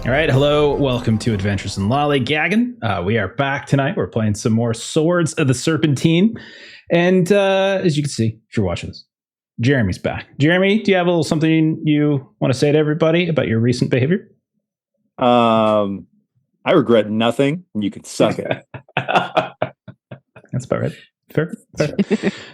All right, hello, welcome to Adventures in Lollygagging. We are back tonight. We're playing some more Swords of the Serpentine. And as you can see, if you're watching this, Jeremy's back. Jeremy, do you have a little something you want to say to everybody about your recent behavior? I regret nothing, and you can suck it. That's about right. Fair.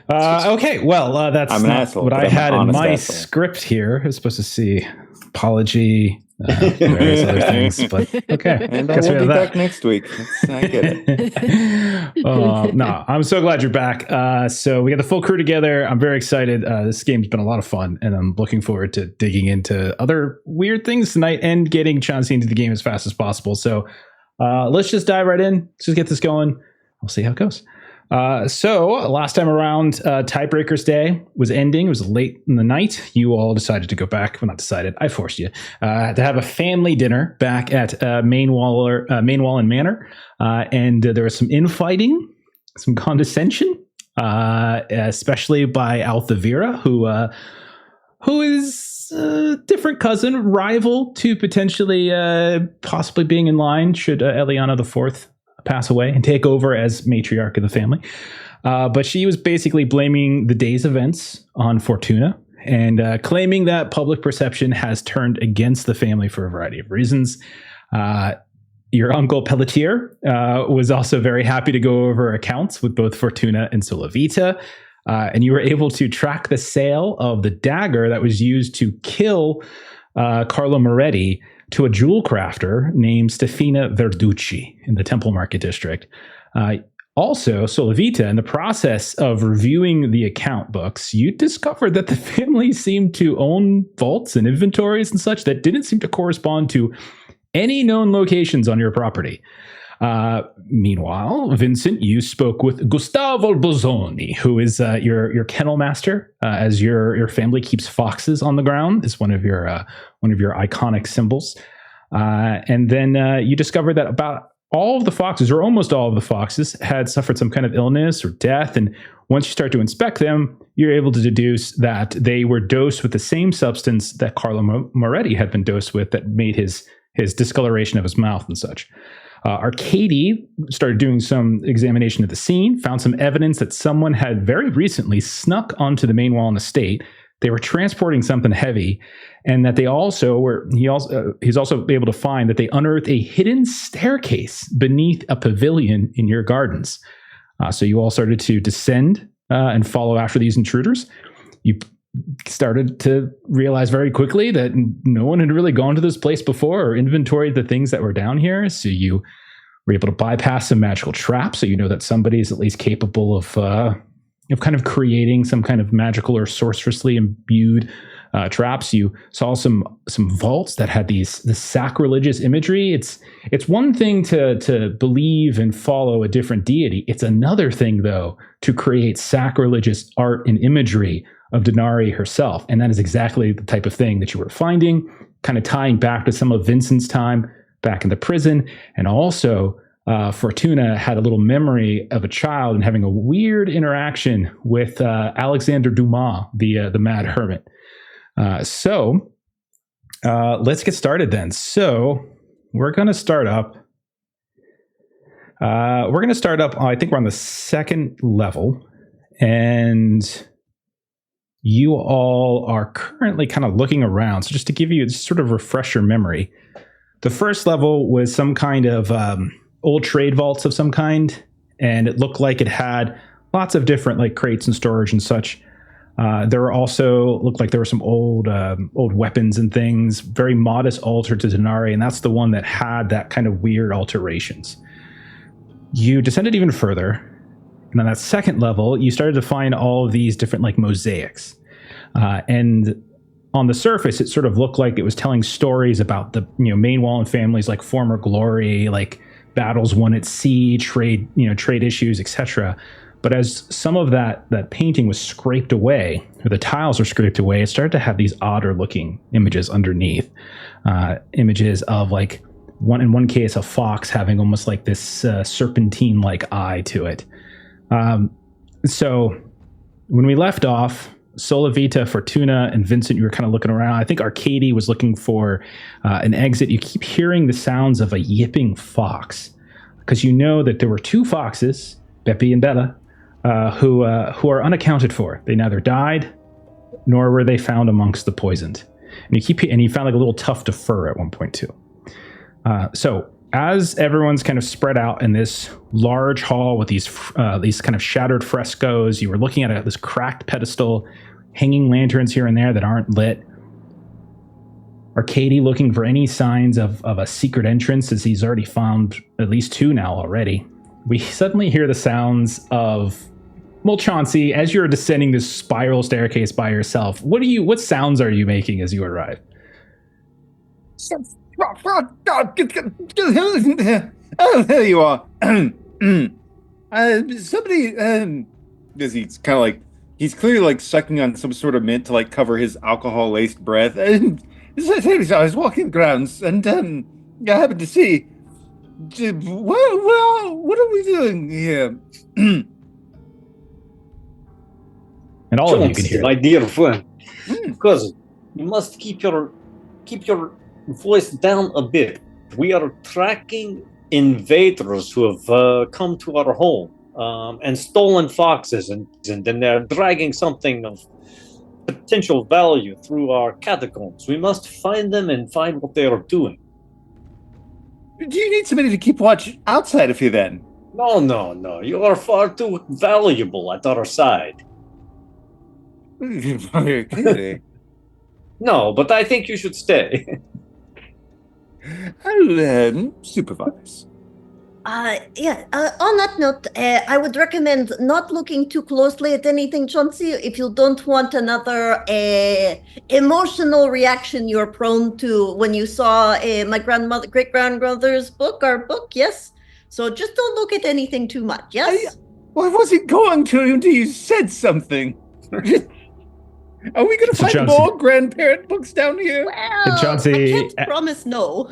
Okay, well, that's I'm an not asshole, what but I I'm an had in honest my asshole. script here. I was supposed to see apology, various other things, but okay. And I Guess we will have be that. back next week. I get it. No, I'm so glad you're back. So we got the full crew together. I'm very excited. This game's been a lot of fun, and I'm looking forward to digging into other weird things tonight and getting Chauncey into the game as fast as possible. So let's just dive right in. Let's just get this going. We'll see how it goes. So last time around, Tiebreakers Day was ending. It was late in the night. You all decided to go back. Well, not decided. I forced you to have a family dinner back at Mainwall and Manor. And there was some infighting, some condescension, especially by Althavira, who is a different cousin, rival to potentially possibly being in line should Eliana IV pass away and take over as matriarch of the family. But she was basically blaming the day's events on Fortuna and claiming that public perception has turned against the family for a variety of reasons. Your uncle Pelletier was also very happy to go over accounts with both Fortuna and Solavita. And you were able to track the sale of the dagger that was used to kill Carlo Moretti to a jewel crafter named Stefina Verducci in the Temple Market District. Also, Solavita, in the process of reviewing the account books, you discovered that the family seemed to own vaults and inventories and such that didn't seem to correspond to any known locations on your property. Meanwhile, Vincent, you spoke with Gustavo Bozzoni, who is your kennel master, as your family keeps foxes on the ground. Is one of your iconic symbols. And then you discovered that about all of the foxes, or almost all of the foxes, had suffered some kind of illness or death. And once you start to inspect them, you're able to deduce that they were dosed with the same substance that Carlo Moretti had been dosed with that made his discoloration of his mouth and such. Arkadiy started doing some examination of the scene, found some evidence that someone had very recently snuck onto the main wall in the estate. They were transporting something heavy, and that they also were. He's also able to find that they unearthed a hidden staircase beneath a pavilion in your gardens. So you all started to descend and follow after these intruders. You started to realize very quickly that no one had really gone to this place before or inventoried the things that were down here. So you were able to bypass some magical traps. So you know that somebody is at least capable of kind of creating some kind of magical or sorcerously imbued traps. You saw some vaults that had this sacrilegious imagery. It's one thing to believe and follow a different deity. It's another thing, though, to create sacrilegious art and imagery of Denari herself. And that is exactly the type of thing that you were finding, kind of tying back to some of Vincent's time back in the prison. And also, Fortuna had a little memory of a child and having a weird interaction with Alexander Dumas, the Mad Hermit. So let's get started then. So we're going to start up. I think we're on the second level, and you all are currently kind of looking around. So just to give you just sort of refresh your memory, the first level was some kind of old trade vaults of some kind, and it looked like it had lots of different like crates and storage and such. There were also looked like there were some old weapons and things, very modest altar to Denari, and that's the one that had that kind of weird alterations. You descended even further. And on that second level, you started to find all of these different like mosaics. And on the surface, it sort of looked like it was telling stories about the main wall and family's like former glory, like battles won at sea, trade issues, etc. But as some of that painting was scraped away, or the tiles were scraped away, it started to have these odder looking images underneath. Images of like in one case, a fox having almost like this serpentine like eye to it. So when we left off, Solavita, Fortuna, and Vincent, you were kind of looking around. I think Arkadiy was looking for an exit. You keep hearing the sounds of a yipping fox, because you know that there were 2 foxes, Beppy and Bella, who are unaccounted for. They neither died, nor were they found amongst the poisoned. And you found like a little tuft of fur at one point too. So as everyone's kind of spread out in this large hall with these kind of shattered frescoes, you were looking at this cracked pedestal, hanging lanterns here and there that aren't lit. Arkadiy looking for any signs of a secret entrance, as he's already found at least 2 now already. We suddenly hear the sounds of, well, Chauncey, as you're descending this spiral staircase by yourself, what sounds are you making as you arrive? Oh, there you are. Somebody, he's kind of like, he's clearly like sucking on some sort of mint to like cover his alcohol-laced breath. And I was walking the grounds and I happened to see, well, what are we doing here? And all of you can hear my dear friend, because you must keep your voice down a bit. We are tracking invaders who have come to our home and stolen foxes, and then they're dragging something of potential value through our catacombs. We must find them and find what they are doing. Do you need somebody to keep watch outside of you then? No. You are far too valuable at our side. No, but I think you should stay. I'll supervise. On that note, I would recommend not looking too closely at anything, Chauncey, if you don't want another emotional reaction you're prone to when you saw my great-grandmother's book, yes? So just don't look at anything too much, yes? I wasn't going to until you said something. Are we going to find more grandparent books down here? Well, Chauncey, I can't promise no.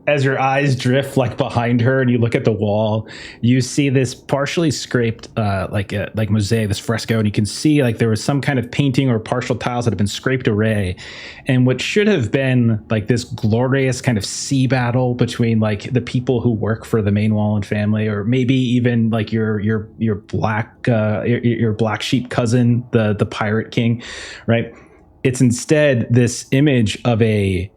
As your eyes drift like behind her and you look at the wall, you see this partially scraped like mosaic, this fresco, and you can see like there was some kind of painting or partial tiles that have been scraped away, and what should have been like this glorious kind of sea battle between like the people who work for the Mainwallen family, or maybe even like your black sheep cousin, the pirate king, right? It's instead this image of a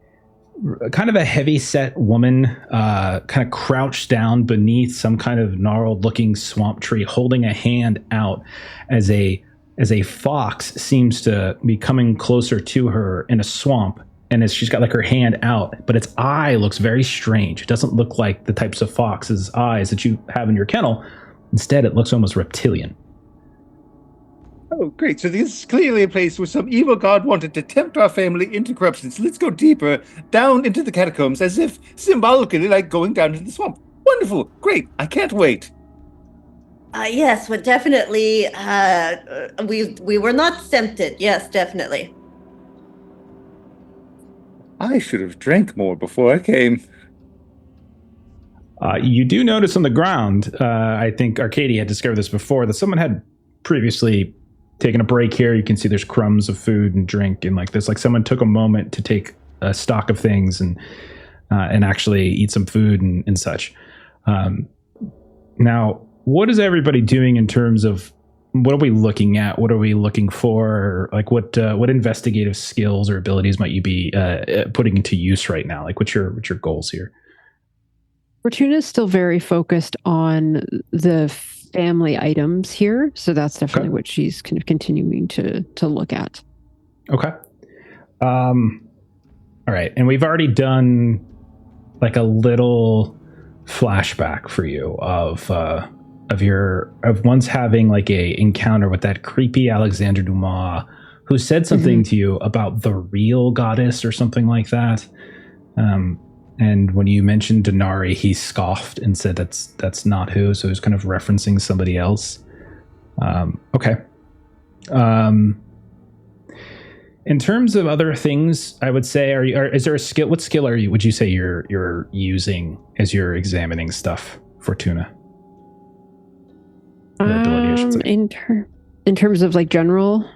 kind of a heavy-set woman, kind of crouched down beneath some kind of gnarled-looking swamp tree, holding a hand out as a fox seems to be coming closer to her in a swamp. And as she's got like her hand out, but its eye looks very strange. It doesn't look like the types of fox's eyes that you have in your kennel. Instead, it looks almost reptilian. Oh, great. So this is clearly a place where some evil god wanted to tempt our family into corruption. So let's go deeper, down into the catacombs, as if symbolically like going down into the swamp. Wonderful. Great. I can't wait. Yes, but definitely, we were not tempted. Yes, definitely. I should have drank more before I came. You do notice on the ground, I think Arkadiy had discovered this before, that someone had previously taken a break here. You can see there's crumbs of food and drink and like this. Like someone took a moment to take a stock of things and actually eat some food and such. Now, what is everybody doing in terms of what are we looking at? What are we looking for? Like what investigative skills or abilities might you be putting into use right now? Like what's your goals here? Fortuna is still very focused on the family items here, so that's definitely what she's kind of continuing to look at. Okay. All right, and we've already done like a little flashback for you of once having like a encounter with that creepy Alexander Dumas who said something to you about the real goddess or something like that. And when you mentioned Denari, he scoffed and said that's not who. So he was kind of referencing somebody else. Okay. In terms of other things, I would say, is there a skill? What skill would you say you're using as you're examining stuff, Fortuna? Or ability, I should say. In terms of like general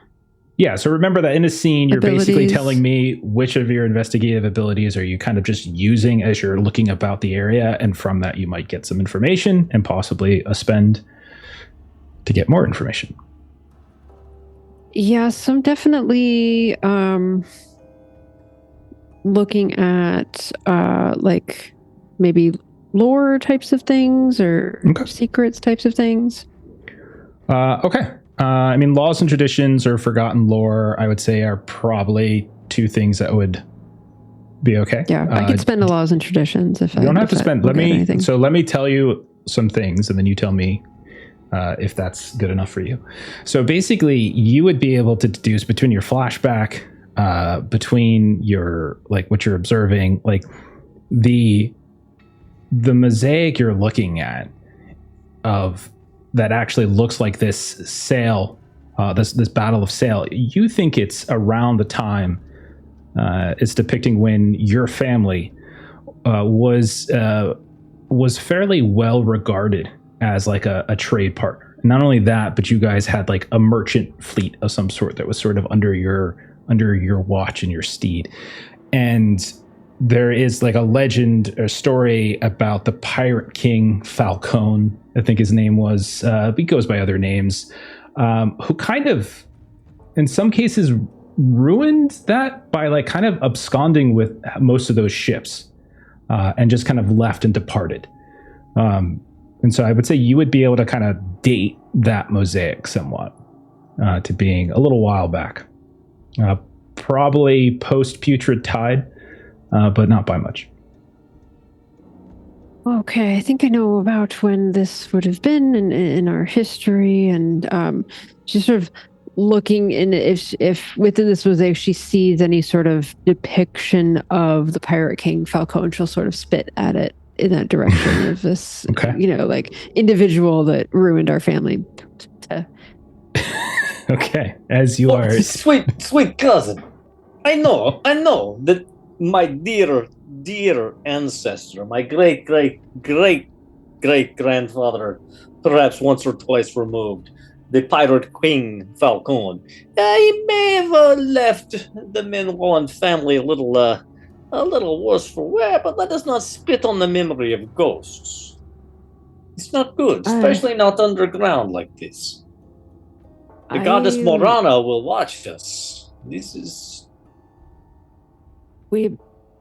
Yeah, so remember that in a scene, you're basically Abilities. telling me which of your investigative abilities are you kind of just using as you're looking about the area, and from that you might get some information and possibly a spend to get more information. Yes, I'm definitely looking at like maybe lore types of things or secrets types of things. Okay. I mean, laws and traditions or forgotten lore, I would say, are probably two things that would be okay. Yeah, I could spend the laws and traditions if I don't have to spend. Let me tell you some things, and then you tell me if that's good enough for you. So basically, you would be able to deduce between your flashback, between your like what you're observing, like the mosaic you're looking at of that actually looks like this sail, this Battle of Sail. You think it's around the time it's depicting when your family was fairly well regarded as like a trade partner. Not only that, but you guys had like a merchant fleet of some sort that was sort of under your watch and your steed. And there is like a legend or story about the pirate king Falcone, I think his name was, he goes by other names, who kind of, in some cases, ruined that by like kind of absconding with most of those ships and just kind of left and departed. And so I would say you would be able to kind of date that mosaic somewhat to being a little while back. Probably post-putrid tide, but not by much. Okay, I think I know about when this would have been in our history, and just sort of looking in if within this mosaic she sees any sort of depiction of the Pirate King Falcone, she'll sort of spit at it in that direction of this, like individual that ruined our family. Okay, as you are, sweet cousin. I know that my dear ancestor, my great grandfather, perhaps once or twice removed, the Pirate King Falcone. He may have left the Minwallen family a little worse for wear, but let us not spit on the memory of ghosts. It's not good, especially not underground like this. The goddess Morana will watch us. We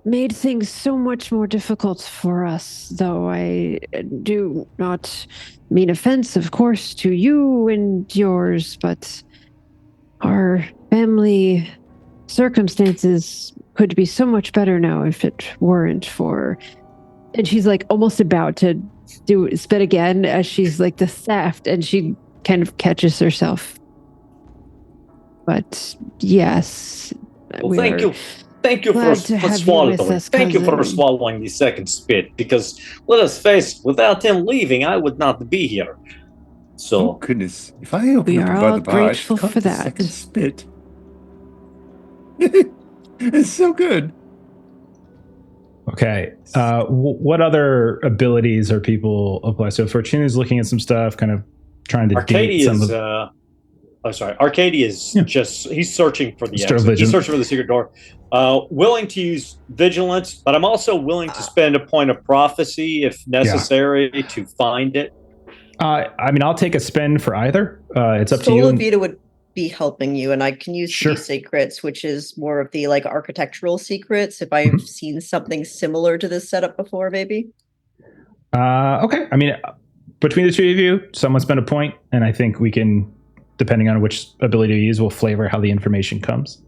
made things so much more difficult for us, though I do not mean offense, of course, to you and yours, but our family circumstances could be so much better now if it weren't for... And she's like almost about to spit again as she's like the theft, and she kind of catches herself. But yes. Well, thank you. Thank you for swallowing. Thank you for swallowing the second spit, because let us face it, without him leaving, I would not be here. So, oh goodness, if I open up by the bar, grateful for that. Second spit. It's so good. Okay. What other abilities are people apply? So Fortuna's looking at some stuff, kind of trying to date some of... Arkadiy is just, he's searching for the exit. He's searching for the secret door. Willing to use vigilance, but I'm also willing to spend a point of prophecy if necessary to find it. I mean, I'll take a spend for either. It's up to you. Soul of Vita would be helping you, and I can use these secrets, which is more of the like architectural secrets. If I've seen something similar to this setup before, maybe. Okay. I mean, between the two of you, someone spend a point, and I think we can, depending on which ability you use, will flavor how the information comes.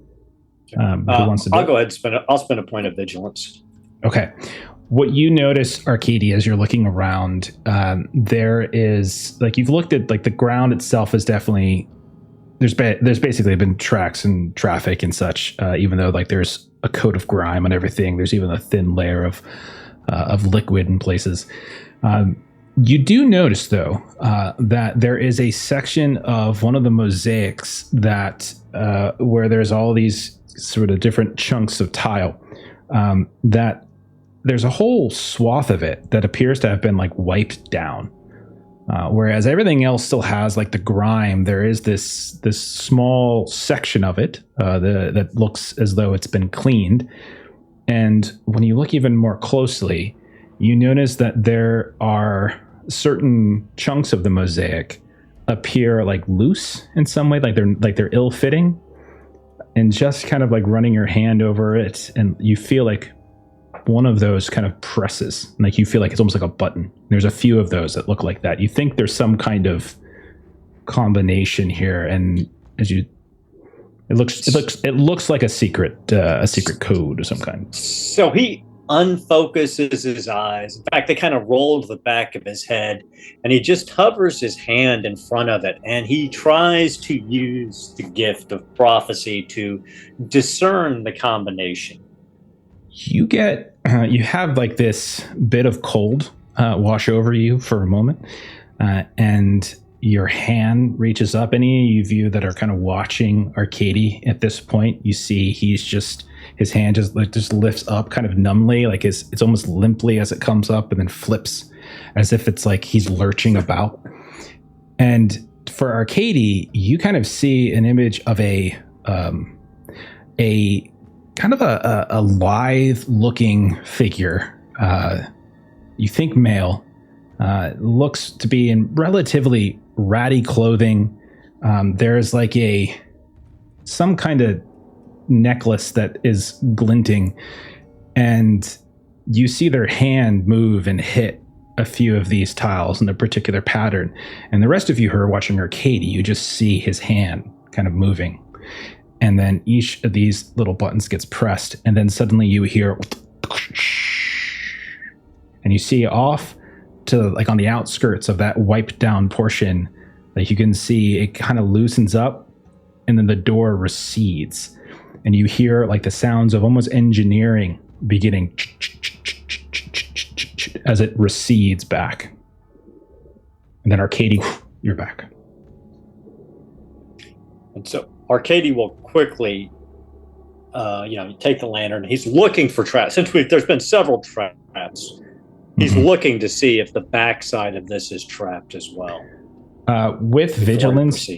Who wants to do I'll go ahead and spend I'll spend a point of vigilance. Okay. What you notice, Arkadiy, as you're looking around, there is, like, you've looked at, like, the ground itself is definitely, there's basically been tracks and traffic and such, even though, like, there's a coat of grime on everything. There's even a thin layer of liquid in places. You do notice, though, that there is a section of one of the mosaics that where there's all these sort of different chunks of tile, that there's a whole swath of it that appears to have been like wiped down. Whereas everything else still has like the grime. There is this small section of it that looks as though it's been cleaned. And when you look even more closely, you notice that there are certain chunks of the mosaic appear like loose in some way, like they're ill-fitting. And just kind of like running your hand over it, and you feel like one of those kind of presses, like you feel like it's almost like a button. There's a few of those that look like that. You think there's some kind of combination here, and it looks like a secret code of some kind. So he unfocuses his eyes. In fact, they kind of roll to the back of his head, and he just hovers his hand in front of it, and he tries to use the gift of prophecy to discern the combination. You have like this bit of cold wash over you for a moment, and your hand reaches up. Any of you that are kind of watching Arkadiy at this point, you see his hand just lifts up kind of numbly, like it's almost limply as it comes up, and then flips as if it's like he's lurching about. And for Arkadiy, you kind of see an image of a kind of a lithe-looking figure. You think male, looks to be in relatively ratty clothing. There's like some kind of necklace that is glinting, and you see their hand move and hit a few of these tiles in a particular pattern. And the rest of you who are watching Arkadiy, you just see his hand kind of moving. And then each of these little buttons gets pressed, and then suddenly you hear, and you see off to like on the outskirts of that wiped down portion, like you can see it kind of loosens up, and then the door recedes, and you hear like the sounds of almost engineering beginning as it recedes back. And then Arkadiy, you're back. And so Arkadiy will quickly, take the lantern. He's looking for traps. Since there's been several traps, he's looking to see if the backside of this is trapped as well. With vigilance,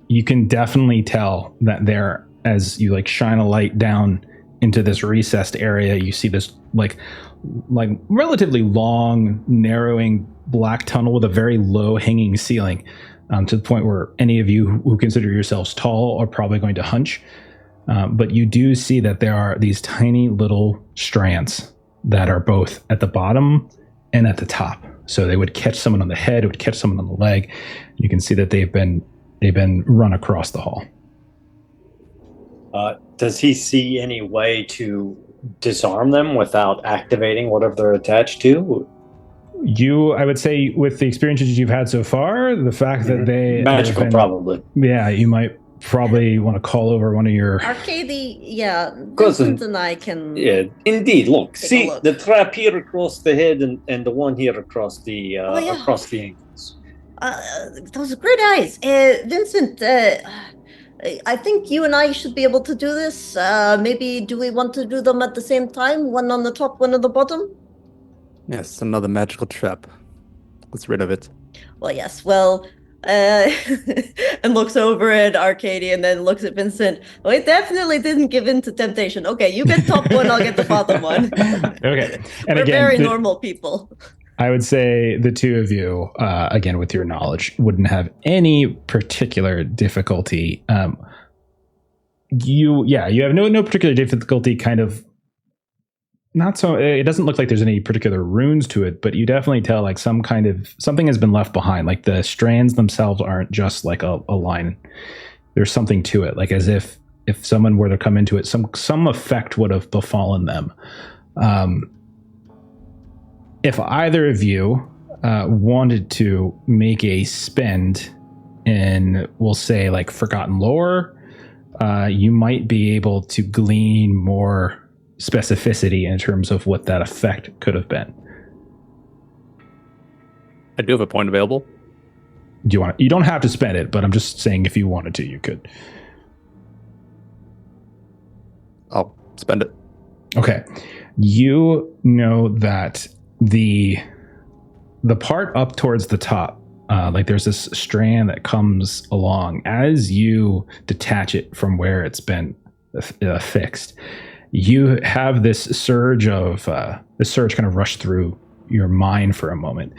you can definitely tell that there, as you like shine a light down into this recessed area, you see this like relatively long, narrowing black tunnel with a very low hanging ceiling. To the point where any of you who consider yourselves tall are probably going to hunch. But you do see that there are these tiny little strands that are both at the bottom and at the top. So they would catch someone on the head, it would catch someone on the leg. You can see that they've been run across the hall. Does he see any way to disarm them without activating whatever they're attached to? I would say, with the experiences you've had so far, the fact that they magical, probably. Yeah, you might probably want to call over one of your Arkadiy. Vincent and I can. Yeah, indeed. Look, see the trap here across the head, and the one here across the across the ankles. Those are great eyes, Vincent. I think you and I should be able to do this. Maybe do we want to do them at the same time? One on the top, one on the bottom? Yes, another magical trap. Let's rid of it. Well, yes. Well, and looks over at Arkadiy and then looks at Vincent. Well, it definitely didn't give in to temptation. Okay, you get top one, I'll get the bottom one. Okay. And we're very normal people. I would say the two of you, again, with your knowledge, wouldn't have any particular difficulty. You have no particular difficulty kind of. Not so. It doesn't look like there's any particular runes to it, but you definitely tell like something has been left behind. Like the strands themselves aren't just like a line. There's something to it, like as if someone were to come into it, some effect would have befallen them. If either of you wanted to make a spend in, we'll say, like Forgotten Lore, you might be able to glean more specificity in terms of what that effect could have been. I do have a point available. You don't have to spend it, but I'm just saying if you wanted to, you could. I'll spend it. Okay. You know that the part up towards the top, Like there's this strand that comes along as you detach it from where it's been fixed. You have this surge kind of rush through your mind for a moment,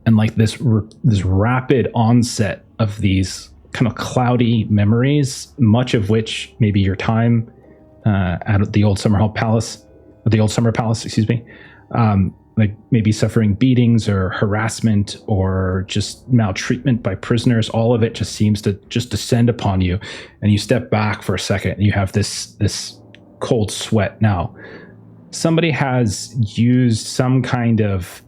and like this rapid onset of these kind of cloudy memories, much of which maybe your time at the old Summer Palace, excuse me, like maybe suffering beatings or harassment or just maltreatment by prisoners. All of it just seems to just descend upon you, and you step back for a second and you have this cold sweat. Now, somebody has used some kind of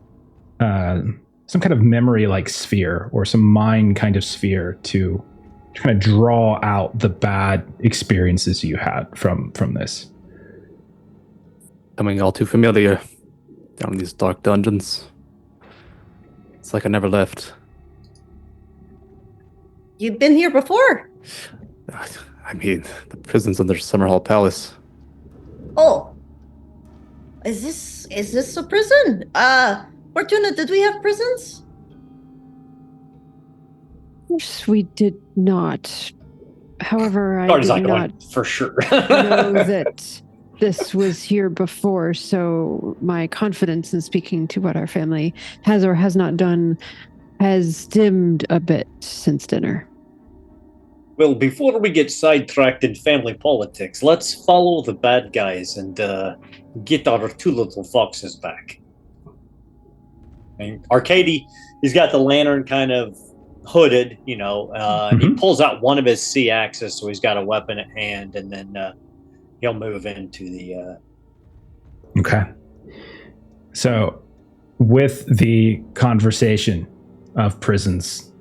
memory like sphere or some mind kind of sphere to kind of draw out the bad experiences you had from this. Becoming all too familiar down in these dark dungeons. It's like I never left. You've been here before. I mean, the prisons under Summerhall Palace. Oh, is this a prison? Fortuna, did we have prisons? Yes, we did not. However, I Far as did I know, not for sure. know that this was here before, so my confidence in speaking to what our family has or has not done has dimmed a bit since dinner. Well, before we get sidetracked in family politics, let's follow the bad guys and get our two little foxes back. And Arkadiy, he's got the lantern kind of hooded, He pulls out one of his C-axes, so he's got a weapon at hand, and then he'll move into the... Okay. So, with the conversation of prisons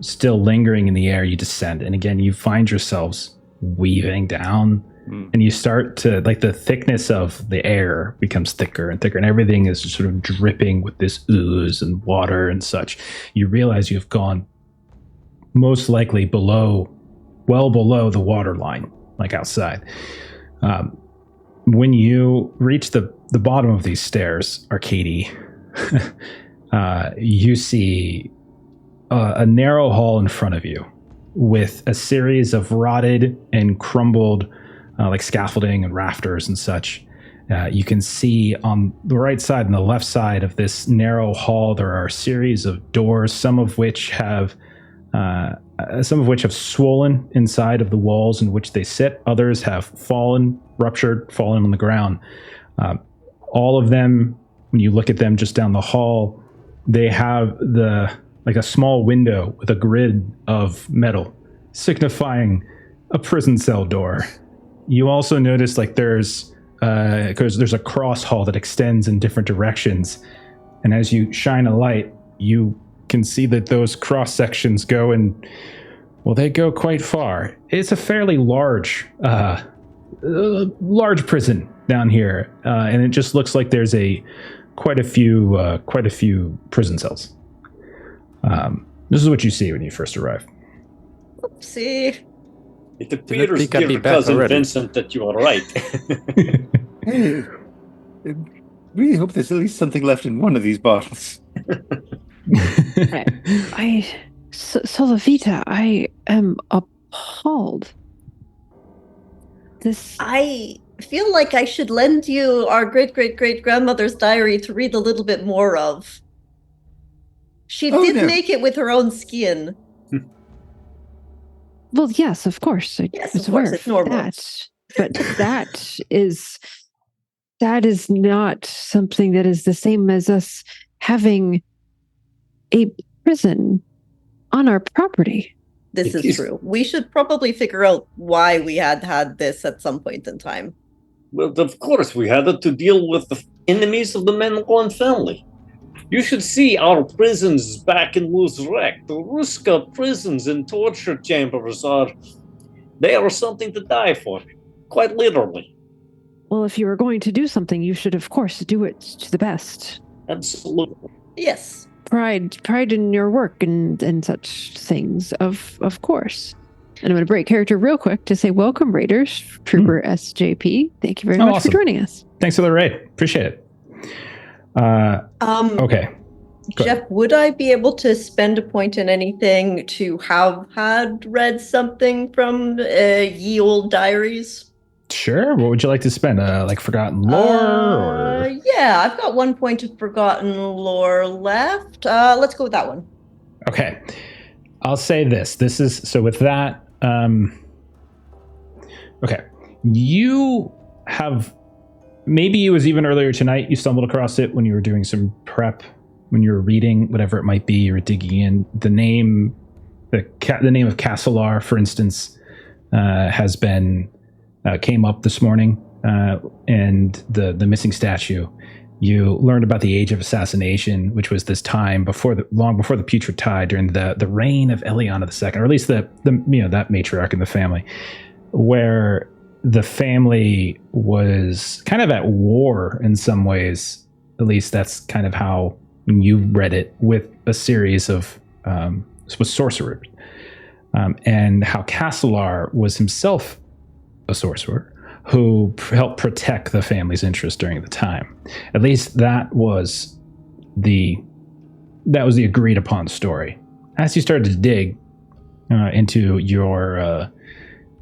still lingering in the air, you descend, and again, you find yourselves weaving down, and you start to, like, the thickness of the air becomes thicker and thicker, and everything is sort of dripping with this ooze and water and such. You realize you've gone most likely well below the water line, like outside. When you reach the bottom of these stairs, Arkadiy, you see a narrow hall in front of you with a series of rotted and crumbled like scaffolding and rafters and such. You can see on the right side and the left side of this narrow hall there are a series of doors, some of which have swollen inside of the walls in which they sit. Others have ruptured, fallen on the ground. All of them, when you look at them just down the hall, they have a small window with a grid of metal, signifying a prison cell door. You also notice there's a cross hall that extends in different directions, and as you shine a light, you can see that those cross sections they go quite far. It's a fairly large prison down here, and it just looks like there's quite a few prison cells. This is what you see when you first arrive. Oopsie. It appears, dear cousin Vincent, that you are right. Hey, I really hope there's at least something left in one of these bottles. Solavita, I am appalled. I feel like I should lend you our great-great-great-grandmother's diary to read a little bit more of. She did make it with her own skin. Well, yes, of course. Yes, of course, it's normal. But that is not something that is the same as us having a prison on our property. This is true. We should probably figure out why we had this at some point in time. Well, of course, we had to deal with the enemies of the Mendelon family. You should see our prisons back in Luzrek. The Ruska prisons and torture chambers they are something to die for, quite literally. Well, if you were going to do something, you should, of course, do it to the best. Absolutely. Yes. Pride in your work and such things, of course. And I'm going to break character real quick to say welcome, Raiders, Trooper SJP. Thank you very much awesome. for joining us. Thanks for the raid. Appreciate it. Okay. Jeff, would I be able to spend a point in anything to have had read something from ye old diaries? Sure. What would you like to spend? Like forgotten lore, or yeah, I've got 1 point of forgotten lore left. Let's go with that one. okay. I'll say this. This is so. With that, okay, you have. Maybe it was even earlier tonight. You stumbled across it when you were doing some prep, when you were reading whatever it might be. You were digging in the name, the name of Castellar, for instance, has been came up this morning, and the missing statue. You learned about the Age of Assassination, which was this time long before the Putrid Tide, during the reign of Eliana II, or at least the that matriarch in the family, where the family was kind of at war in some ways. At least that's kind of how you read it, with a series of with sorcerers, and how Castellar was himself a sorcerer who helped protect the family's interest during the time. At least that was the agreed upon story. As you started to dig into your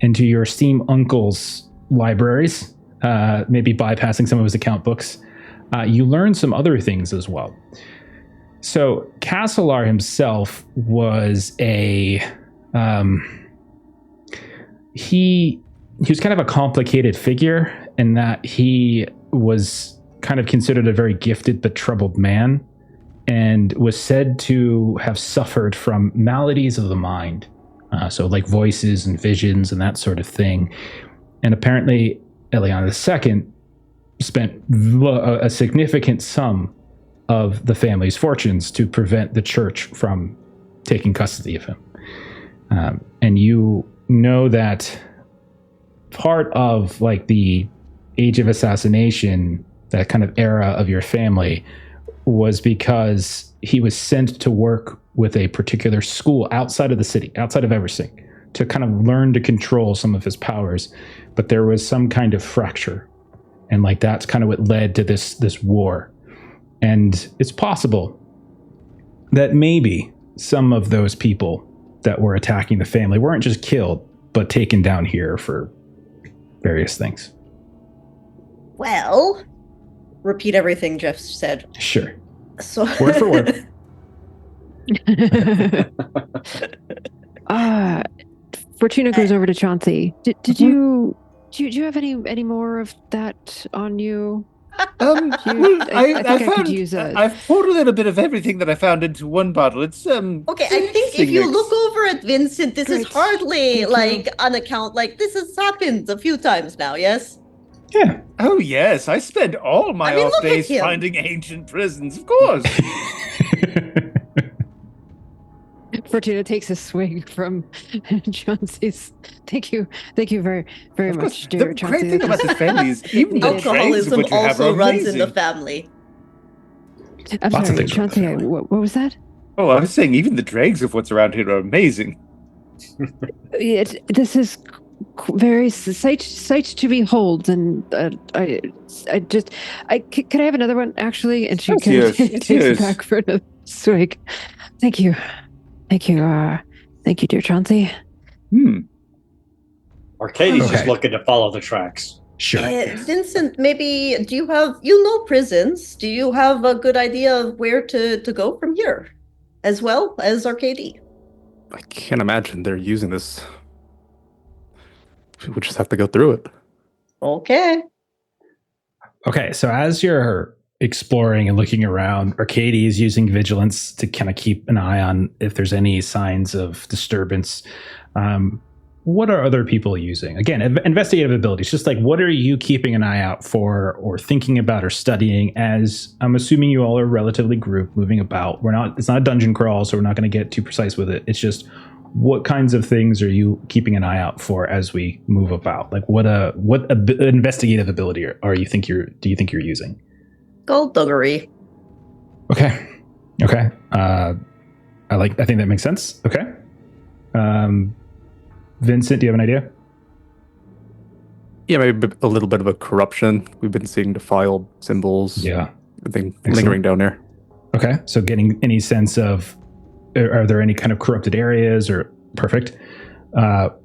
esteemed uncle's libraries, maybe bypassing some of his account books, you learned some other things as well. So Castellar himself was he was kind of a complicated figure in that he was kind of considered a very gifted but troubled man, and was said to have suffered from maladies of the mind. So like voices and visions and that sort of thing. And apparently Eliana II spent a significant sum of the family's fortunes to prevent the church from taking custody of him. And you know that part of like the Age of Assassination, that kind of era of your family, was because he was sent to work with a particular school outside of the city, outside of Eversink, to kind of learn to control some of his powers. But there was some kind of fracture, and like that's kind of what led to this war. And it's possible that maybe some of those people that were attacking the family weren't just killed, but taken down here for various things. Well, repeat everything Jeff said. Sure. So Word for word. Fortuna goes over to Chauncey. Did you have any more of that on you? I've poured a little bit of everything that I found into one bottle. It's okay. I think if you look over at Vincent, this is hardly like an account. Like this has happened a few times now. Yes. Yeah. Oh yes, I spend all my off days finding ancient prisons. Of course. Fortuna takes a swig from Chauncey's. Thank you very much, dear the Chauncey. The great thing about this family is even the alcoholism also runs in the family. I'm Lots sorry, of things Chauncey. What was that? Oh, I was saying even the dregs of what's around here are amazing. This is very sight to behold, and could I have another one actually? And she takes it back for another swig. Thank you, dear Chauncey. Arkadiy's just looking to follow the tracks. Sure. Vincent, maybe do you have prisons? Do you have a good idea of where to go from here, as well as Arkadiy? I can't imagine they're using this. We'll just have to go through it. Okay. So as you're exploring and looking around, Arkadiy is using vigilance to kind of keep an eye on if there's any signs of disturbance. What are other people using? Again, investigative abilities. Just like, what are you keeping an eye out for, or thinking about, or studying? As I'm assuming you all are relatively grouped, moving about. It's not a dungeon crawl, so we're not going to get too precise with it. It's just, what kinds of things are you keeping an eye out for as we move about? Like, what investigative ability do you think you're using? Skullduggery. Okay. I think that makes sense. Okay. Vincent, do you have an idea? Yeah, maybe a little bit of a corruption. We've been seeing defiled symbols. Yeah. I think lingering down there. Okay, so getting any sense of, are there any kind of corrupted areas or perfect?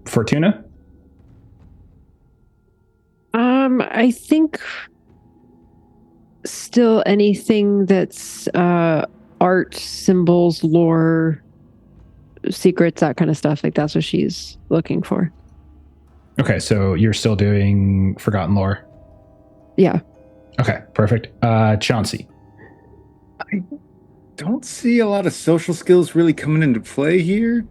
Fortuna? I think still anything that's art, symbols, lore, secrets, that kind of stuff. Like that's what she's looking for. Okay, so you're still doing Forgotten Lore? Yeah. Okay, perfect. Chauncey? I don't see a lot of social skills really coming into play here.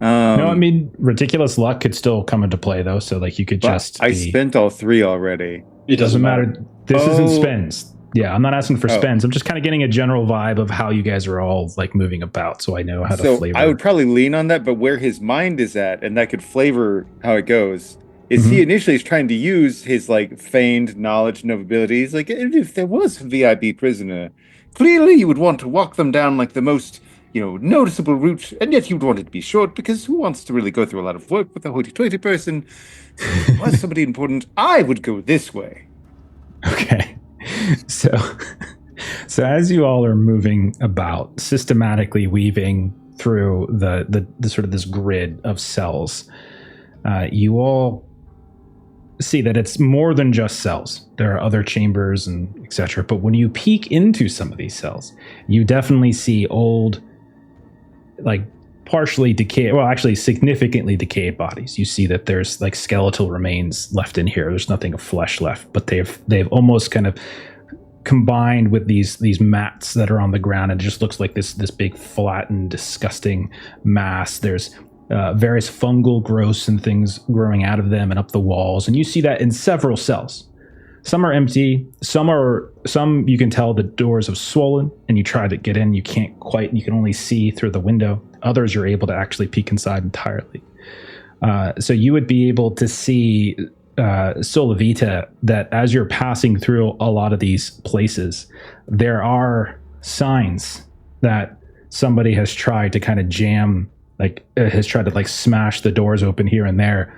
No, I mean, ridiculous luck could still come into play, though, so like you could just I spent all 3 already. It doesn't matter. This isn't Oh. spends. Yeah, I'm not asking for Oh. spends. I'm just kind of getting a general vibe of how you guys are all like moving about, so I know how to flavor. I would probably lean on that, but where his mind is at, and that could flavor how it goes, is he initially is trying to use his like feigned knowledge and abilities. Like, if there was a VIP prisoner, clearly you would want to walk them down like the most, noticeable route, and yet you'd want it to be short, because who wants to really go through a lot of work with a hoity-toity person? So if it was somebody important, I would go this way. Okay. So as you all are moving about, systematically weaving through the sort of this grid of cells, you all see that it's more than just cells. There are other chambers and etc. But when you peek into some of these cells, you definitely see old, like partially decayed, well, actually significantly decayed bodies. You see that there's like skeletal remains left in here. There's nothing of flesh left, but they've almost kind of combined with these mats that are on the ground, and it just looks like this big flattened, disgusting mass. There's various fungal growths and things growing out of them and up the walls, and you see that in several cells. Some are empty, some you can tell the doors have swollen, and you try to get in, you can't quite, you can only see through the window. Others you're able to actually peek inside entirely. So you would be able to see Solavita, that as you're passing through a lot of these places, there are signs that somebody has tried to kind of jam, has tried to smash the doors open here and there,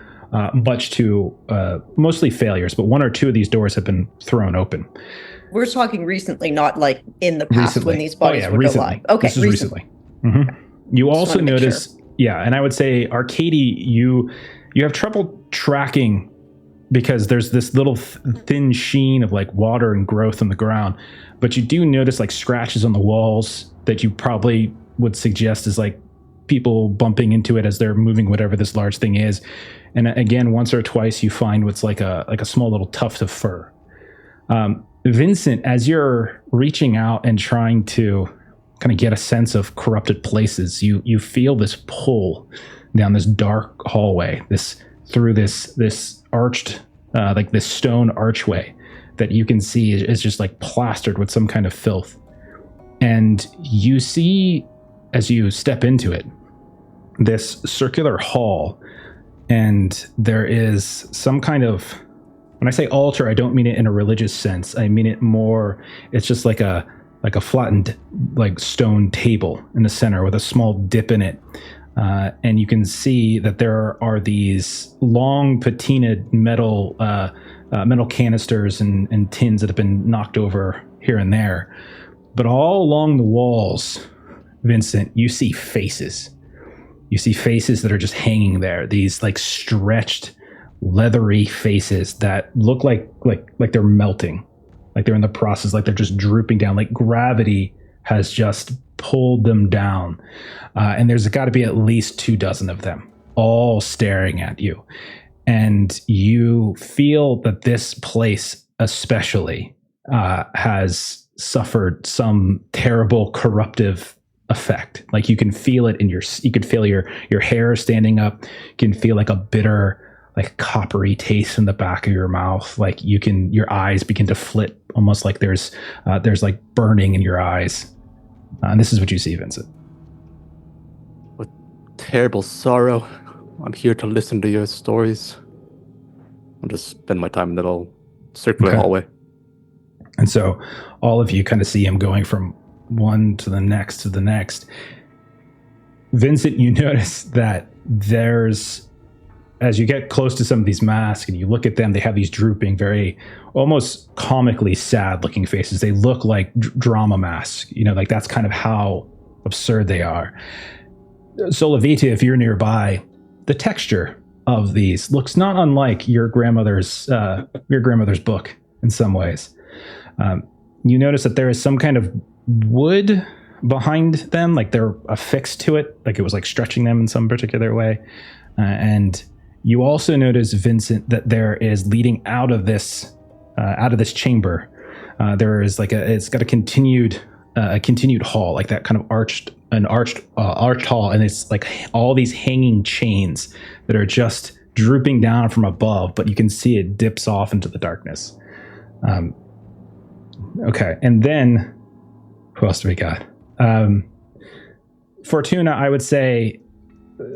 much to mostly failures, but 1 or 2 of these doors have been thrown open. We're talking recently, not like in the past Recently. when these bodies were alive. Okay, this is recently. Mm-hmm. You also notice, and I would say, Arkadiy, you have trouble tracking, because there's this little thin sheen of like water and growth on the ground, but you do notice like scratches on the walls that you probably would suggest is like people bumping into it as they're moving whatever this large thing is. And again, once or twice you find what's like a small little tuft of fur. Vincent, as you're reaching out and trying to kind of get a sense of corrupted places, you feel this pull down this dark hallway, through this arched, like this stone archway that you can see is just like plastered with some kind of filth. And you see, as you step into it, this circular hall, and there is some kind of, when I say altar, I don't mean it in a religious sense. I mean it more, it's just like a flattened like stone table in the center with a small dip in it. And you can see that there are these long patinaed metal canisters and tins that have been knocked over here and there. But all along the walls, Vincent, you see faces. You see faces that are just hanging there. These like stretched, leathery faces that look like they're melting, like they're in the process, like they're just drooping down, like gravity has just pulled them down. And there's got to be at least 24 of them, all staring at you. And you feel that this place especially has suffered some terrible corruptive effect. Like you can feel it you could feel your hair standing up. You can feel like a bitter, like coppery taste in the back of your mouth. Like your eyes begin to flit, almost like there's like burning in your eyes. And this is what you see, Vincent. With terrible sorrow, I'm here to listen to your stories. I'll just spend my time in that little circular hallway. And so all of you kind of see him going from one to the next to the next. Vincent, you notice that there's as you get close to some of these masks and you look at them, they have these drooping, very almost comically sad looking faces. They look like drama masks, like that's kind of how absurd they are. So Levita, if you're nearby, the texture of these looks not unlike your grandmother's book in some ways. You notice that there is some kind of wood behind them, like they're affixed to it, like it was like stretching them in some particular way. And you also notice, Vincent, that there is leading out of this chamber. There is like it's got a continued hall, like that kind of arched hall, and it's like all these hanging chains that are just drooping down from above, but you can see it dips off into the darkness. Okay, and then who else do we got? Fortuna, I would say,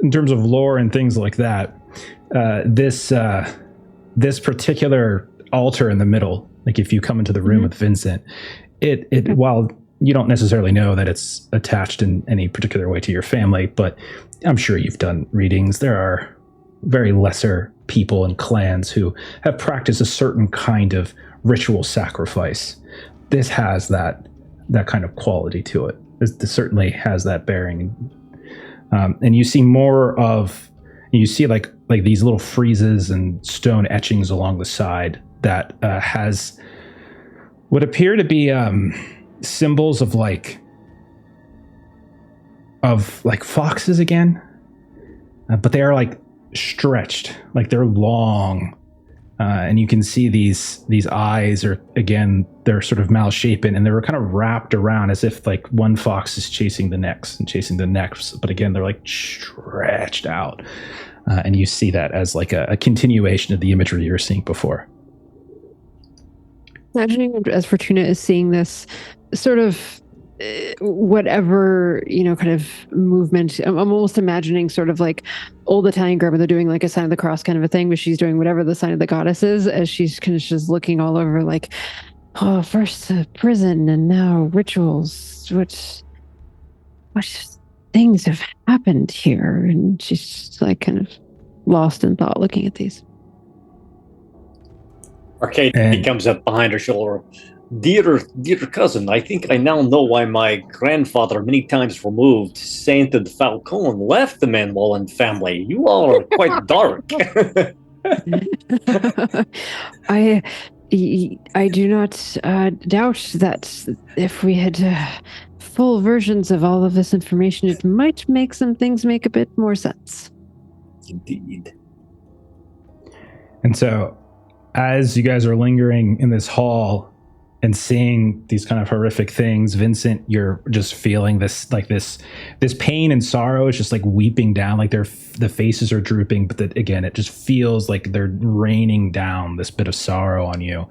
in terms of lore and things like that, this particular altar in the middle, like if you come into the room with Vincent, it while you don't necessarily know that it's attached in any particular way to your family, but I'm sure you've done readings. There are very lesser people and clans who have practiced a certain kind of ritual sacrifice. This has that kind of quality to it. This certainly has that bearing. And you see like these little friezes and stone etchings along the side that has what appear to be symbols of foxes again, but they are like stretched, like they're long, and you can see these eyes are, again, they're sort of malshapen, and they're kind of wrapped around as if like one fox is chasing the next, but again they're like stretched out, and you see that as like a continuation of the imagery you were seeing before. Imagining as Fortuna is seeing this sort of whatever, kind of movement, I'm almost imagining sort of like old Italian grandmother doing like a sign of the cross kind of a thing, but she's doing whatever the sign of the goddess is, as she's kind of just looking all over like, oh, first prison and now rituals. What things have happened here? And she's just like kind of lost in thought looking at these. Arkadiy comes up behind her shoulder. Dear cousin, I think I now know why my grandfather, many times removed, Sainted Falcon, left the Manwallen family. You all are quite dark. I do not doubt that if we had full versions of all of this information, it might make some things make a bit more sense. Indeed. And so, as you guys are lingering in this hall and seeing these kind of horrific things, Vincent, you're just feeling this pain and sorrow is just like weeping down, like the faces are drooping, but again, it just feels like they're raining down this bit of sorrow on you.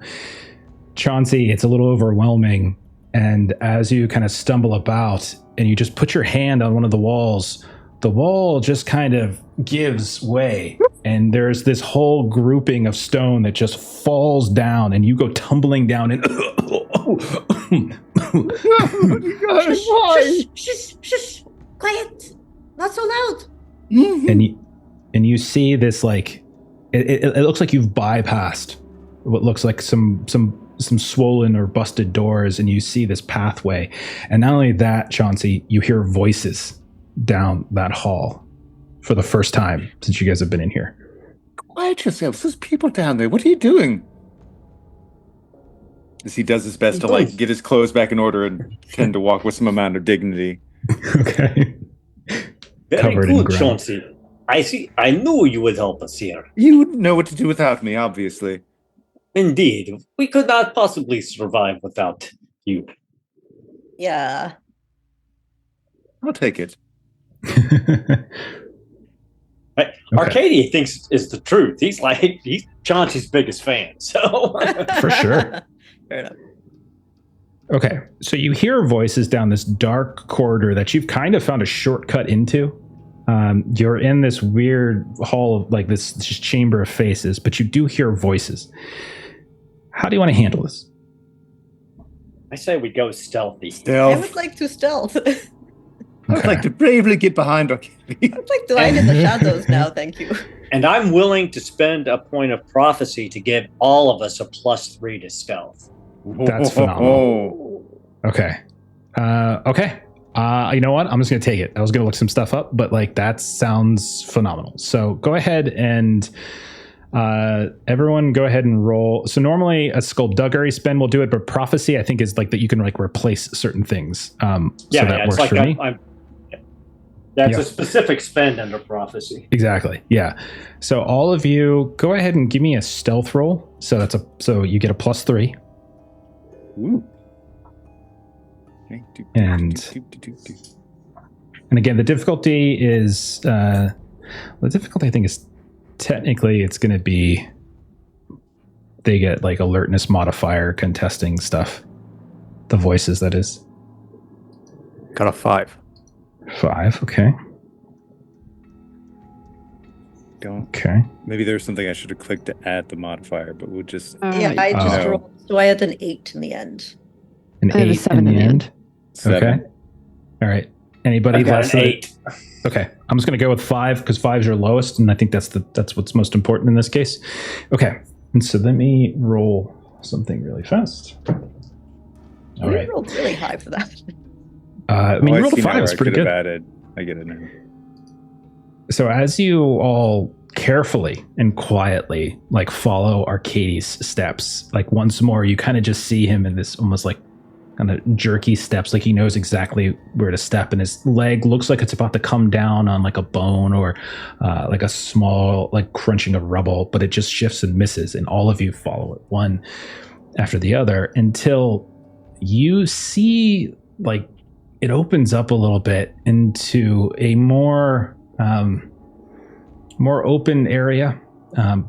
Chauncey, it's a little overwhelming, and as you kind of stumble about and you just put your hand on one of the walls, the wall just kind of gives way, and there's this whole grouping of stone that just falls down, and you go tumbling down and Shush, quiet, not so loud. And you see this, like it looks like you've bypassed what looks like some swollen or busted doors, and you see this pathway. And not only that, Chauncey, you hear voices down that hall for the first time since you guys have been in here. Quiet yourselves. There's people down there. What are you doing? As he does his best to get his clothes back in order and tend to walk with some amount of dignity. Okay. Very Covered in good, ground. Chauncey. I knew you would help us here. You wouldn't know what to do without me, obviously. Indeed. We could not possibly survive without you. Yeah. I'll take it. Arkadiy thinks it's the truth. He's Chauncey's biggest fan. So For sure. Fair enough. Okay, so you hear voices down this dark corridor that you've kind of found a shortcut into. You're in this weird hall of like this just chamber of faces, but you do hear voices. How do you want to handle this? I say we go stealthy. I would like to stealth. I'd like to bravely get behind Arkadiy. I'd like to hide in the shadows now, thank you. And I'm willing to spend a point of prophecy to give all of us a +3 to stealth. That's phenomenal. Okay. Okay. You know what? I'm just going to take it. I was going to look some stuff up, but like that sounds phenomenal. So go ahead and everyone go ahead and roll. So normally a skullduggery spend will do it, but prophecy I think is like that you can like replace certain things. So that works for me. That's a specific spend under prophecy. Exactly. Yeah. So all of you go ahead and give me a stealth roll. So so you get a +3. Ooh. And again, the difficulty is the difficulty I think is technically it's going to be they get like alertness modifier contesting stuff. The voices, that is. Got a 5. 5. Okay. Okay. Maybe there's something I should have clicked to add the modifier, but we'll just. I just rolled, so I had an 8 in the end. An 8 in the end. 7. Okay. All right. Anybody got an 8. Okay. I'm just going to go with 5 because 5 is your lowest, and I think that's what's most important in this case. Okay. And so let me roll something really fast. All right. You rolled really high for that. I mean, you rolled a 5. It's pretty good. I get it now. So as you all carefully and quietly like follow Arkadiy's steps, like once more, you kind of just see him in this almost like kind of jerky steps, like he knows exactly where to step, and his leg looks like it's about to come down on like a bone or like a small like crunching of rubble, but it just shifts and misses, and all of you follow it one after the other until you see like it opens up a little bit into a more open area,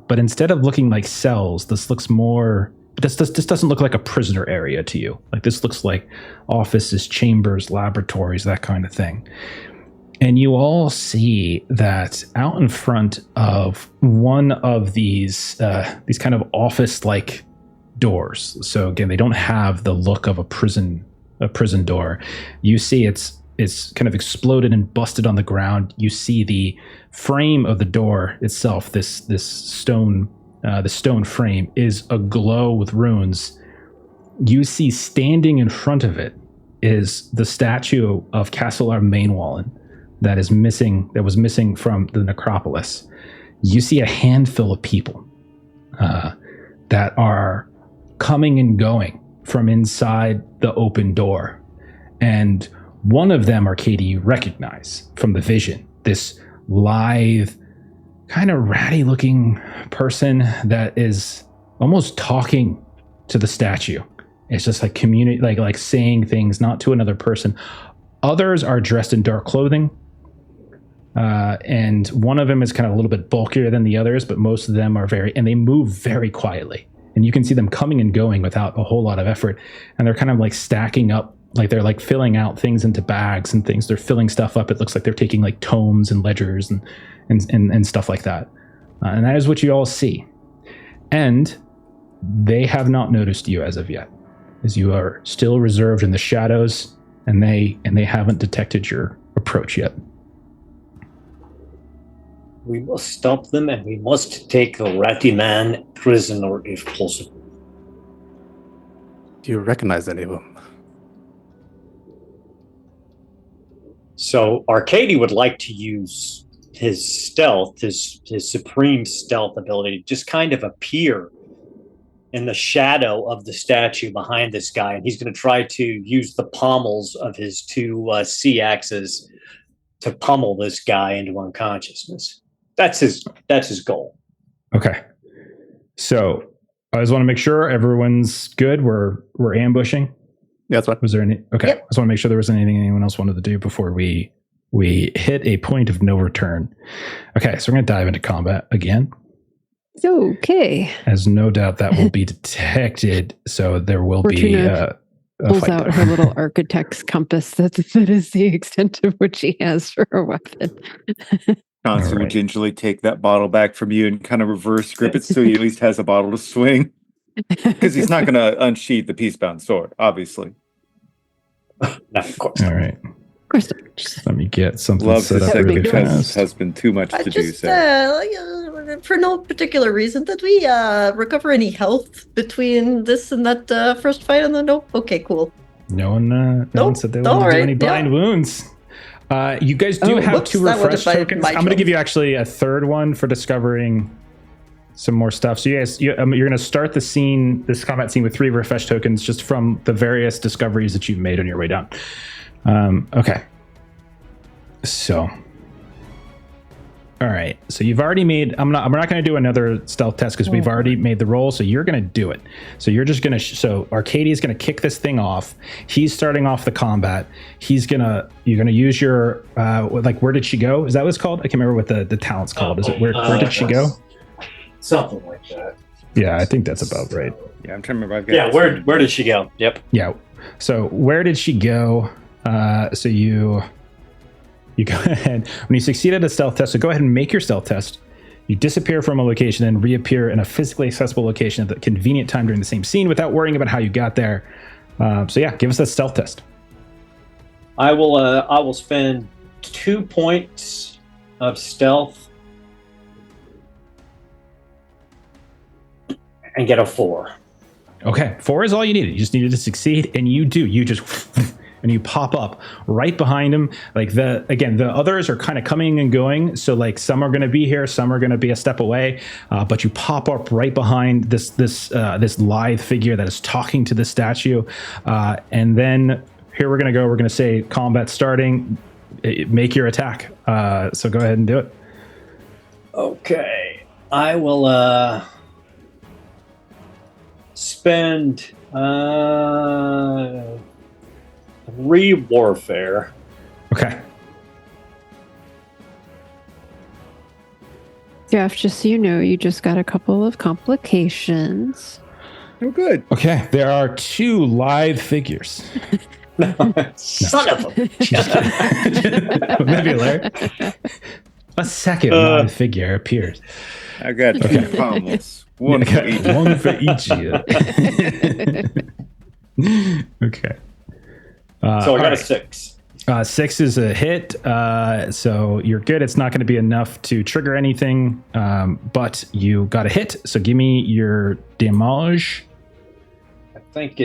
but instead of looking like cells, this looks more. This doesn't look like a prisoner area to you. Like this looks like offices, chambers, laboratories, that kind of thing. And you all see that out in front of one of these kind of office-like doors. So again, they don't have the look of a prison door. You see it's kind of exploded and busted on the ground. You see the frame of the door itself, this stone, the stone frame is aglow with runes. You see standing in front of it is the statue of Castlear Mainwallen that was missing from the necropolis. You see a handful of people that are coming and going from inside the open door. And one of them, Arkadiy, you recognize from the vision, this lithe, kind of ratty-looking person that is almost talking to the statue. It's just like like saying things not to another person. Others are dressed in dark clothing, and one of them is kind of a little bit bulkier than the others, but most of them are and they move very quietly. And you can see them coming and going without a whole lot of effort. And they're kind of like stacking up, like they're like filling out things into bags and things. They're filling stuff up. It looks like they're taking like tomes and ledgers and stuff like that. And that is what you all see. And they have not noticed you as of yet, as you are still reserved in the shadows, and they haven't detected your approach yet. We must stop them, and we must take the ratty man prisoner if possible. Do you recognize any of them? So Arkadiy would like to use his stealth, his supreme stealth ability, just kind of appear in the shadow of the statue behind this guy, and he's going to try to use the pommels of his 2 C-axes to pummel this guy into unconsciousness. That's his goal. Okay. So I just want to make sure everyone's good. We're ambushing. Yeah, that's right. Was there any? Okay. Yep. I just want to make sure there was anything anyone else wanted to do before we hit a point of no return. Okay, so we're going to dive into combat again. Okay. As no doubt that will be detected, so there will be a pulls fight. out her little architect's compass. That is the extent of what she has for a weapon. Chauncey will gingerly take that bottle back from you and kind of reverse grip it so he at least has a bottle to swing. Because he's not going to unsheath the peacebound sword, obviously. No, of course. All right. Of course. Let me get something Loves set his up second really fast. husband too much to do so. for no particular reason. Did we recover any health between this and that first fight on the nope? Okay, cool. No one said they wanted to do any blind wounds. You guys do have 2 refresh tokens. I'm going to give you actually a third one for discovering some more stuff. So you guys, you're going to start this combat scene with 3 refresh tokens just from the various discoveries that you've made on your way down. Okay. So, all right. So you've already made. We're not going to do another stealth test because we've already made the roll. So you're going to do it. So you're just going to. So Arkadiy is going to kick this thing off. He's starting off the combat. You're going to use your where did she go? Is that what it's called? I can't remember what the talent's called. Is it where did she go? Something like that. Yeah, I think that's about right. Yeah, I'm trying to remember. Where did she go? Yep. Yeah. So where did she go? So you go ahead. When you succeed at a stealth test, so go ahead and make your stealth test. You disappear from a location and reappear in a physically accessible location at the convenient time during the same scene without worrying about how you got there. So yeah, give us that stealth test. I will spend 2 points of stealth and get a 4. Okay, 4 is all you needed. You just needed to succeed, and you do. You just and you pop up right behind him. Like the others are kind of coming and going. So like some are going to be here, some are going to be a step away, but you pop up right behind this lithe figure that is talking to the statue, and then here we're going to go. We're going to say combat starting. Make your attack. So go ahead and do it. Okay, I will spend 3 warfare. Okay. Jeff, just so you know, you just got a couple of complications. Oh, good. Okay. There are 2 live figures. Son of a... Maybe Larry. A second live figure appears. I got 2 pommels. One for each. One for each. Okay. So I got a 6. 6 is a hit, so you're good. It's not going to be enough to trigger anything, but you got a hit. So give me your damage. I think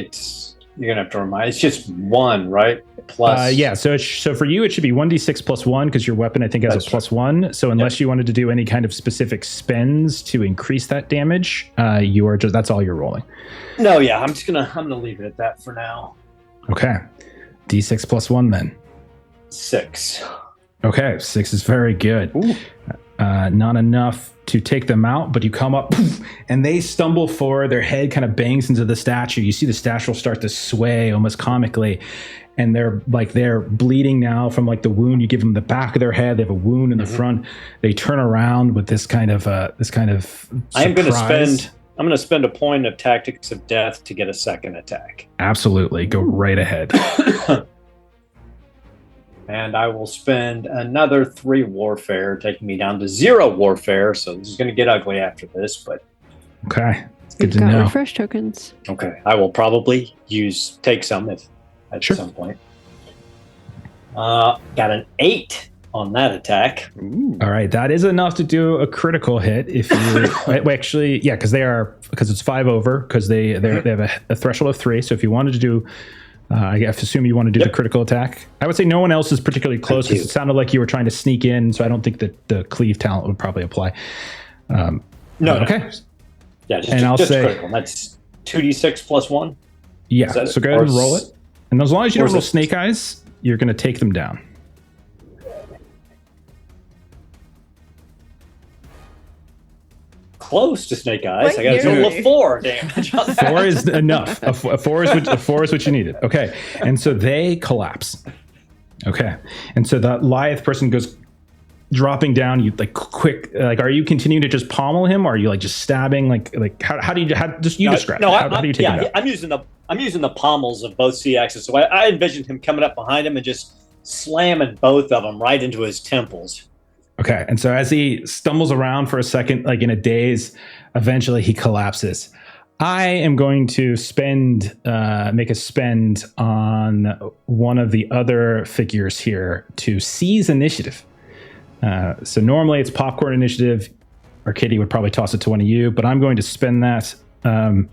you're gonna have to remind. It's just 1, right? Plus. Yeah. So for you, it should be 1d6 plus 1 because your weapon I think has a plus 1. So unless you wanted to do any kind of specific spends to increase that damage, you are just that's all you're rolling. No, yeah. I'm gonna leave it at that for now. Okay. D6 plus 1 then. 6. Okay, 6 is very good. Not enough to take them out, but you come up poof, and they stumble forward. Their head kind of bangs into the statue. You see the statue start to sway almost comically, and they're bleeding now from like the wound you give them the back of their head. They have a wound in the front. They turn around with this kind of surprise. I'm going to spend a point of Tactics of Death to get a second attack. Absolutely, go right ahead. And I will spend another 3 warfare, taking me down to 0 warfare. So this is going to get ugly after this, but okay, it's good You've to got know. refresh tokens. Okay, I will probably take some at some point. Got an 8 on that attack. Ooh. All right, that is enough to do a critical hit. If you actually, yeah, because it's 5 over because they have a threshold of 3. So if you wanted to do, I assume you want to do the critical attack. I would say no one else is particularly close because it sounded like you were trying to sneak in. So I don't think that the cleave talent would probably apply. No. Okay. Yeah, I'll say critical. That's 2d6 plus 1. Yeah. So go ahead and roll it. And as long as you don't roll snake eyes, you're going to take them down. Close to snake eyes. I got a total of 4 damage. 4 is enough. A 4 is what you needed. Okay, and so they collapse. Okay, and so the lithe person goes dropping down. You quick. Are you continuing to just pommel him, or are you just stabbing? How do you describe? No, how do you take him down? I'm using the pommels of both C-axes. So I envisioned him coming up behind him and just slamming both of them right into his temples. Okay, and so as he stumbles around for a second, in a daze, eventually he collapses. I am going to make a spend on one of the other figures here to seize initiative. So normally it's popcorn initiative. Arkadiy would probably toss it to one of you, but I'm going to spend that, and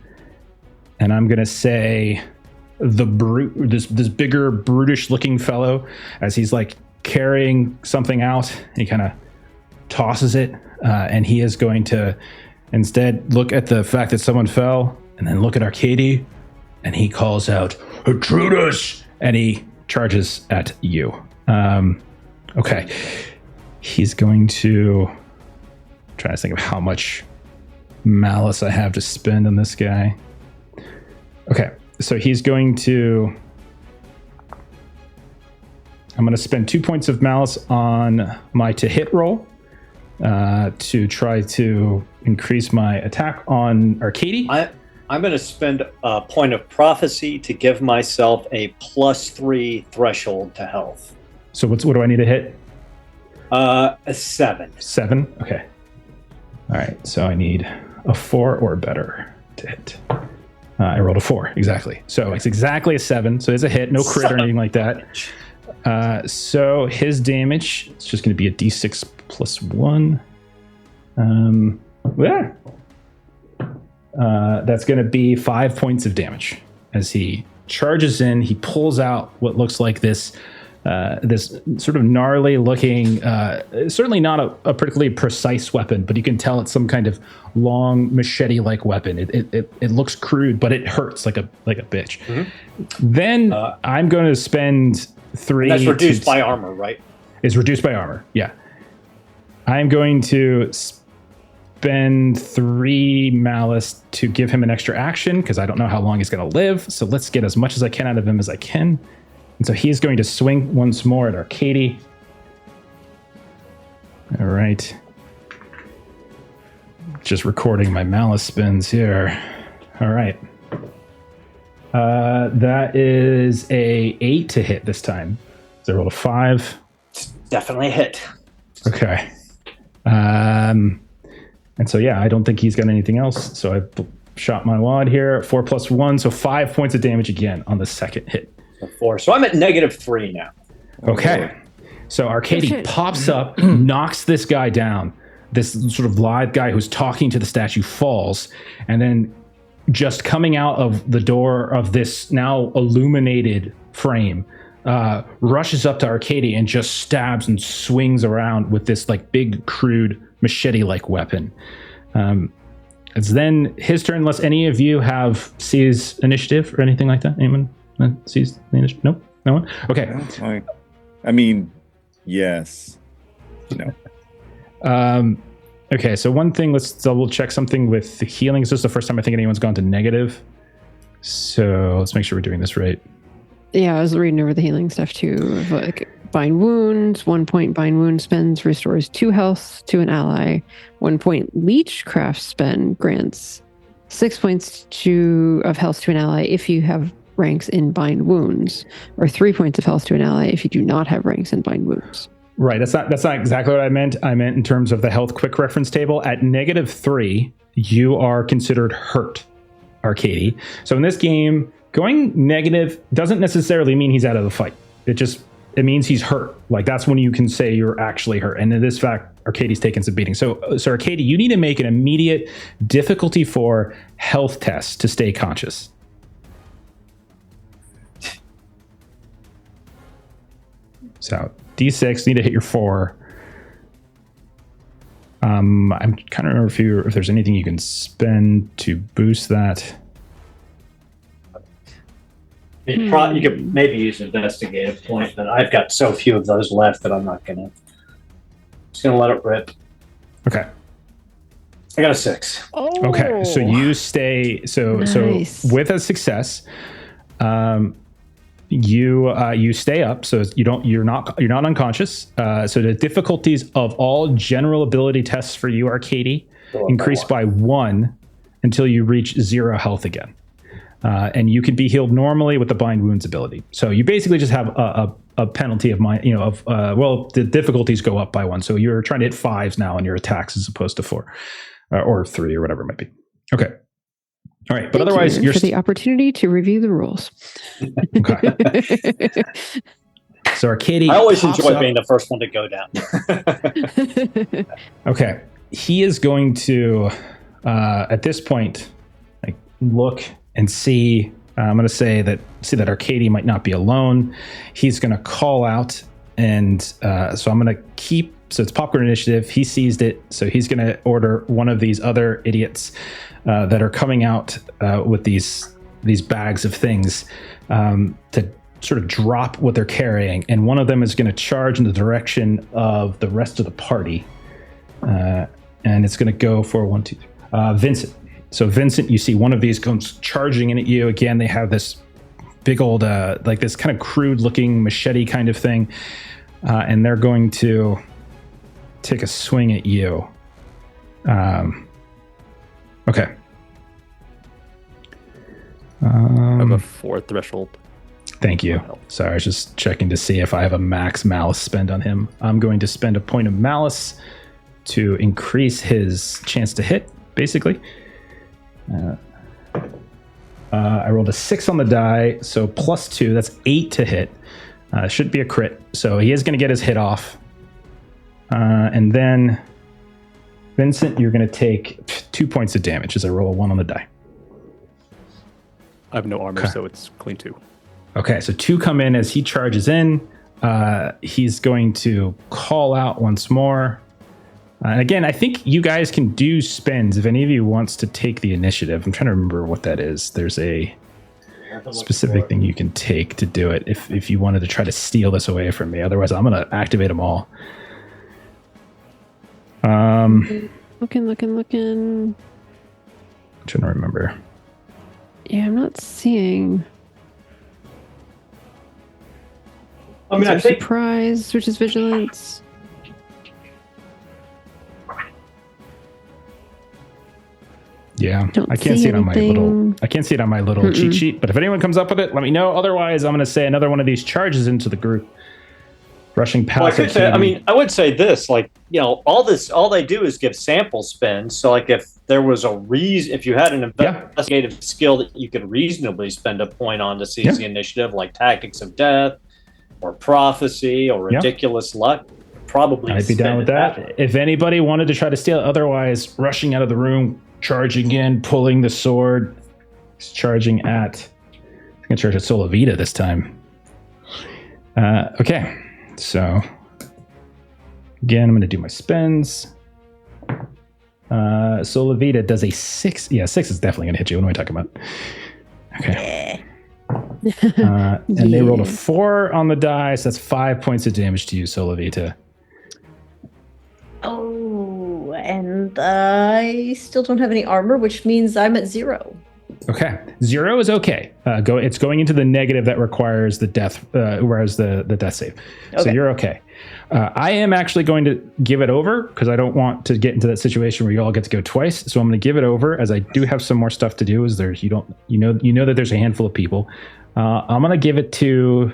I'm going to say the brute, this bigger, brutish-looking fellow, as he's like carrying something out, and he kind of tosses it, and he is going to instead look at the fact that someone fell, and then look at Arkadiy, and he calls out, "Intruders!" and he charges at you. Okay. He's going to try to think of how much malice I have to spend on this guy. Okay, so he's going to... I'm going to spend 2 points of malice on my to-hit roll to try to increase my attack on Arkadiy. I'm going to spend a point of prophecy to give myself a +3 threshold to health. So what do I need to hit? A 7. 7? Okay. All right, so I need a 4 or better to hit. I rolled a 4, exactly. So it's exactly a 7, so it's a hit, no crit or anything like that. So his damage, it's just going to be a d6 plus 1. Yeah. That's going to be 5 points of damage. As he charges in, he pulls out what looks like this sort of gnarly looking, certainly not a particularly precise weapon, but you can tell it's some kind of long machete-like weapon. It looks crude, but it hurts like a bitch. Mm-hmm. Then I'm going to spend 3. That's reduced by armor, right? It's reduced by armor, yeah. I'm going to spend 3 malice to give him an extra action because I don't know how long he's going to live. So let's get as much as I can out of him as I can. And so he's going to swing once more at Arkadiy. All right. Just recording my malice spins here. All right. That is a 8 to hit this time. So I rolled a 5. It's definitely a hit. Okay. And so, yeah, I don't think he's got anything else. So I shot my wad here. 4 plus 1, so 5 points of damage again on the second hit. 4. So I'm at -3 now. Okay. So Arkadiy pops up, knocks this guy down. This sort of lithe guy who's talking to the statue falls, and then just coming out of the door of this now illuminated frame, rushes up to Arkadiy and just stabs and swings around with this like big, crude machete-like weapon. It's then his turn, unless any of you have seize initiative or anything like that. Anyone seize the initiative? Nope, no one. Okay. I mean, yes. No. Okay, so one thing, let's double check something with the healing. This is the first time I think anyone's gone to negative. So let's make sure we're doing this right. Yeah, I was reading over the healing stuff too. Like bind wounds, 1 point bind wound spends, restores 2 health to an ally. 1 point leechcraft spend grants 6 points of health to an ally if you have ranks in bind wounds, or 3 points of health to an ally if you do not have ranks in bind wounds. Right, that's not exactly what I meant. I meant in terms of the health quick reference table. At -3, you are considered hurt, Arkadiy. So in this game, going negative doesn't necessarily mean he's out of the fight. It means he's hurt. Like that's when you can say you're actually hurt. And in this fact, Arkadiy's taken some beating. So Arkadiy, you need to make an immediate difficulty 4 health test to stay conscious. So D6, need to hit your 4. I'm kind of remember if there's anything you can spend to boost that. You could maybe use an investigative point, but I've got so few of those left that I'm not gonna. Just gonna let it rip. Okay. I got a 6. Oh. Okay, so you stay. Nice. So with a success, you stay up. So you're not unconscious. So the difficulties of all general ability tests for you, Arkadiy, increase by 1 until you reach 0 health again. And you can be healed normally with the bind wounds ability. So you basically just have a penalty of the difficulties go up by 1. So you're trying to hit 5s now on your attacks as opposed to 4 or 3 or whatever it might be. Okay. All right. But otherwise, you're for the opportunity to review the rules. Okay. So Arkadiy, I always enjoy being the first one to go down. Okay. he is going to, at this point, like look and see. I'm going to see that Arkadiy might not be alone. He's going to call out, and so I'm going to keep. So it's popcorn initiative. He seized it, so he's going to order one of these other idiots that are coming out with these bags of things to sort of drop what they're carrying, and one of them is going to charge in the direction of the rest of the party, and it's going to go for Vincent. So Vincent, you see one of these comes charging in at you. Again, they have this big old, like this kind of crude looking machete kind of thing. And they're going to take a swing at you. Okay. I have a 4 threshold. Thank you. Sorry, I was just checking to see if I have a max malice spend on him. I'm going to spend a point of malice to increase his chance to hit, basically. I rolled a 6 on the die, so +2, that's 8 to hit. Should be a crit, so he is going to get his hit off. And then, Vincent, you're going to take 2 points of damage as I roll a 1 on the die. I have no armor, so it's clean 2. Okay, so 2 come in as he charges in. He's going to call out once more. And again, I think you guys can do spends if any of you wants to take the initiative. I'm trying to remember what that is. There's a specific thing you can take to do it if you wanted to try to steal this away from me. Otherwise, I'm going to activate them all. Looking. I'm trying to remember. Yeah, I'm not seeing. I mean, I think surprise, which is vigilance. Yeah, Don't I can't see see it on my anything. little cheat sheet. But if anyone comes up with it, let me know. Otherwise, I'm going to say another one of these charges into the group, rushing past. I would say this, like, you know, all they do is give sample spends. So, like, if there was a reason, if you had an investigative skill that you could reasonably spend a point on to seize the initiative, like Tactics of Death, or Prophecy, or Ridiculous Luck, probably I'd be down with that. If anybody wanted to try to steal, otherwise, rushing out of the room, charging in, pulling the sword, he's charging at. I'm going to charge at Solavita this time. Okay, so again, I'm going to do my spends. Solavita does a 6. Yeah, 6 is definitely going to hit you. What am I talking about? Okay. And they rolled a 4 on the die, so that's 5 points of damage to you, Solavita. Oh, and I still don't have any armor, which means I'm at 0. Okay, 0 is okay. It's going into the negative that requires the death, whereas the death save. Okay. So you're okay. I am actually going to give it over because I don't want to get into that situation where you all get to go twice. So I'm going to give it over as I do have some more stuff to do. Is there? You know that there's a handful of people. I'm going to give it to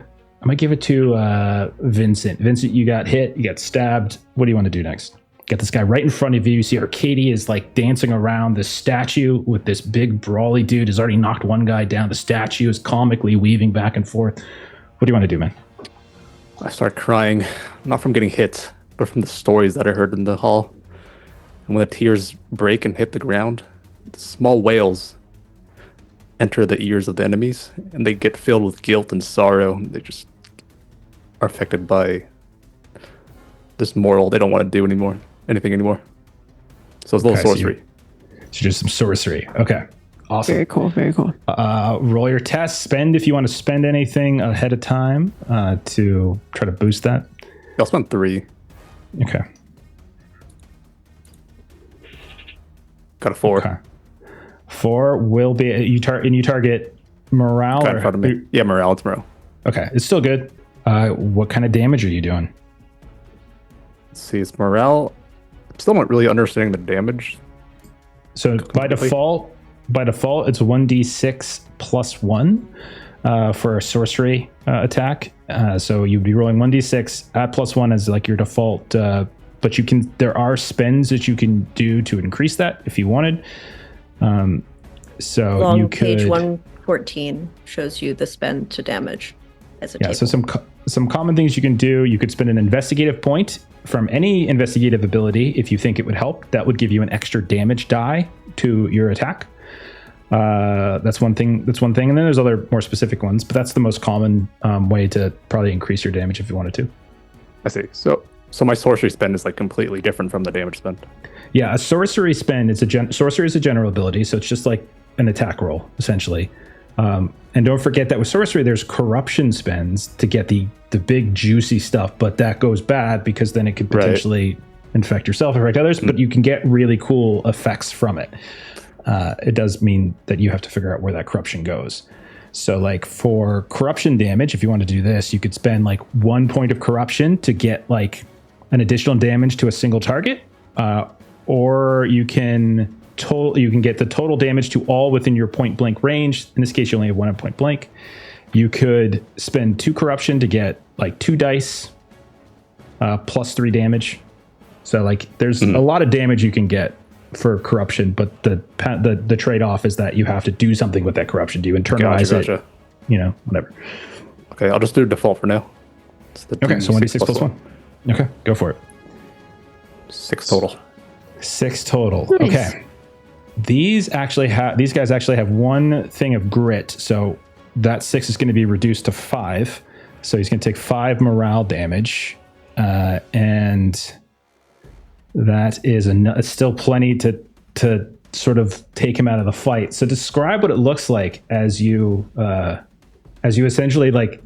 Vincent. Vincent, you got hit. You got stabbed. What do you want to do next? Got this guy right in front of you. You see Arkadiy is like dancing around this statue with this big brawly dude has already knocked one guy down. The statue is comically weaving back and forth. What do you want to do, man? I start crying, not from getting hit, but from the stories that I heard in the hall. And when the tears break and hit the ground, small wails enter the ears of the enemies, and they get filled with guilt and sorrow. They just are affected by this moral. They don't want to do anything anymore. So it's a little sorcery. So just some sorcery. Okay. Awesome. Very cool. Roll your test. Spend if you want to spend anything ahead of time to try to boost that. I'll spend 3. Okay. Got a 4. Okay. 4 will be you target morale. In front of me. Yeah, morale. It's morale. Okay, it's still good. What kind of damage are you doing? Let's see, it's morale. I'm still not really understanding the damage. So by default, it's 1d6 plus 1 for a sorcery attack. So you'd be rolling 1d6 at plus 1 as like your default. But there are spends that you can do to increase that if you wanted. So you could. Page 114 shows you the spend to damage as a table. So some common things you can do. You could spend an investigative point from any investigative ability if you think it would help. That would give you an extra damage die to your attack. That's one thing. And then there's other more specific ones, but that's the most common way to probably increase your damage if you wanted to. I see. So my sorcery spend is like completely different from the damage spend. Yeah, a sorcery spend. Sorcery is a general ability, so it's just like an attack roll essentially. And don't forget that with sorcery, there's corruption spends to get the big juicy stuff, but that goes bad because then it could potentially infect yourself, affect others. But you can get really cool effects from it. It does mean that you have to figure out where that corruption goes. So like for corruption damage, if you want to do this, you could spend like 1 point of corruption to get like an additional damage to a single target, or you can get the total damage to all within your point blank range. In this case, you only have 1 at point blank. You could spend 2 corruption to get like 2 dice plus 3 damage. So like there's a lot of damage you can get for corruption, but the trade-off is that you have to do something with that corruption. Do you internalize it? You know, whatever. Okay, I'll just do default for now. Okay, so 1d6 plus 1. Okay, go for it. 6 total. 6 total. Nice. Okay. These guys actually have 1 thing of grit, so that 6 is going to be reduced to 5. So he's going to take 5 morale damage, and that is it's still plenty to sort of take him out of the fight. So describe what it looks like as you essentially like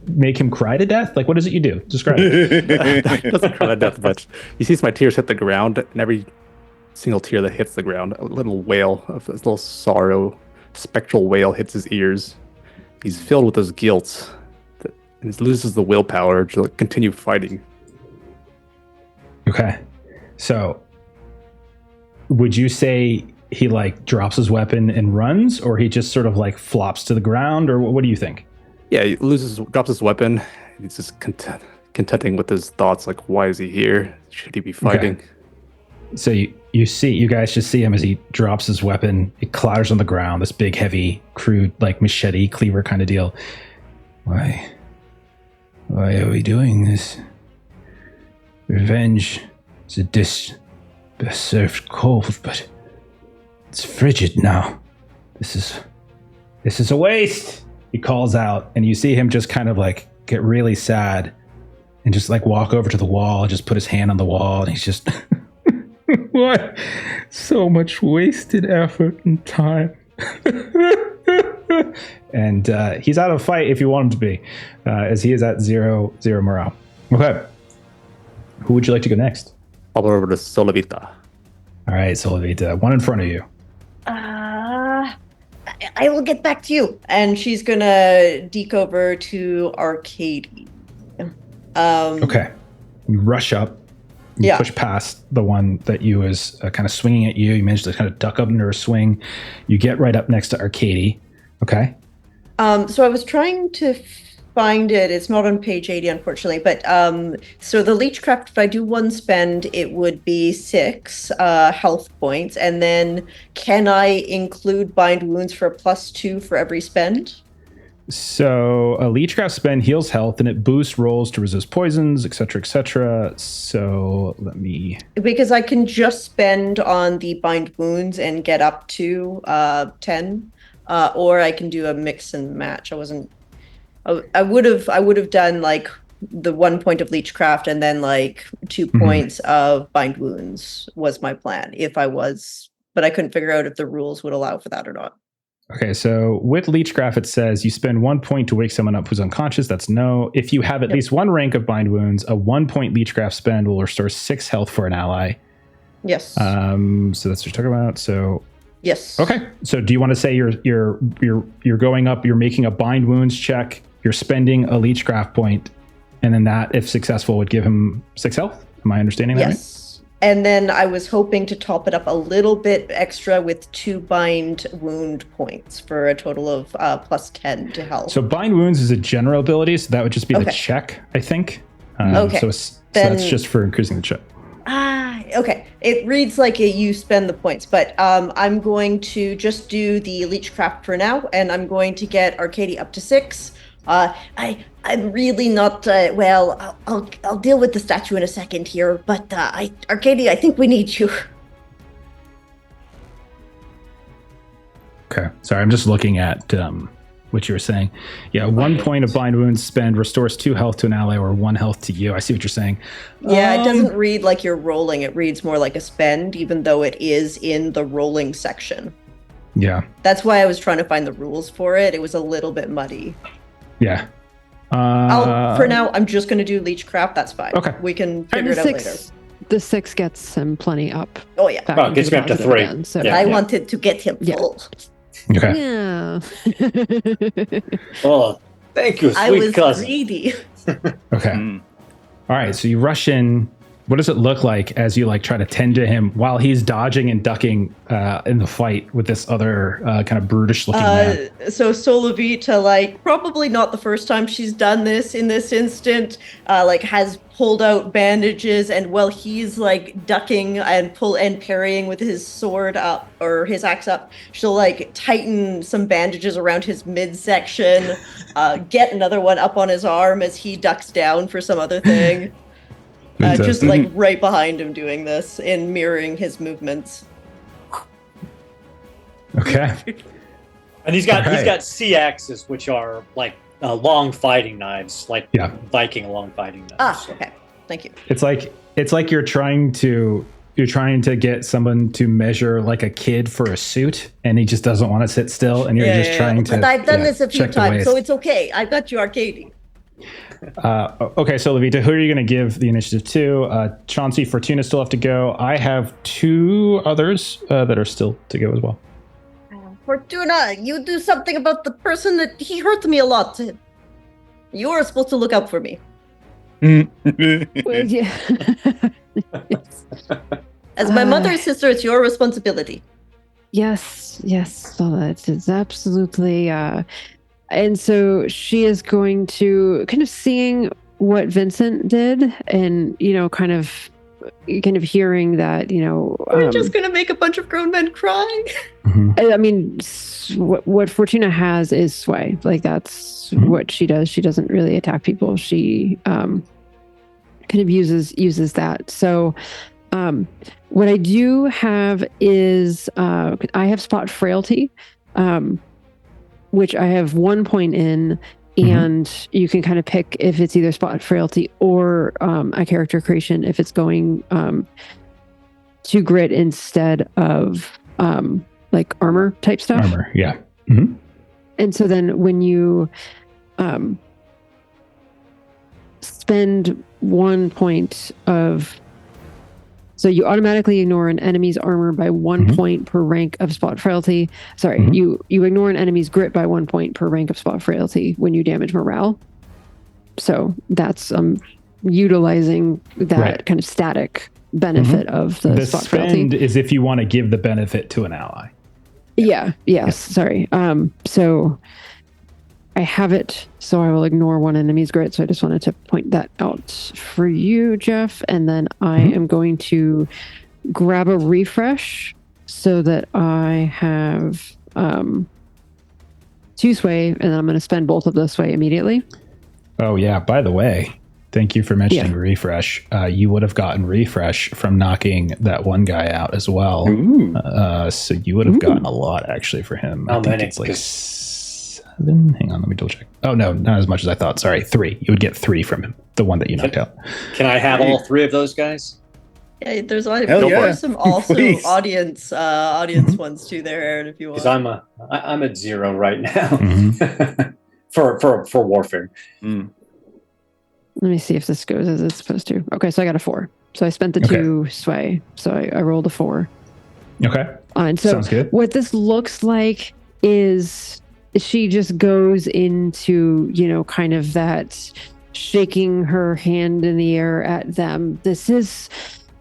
make him cry to death. Like, what is it you do? Describe it. He doesn't cry to death, but he sees my tears hit the ground, and every single tear that hits the ground, a little wail of this little sorrow, spectral wail hits his ears. He's filled with this guilt, and he loses the willpower to continue fighting. Okay. So would you say he like drops his weapon and runs, or he just sort of like flops to the ground, or what do you think? Yeah, he drops his weapon. He's just contenting with his thoughts, like, why is he here? Should he be fighting? Okay. So you guys just see him as he drops his weapon. It clatters on the ground, this big, heavy, crude, like machete cleaver kind of deal. Why are we doing this? Revenge is a dish best served cold, but it's frigid now. This is a waste, he calls out, and you see him just kind of like get really sad and just like walk over to the wall and just put his hand on the wall, and he's just what? So much wasted effort and time. And he's out of fight if you want him to be, as he is at 0 morale. Okay. Who would you like to go next? I'll go over to Solavita. All right, Solavita, 1 in front of you. I will get back to you. And she's gonna deke over to Arkadiy. Okay. You rush up. You push past the one that you was kind of swinging at you. You managed to kind of duck up under a swing. You get right up next to Arkadiy. Okay. So I was trying to find it. It's not on page 80, unfortunately. But so the Leechcraft, if I do 1 spend, it would be 6 health points. And then can I include Bind Wounds for a +2 for every spend? So a Leechcraft spend heals health, and it boosts rolls to resist poisons, etc., etc. So let me... Because I can just spend on the Bind Wounds and get up to 10, or I can do a mix and match. I would have done like the 1 point of Leechcraft and then like 2 points of Bind Wounds was my plan but I couldn't figure out if the rules would allow for that or not. Okay, so with Leechcraft, it says you spend 1 point to wake someone up who's unconscious. That's no. If you have at least 1 rank of Bind Wounds, a 1 point Leechcraft spend will restore 6 health for an ally. Yes. So that's what you're talking about. So yes. Okay. So do you want to say you're going up? You're making a Bind Wounds check. You're spending a Leechcraft point, and then that, if successful, would give him 6 health. Am I understanding that right? Yes. And then I was hoping to top it up a little bit extra with 2 Bind Wound points for a total of +10 to health. So Bind Wounds is a general ability, so that would just be the check, I think. Okay. So that's just for increasing the check. Okay. It reads like you spend the points, but I'm going to just do the Leechcraft for now, and I'm going to get Arkadiy up to 6, I'm really not well. I'll deal with the statue in a second here, but Arkadiy, I think we need you. Okay, sorry, I'm just looking at what you were saying. Yeah, 1 point of blind wounds spend restores 2 health to an ally or 1 health to you. I see what you're saying. Yeah, it doesn't read like you're rolling. It reads more like a spend, even though it is in the rolling section. Yeah. That's why I was trying to find the rules for it. It was a little bit muddy. Yeah. For now, I'm just going to do leech crap. That's fine. Okay. We can figure it out later. The 6 gets him plenty up. Oh, yeah. Back Well, into gets the me up to positive 3. again, so. Yeah. I wanted to get him Yeah. full. Okay. Yeah. Oh, thank you, I sweet was cousin. greedy. Okay. All right, so you rush in. What does it look like as you try to tend to him while he's dodging and ducking in the fight with this other kind of brutish looking man? So Solovita, probably not the first time she's done this in this instant, has pulled out bandages, and while he's ducking and parrying with his sword up or his axe up, she'll tighten some bandages around his midsection, get another one up on his arm as he ducks down for some other thing. Just right behind him doing this and mirroring his movements. Okay. And he's got Alright. sea axes, which are long fighting knives, Viking long fighting knives. Okay. Thank you. It's like you're trying to get someone to measure like a kid for a suit, and he just doesn't want to sit still, and you're just trying to. But I've done this a few check the times, waist. so it's okay. I've got you, Arkadiy. Okay, so Levita, who are you going to give the initiative to? Chauncey, Fortuna still have to go. I have 2 others that are still to go as well. Fortuna, you do something about the person that he hurt me a lot. You are supposed to look out for me. Well, yeah. As my mother's sister, it's your responsibility. Yes, so that is absolutely. And so she is going to kind of seeing what Vincent did, and kind of hearing that We're just gonna make a bunch of grown men cry. I mean, what Fortuna has is sway. That's what she does. She doesn't really attack people. She kind of uses that. So what I do have is I have spot frailty, which I have 1 point in, and you can kind of pick if it's either spot frailty or a character creation if it's going to grit instead of armor type stuff. Armor, yeah. Mm-hmm. And so then when you spend 1 point of, so you automatically ignore an enemy's armor by 1 point per rank of spot frailty. Sorry, you ignore an enemy's grit by 1 point per rank of spot frailty when you damage morale. So that's utilizing that kind of static benefit of the spot frailty. The spend is if you want to give the benefit to an ally. Yes. Sorry. So I have it, so I will ignore one enemy's grit. So I just wanted to point that out for you, Jeff. And then I am going to grab a refresh so that I have 2 sway, and then I'm going to spend both of those sway immediately. Oh, yeah. By the way, thank you for mentioning refresh. You would have gotten refresh from knocking that one guy out as well. So you would have gotten a lot, actually, for him. I think it's 7. Hang on, let me double check. Oh, no, not as much as I thought. Sorry, 3. You would get 3 from him, the one that you knocked out. Can I have all 3 of those guys? Yeah, there's some also audience ones too there, Aaron, if you want. Because I'm at 0 right now for warfare. Let me see if this goes as it's supposed to. Okay, so I got a 4. So I spent the 2 sway. So I rolled a 4. Okay. And so sounds good. What this looks like is she just goes into, kind of that shaking her hand in the air at them. This is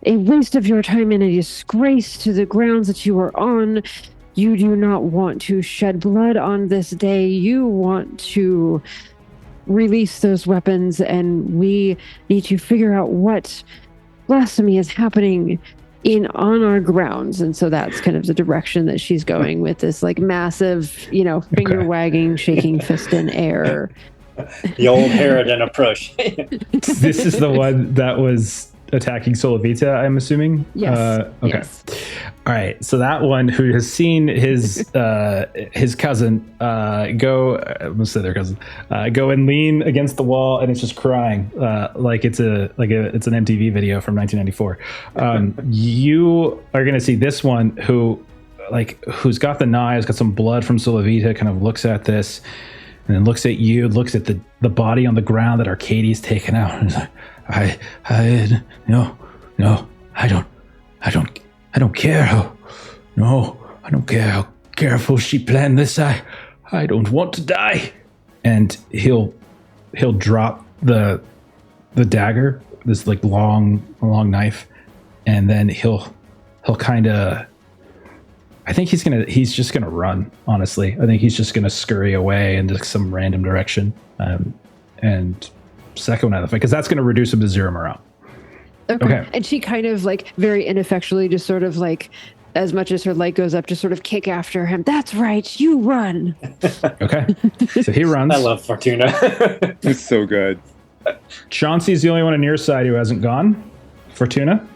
a waste of your time and a disgrace to the grounds that you are on. You do not want to shed blood on this day. You want to release those weapons, and we need to figure out what blasphemy is happening on our grounds. And so that's kind of the direction that she's going with this massive, finger wagging, shaking fist in air. The old Harridan approach. This is the one that was attacking Solovita, I'm assuming? Yes. Okay. Yes. All right. So that one who has seen his cousin go, I almost said their cousin, go and lean against the wall, and it's just crying like it's an MTV video from 1994. You are going to see this one who's got the knives, got some blood from Solovita, kind of looks at this, and then looks at you, looks at the body on the ground that Arkadiy's taken out, and is like, no, I don't care how, no, I don't care how careful she planned this. I don't want to die. And he'll drop the dagger, this like long knife, and then he'll kind of, I think he's just gonna run. Honestly, I think he's just gonna scurry away into some random direction, and second one out of the fight, because that's gonna reduce him to 0 morale. Okay. And she kind of like very ineffectually just sort of like, as much as her light goes up, just sort of kick after him. That's right, you run. Okay. So he runs. I love Fortuna. It's so good. Chauncey's the only one on your side who hasn't gone. Fortuna?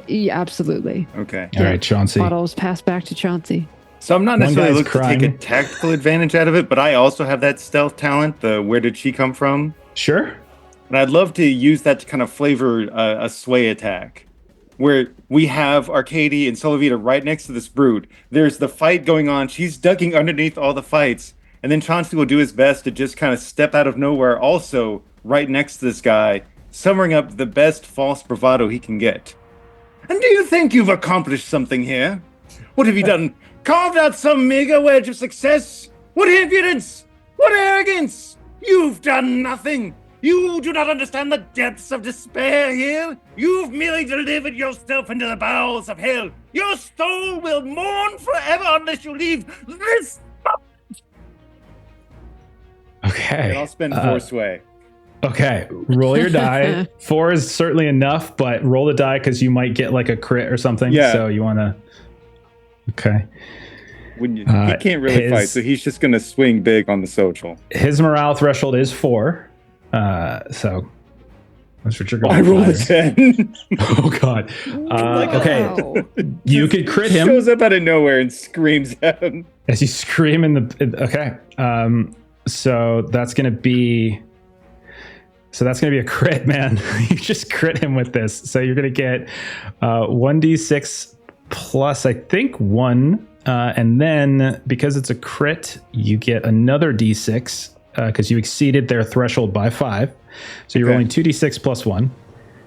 Yeah, absolutely. Okay. All right, Chauncey. Bottles passed back to Chauncey. So I'm not One necessarily guy's looking to take crying. a tactical advantage out of it, but I also have that stealth talent, the where did she come from? Sure. And I'd love to use that to kind of flavor a sway attack, where we have Arkadiy and Solovita right next to this brute. There's the fight going on. She's ducking underneath all the fights. And then Chauncey will do his best to just kind of step out of nowhere, also right next to this guy, summering up the best false bravado he can get. And do you think you've accomplished something here? What have you done? Carved out some meager wedge of success? What impudence! What arrogance! You've done nothing! You do not understand the depths of despair here. You've merely delivered yourself into the bowels of hell. Your soul will mourn forever unless you leave this. Okay. And I'll spend 4 sway. Okay. Roll your die. 4 is certainly enough, but roll the die because you might get like a crit or something. Yeah. So you want to. Okay. He can't really fight, so he's just going to swing big on the social. His morale threshold is 4. So that's what you're going. I rolled a 10. Oh God. Okay. Wow. You could crit him Shows up out of nowhere and screams at him. as you scream in the. Okay. So that's gonna be. So that's gonna be a crit, man. You just crit him with this. So you're gonna get 1d6 plus, I think, 1, and then because it's a crit, you get another d6. Because you exceeded their threshold by 5, so you're rolling 2d6 plus 1.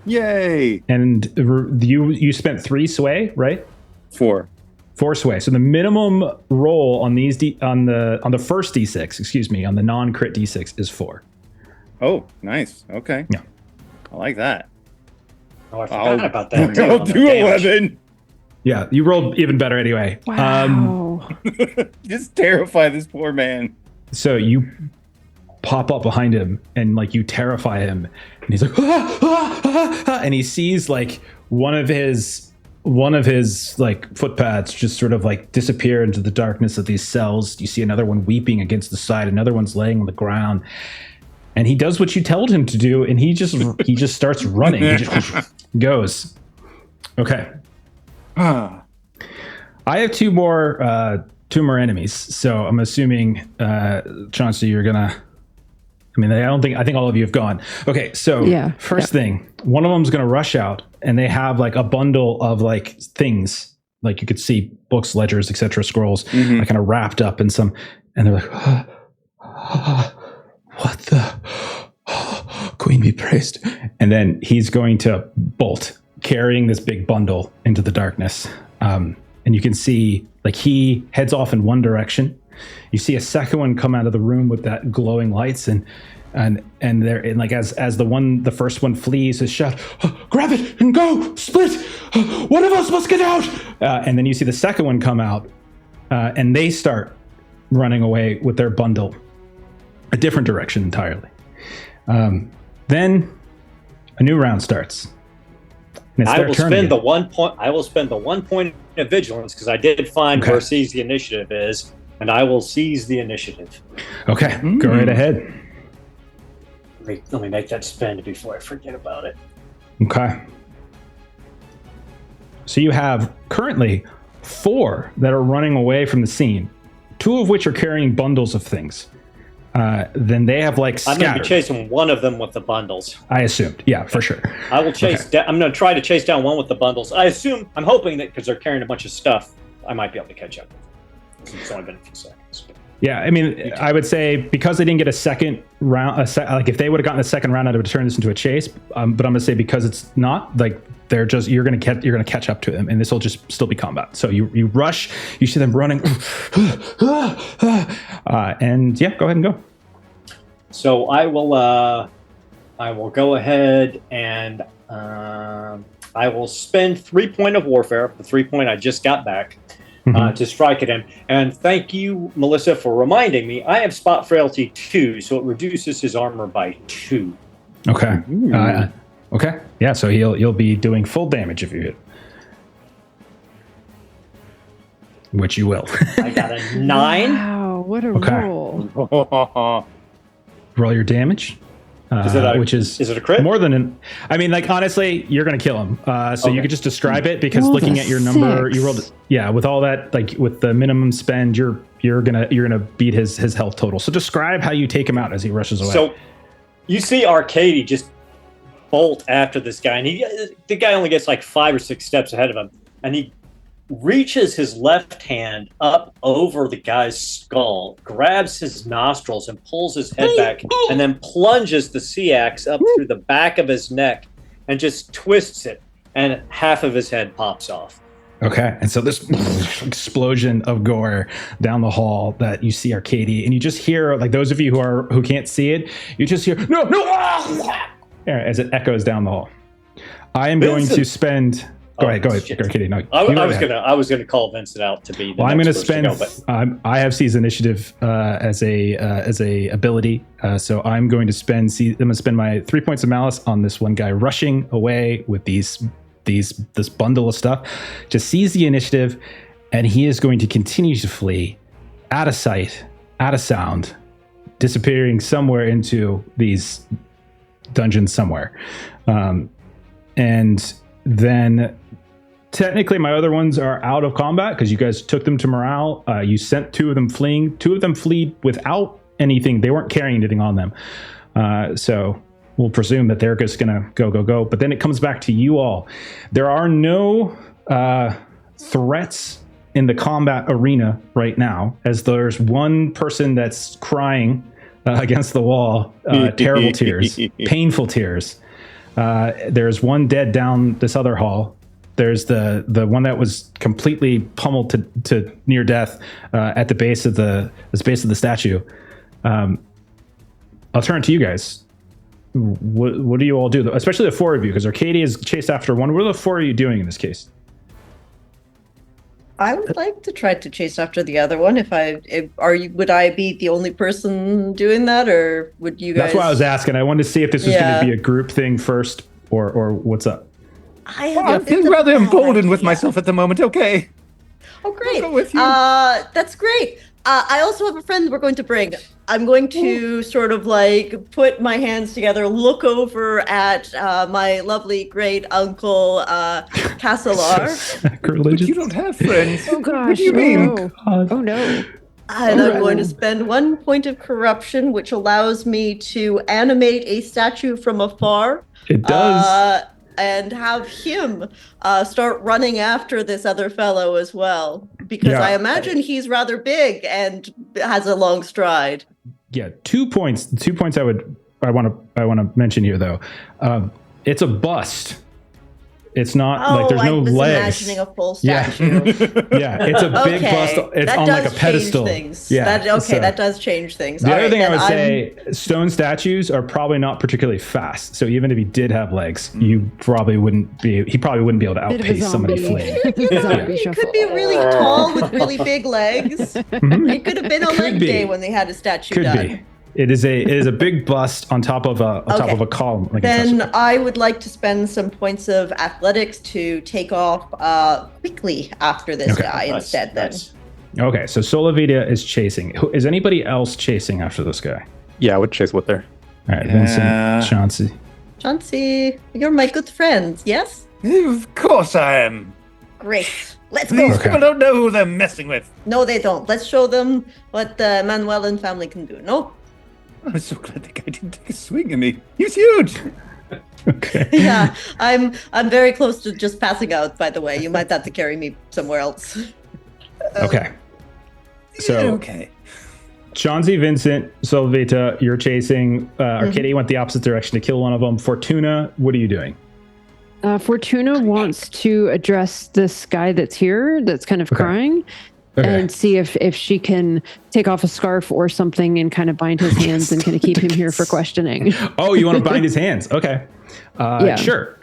Yay! And you spent 3 sway, right? 4. 4 sway. So the minimum roll on these on the first d6, excuse me, on the non-crit d6 is 4. Oh, nice. Okay. Yeah. I like that. Oh, I forgot about that. I'll on the do damage. 11. Yeah, you rolled even better anyway. Wow. Just terrify this poor man. So you pop up behind him and like you terrify him, and he's like, ah, ah, ah, ah, and he sees like one of his like footpads just sort of like disappear into the darkness of these cells. You see another one weeping against the side, another one's laying on the ground, and he does what you told him to do, and he just starts running. He just goes. Okay. I have two more enemies, so I'm assuming Chauncey, you're gonna. I mean, I think all of you have gone. Okay, so first thing, one of them's gonna rush out, and they have like a bundle of like things, like you could see books, ledgers, etc., scrolls, like kind of wrapped up in some, and they're like, what the Queen be praised, and then he's going to bolt, carrying this big bundle into the darkness, and you can see like he heads off in one direction. You see a second one come out of the room with that glowing lights, and they're and like as the first one flees, is shout, grab it and go, split, one of us must get out, and then you see the second one come out, and they start running away with their bundle a different direction entirely. Then a new round starts. And it's I their will turn spend again. the 1 point. I will spend the 1 point of vigilance because I did find where Seize the Initiative is, and I will seize the initiative. Okay, go right ahead. Let me make that spend before I forget about it. Okay. So you have currently 4 that are running away from the scene, 2 of which are carrying bundles of things. Then they have like scattered. I'm going to be chasing one of them with the bundles. I assumed. Yeah, for sure. I will chase. I'm going to try to chase down one with the bundles. I'm hoping that because they're carrying a bunch of stuff, I might be able to catch up. It's only been a few seconds. Yeah, I mean, I would say because they didn't get a second round, like if they would have gotten a second round, I would turn this into a chase. But I'm going to say because it's not, like they're just you're going to catch up to them, and this will just still be combat. So you rush, you see them running, and yeah, go ahead and go. So I will go ahead and I will spend 3 point of warfare, the 3 point I just got back. To strike at him. And thank you, Melissa, for reminding me. I have spot frailty 2, so it reduces his armor by 2. Okay. Okay. Yeah, so you'll be doing full damage if you hit. Which you will. I got a 9. Wow, what a roll. Roll your damage. Is it a crit? More than an. I mean, like honestly, you're gonna kill him. So you could just describe it because looking at your number, you rolled. Yeah, with all that, like with the minimum spend, you're gonna beat his health total. So describe how you take him out as he rushes away. So you see Arkadiy just bolt after this guy, and the guy only gets like 5 or 6 steps ahead of him, and he reaches his left hand up over the guy's skull, grabs his nostrils and pulls his head back, and then plunges the sea axe up through the back of his neck and just twists it, and half of his head pops off. Okay, and so this explosion of gore down the hall that you see Arkadiy, and you just hear, like those of you who can't see it, you just hear no as it echoes down the hall. I am going to spend. Go ahead, Arkadiy. No, I was gonna call Vincent out to be. I'm going to spend. I have seize initiative as a ability, so I'm going to spend. I'm going to spend my 3 points of malice on this one guy rushing away with this bundle of stuff. To seize the initiative, and he is going to continue to flee, out of sight, out of sound, disappearing somewhere into these dungeons somewhere, and then. Technically, my other ones are out of combat because you guys took them to morale. You sent 2 of them fleeing. 2 of them flee without anything. They weren't carrying anything on them. So we'll presume that they're just going to go. But then it comes back to you all. There are no threats in the combat arena right now, as there's one person that's crying against the wall, terrible tears, painful tears. There's one dead down this other hall. There's the one that was completely pummeled to near death at the base of the statue. I'll turn to you guys. What do you all do? Especially the 4 of you, because Arkadiy is chased after one. What are the 4 of you doing in this case? I would like to try to chase after the other one. Would I be the only person doing that, or would you guys? That's why I was asking. I wanted to see if this was going to be a group thing first, or what's up. I feel rather emboldened with myself at the moment. Okay. Oh, great. I'll go with you. That's great. I also have a friend we're going to bring. I'm going to sort of like put my hands together, look over at my lovely great uncle, Castellar. But you don't have friends. Oh, gosh. What do you mean? Oh, no. And I'm going to spend 1 point of corruption, which allows me to animate a statue from afar. It does. And have him start running after this other fellow as well, because I imagine he's rather big and has a long stride. Yeah, 2 points. 2 points. I want to mention here though. It's a bust. It's not like there's no legs. Imagining a full statue. Yeah, it's a big bust. It's on like a pedestal. Yeah, that does change things. The other thing I would say, stone statues are probably not particularly fast. So even if he did have legs, he probably wouldn't be able to outpace somebody fleeing. He could be really tall with really big legs. It could have been a leg day when they had a statue done. Be. It is a big bust on top of a column. Like then I would like to spend some points of athletics to take off quickly after this guy instead. Then. Okay, so Solavita is chasing. Is anybody else chasing after this guy? Yeah, I would chase with her. All right, Vincent, Chauncey. Chauncey, you're my good friend, yes? Of course I am. Great. Let's These go. people don't know who they're messing with. No, they don't. Let's show them what Manuel and family can do. No? I'm so glad the guy didn't take a swing at me. He was huge. Okay. Yeah, I'm very close to just passing out, by the way. You might have to carry me somewhere else. Okay. So, Yeah, okay. Chauncey, Vincent, Solavita, you're chasing. Arkadiy went the opposite direction to kill one of them. Fortuna, what are you doing? Fortuna wants to address this guy that's here, that's kind of crying, and see if she can take off a scarf or something and kind of bind his hands and kind of keep him here for questioning. Oh, you want to bind his hands? Okay. Yeah. Sure.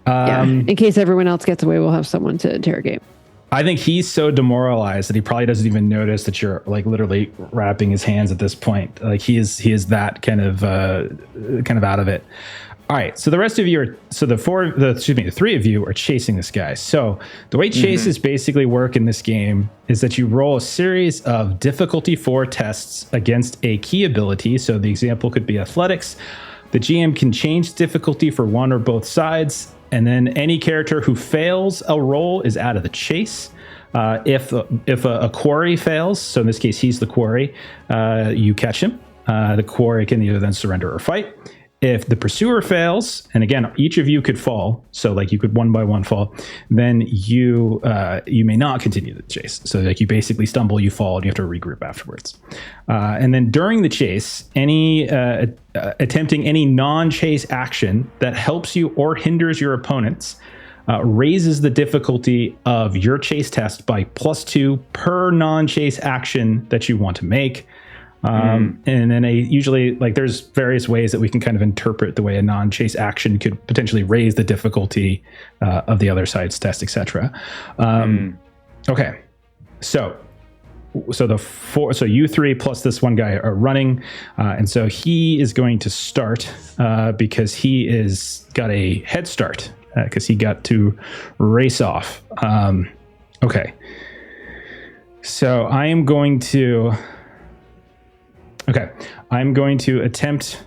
In case everyone else gets away, we'll have someone to interrogate. I think he's so demoralized that he probably doesn't even notice that you're like literally wrapping his hands at this point. Like he is that kind of out of it. All right, so the rest of you are the three of you are chasing this guy. So the way chases basically work in this game is that you roll a series of difficulty 4 tests against a key ability. So the example could be athletics. The GM can change difficulty for one or both sides, and then any character who fails a roll is out of the chase. If a quarry fails, so in this case he's the quarry, you catch him. The quarry can either then surrender or fight. If the pursuer fails, and again, each of you could fall, so like you could one by one fall, then you may not continue the chase. So like you basically stumble, you fall, and you have to regroup afterwards. And then during the chase, any attempting any non-chase action that helps you or hinders your opponents raises the difficulty of your chase test by +2 per non-chase action that you want to make. And then usually like there's various ways that we can kind of interpret the way a non-chase action could potentially raise the difficulty of the other side's test, etc. Okay, so you three plus this one guy are running, and so he is going to start because he is got a head start because he got to race off. Okay, so I'm going to attempt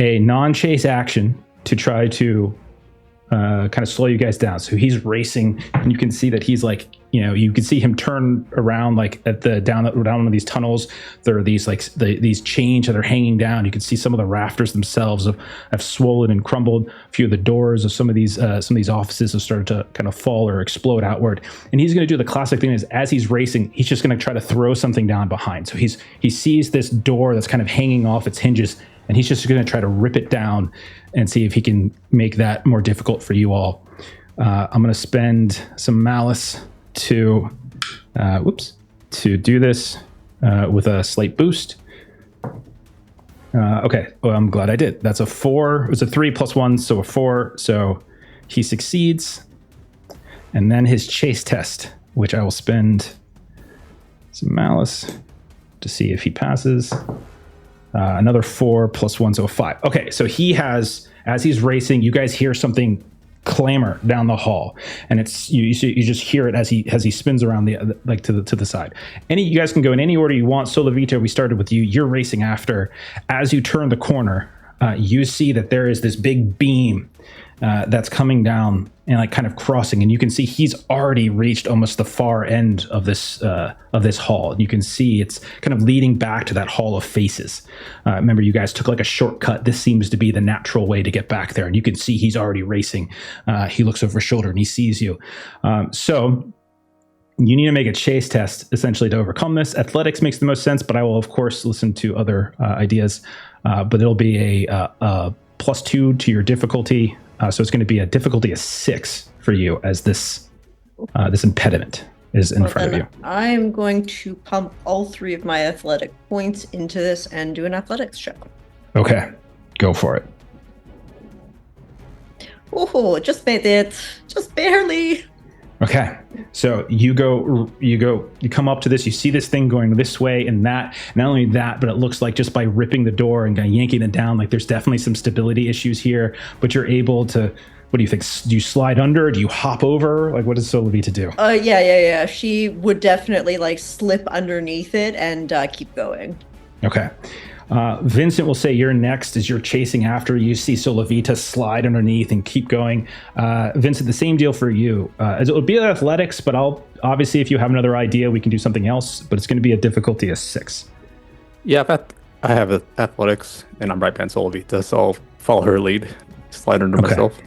a non-chase action to try to kind of slow you guys down. So he's racing, and you can see that he's like, you can see him turn around like at the down one of these tunnels. There are these like these chains that are hanging down. You can see some of the rafters themselves have swollen and crumbled. A few of the doors of some of these offices have started to kind of fall or explode outward. And he's going to do the classic thing is as he's racing, he's just going to try to throw something down behind. So he sees this door that's kind of hanging off its hinges, and he's just going to try to rip it down and see if he can make that more difficult for you all. I'm going to spend some malice to do this with a slight boost. Okay, well, I'm glad I did. That's a 4. It was a 3 + 1, so a 4. So he succeeds. And then his chase test, which I will spend some malice to see if he passes. Another 4 + 1, so a 5. Okay, so he has, as he's racing, you guys hear something clamor down the hall, and it's you just hear it as he spins around to the side. You guys can go in any order you want. Solavita, we started with you. You're racing after. As you turn the corner, you see that there is this big beam that's coming down and like kind of crossing, and you can see he's already reached almost the far end of this hall. You can see it's kind of leading back to that hall of faces. Remember, you guys took like a shortcut. This seems to be the natural way to get back there, and you can see he's already racing. He looks over his shoulder and he sees you. So you need to make a chase test essentially to overcome this. Athletics makes the most sense, but I will of course listen to other ideas. But it'll be a +2 to your difficulty. So it's going to be a difficulty of 6 for you as this impediment is in front of you. I'm going to pump all 3 of my athletic points into this and do an athletics check. Okay, go for it. Oh, just made it. Just barely. Okay, so you come up to this, you see this thing going this way and that. Not only that, but it looks like just by ripping the door and kind of yanking it down, like there's definitely some stability issues here, but you're able to What do you think? Do you slide under? Do you hop over? Like, what does Solovita do? Yeah. She would definitely like slip underneath it and keep going. Okay. Vincent will say you're next as you're chasing after. You see Solovita slide underneath and keep going. Vincent, the same deal for you. It would be athletics, but obviously if you have another idea, we can do something else, but it's going to be a difficulty of 6. Yeah, I have athletics, and I'm right behind Solovita, so I'll follow her lead. Slide under myself.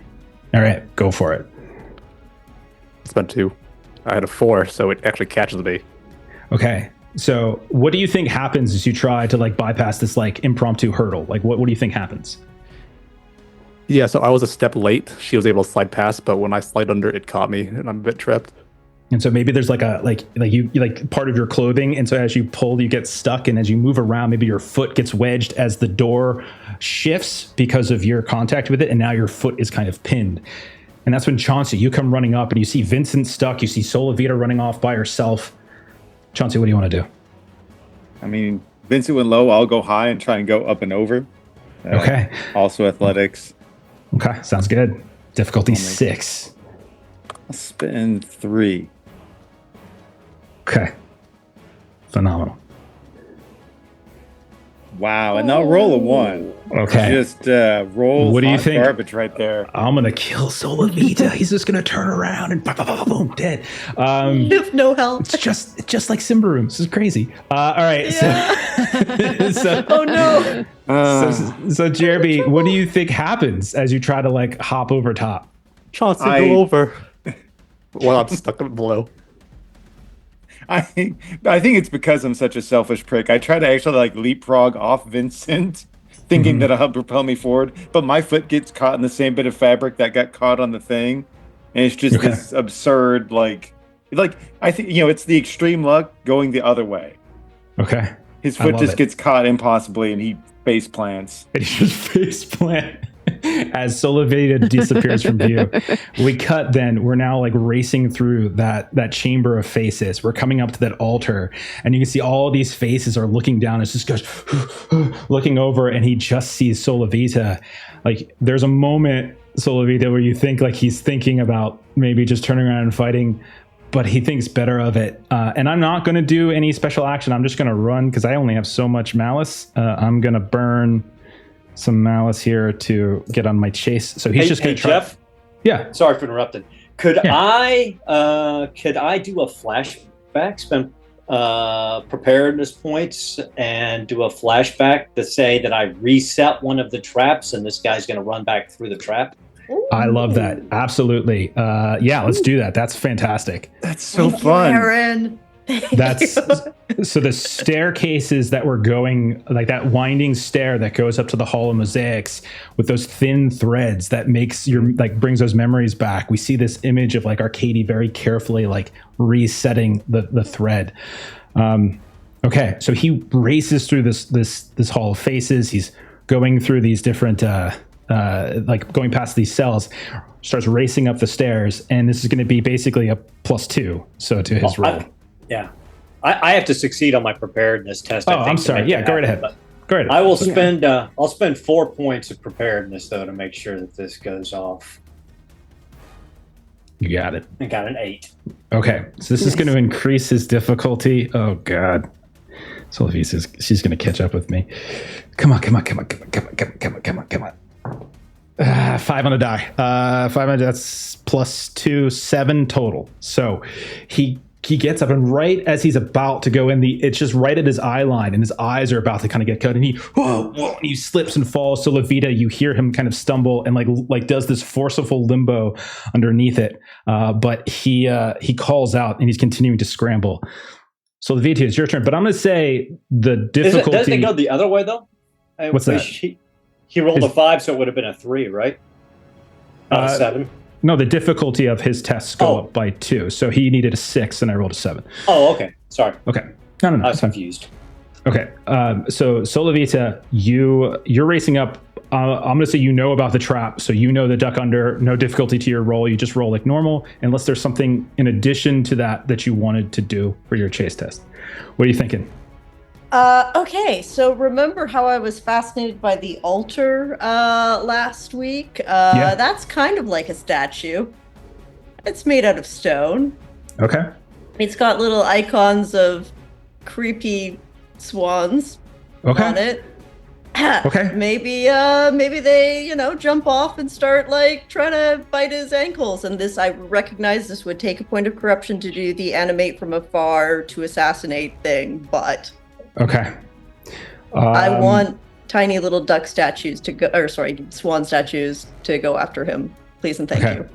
All right, go for it. Spent 2. I had a 4, so it actually catches me. Okay. So what do you think happens as you try to like bypass this like impromptu hurdle? Like what do you think happens? Yeah, so I was a step late. She was able to slide past, but when I slide under, it caught me, and I'm a bit trapped. And so maybe there's like you part of your clothing, and so as you pull, you get stuck, and as you move around, maybe your foot gets wedged as the door shifts because of your contact with it, and now your foot is kind of pinned. And that's when Chauncey, you come running up, and you see Vincent stuck. You see Solovita running off by herself. Chauncey, what do you want to do? I mean, Vincent went low. I'll go high and try and go up and over. Okay. Also athletics. Okay, sounds good. Difficulty 6. I'll spend 3. Okay. Phenomenal. Wow, and I'll roll a 1. Okay. Just roll. What do you think? Garbage right there. I'm gonna kill Solovita. He's just gonna turn around and boom, dead. You have no help. It's just like Simba Room. This is crazy. All right. Yeah. So, oh no. So Jeremy, what do you think happens as you try to like hop over top? Chauncey, go over. Well, I'm stuck below. I think it's because I'm such a selfish prick. I try to actually like leapfrog off Vincent, thinking that it'll propel me forward, but my foot gets caught in the same bit of fabric that got caught on the thing, and it's just this absurd like I think it's the extreme luck going the other way. Okay. His foot just gets caught impossibly, and he face plants. And he just face plant. As Solovita disappears from view. We cut then. We're now like racing through that chamber of faces. We're coming up to that altar, and you can see all these faces are looking down. It just goes looking over, and he just sees Solovita. Like there's a moment, Solovita, where you think like he's thinking about maybe just turning around and fighting, but he thinks better of it. And I'm not going to do any special action. I'm just going to run because I only have so much malice. I'm going to burn some malice here to get on my chase. So he's just going to try. Jeff? Yeah. Sorry for interrupting. Could I do a flashback, spend preparedness points, and do a flashback to say that I reset one of the traps and this guy's going to run back through the trap? I love that. Absolutely. Yeah, let's do that. That's fantastic. That's so fun. Aaron. That's so the staircases that we're going, like that winding stair that goes up to the Hall of Mosaics with those thin threads that makes brings those memories back. We see this image of like Arkadiy very carefully like resetting the thread. Okay, so he races through this Hall of Faces. He's going through these different like going past these cells, starts racing up the stairs, and this is going to be basically a +2 so to his roll. I have to succeed on my preparedness test. I'm sorry. Yeah, go right ahead. Go ahead. I will spend. I'll spend 4 points of preparedness though to make sure that this goes off. You got it. I got an 8. Okay, so this is going to increase his difficulty. Oh God. So if he says she's going to catch up with me. Come on. 5 on the die. 5 on that's +2, 7 total. So he gets up, and right as he's about to go in, it's just right at his eye line, and his eyes are about to kind of get cut, and and he slips and falls. So Levita, you hear him kind of stumble and like does this forceful limbo underneath it, but he calls out, and he's continuing to scramble. So Levita, it's your turn, but I'm going to say the difficulty. Doesn't it go the other way though? What's that? He rolled a 5, so it would have been a 3, right? Not a 7. No, the difficulty of his tests go up by 2. So he needed a 6, and I rolled a 7. Oh, okay. Sorry. Okay. No. I was confused. Okay. So Solovita, you're racing up. I'm going to say you know about the trap, so you know the duck under. No difficulty to your roll. You just roll like normal, unless there's something in addition to that you wanted to do for your chase test. What are you thinking? Okay, so remember how I was fascinated by the altar last week? Yeah. That's kind of like a statue. It's made out of stone. Okay. It's got little icons of creepy swans on it. Okay. Maybe they, jump off and start like trying to bite his ankles. And this, I recognize this would take a point of corruption to do the animate from afar to assassinate thing, but Okay. I want tiny little duck statues to go, or sorry, swan statues to go after him. Please and thank you.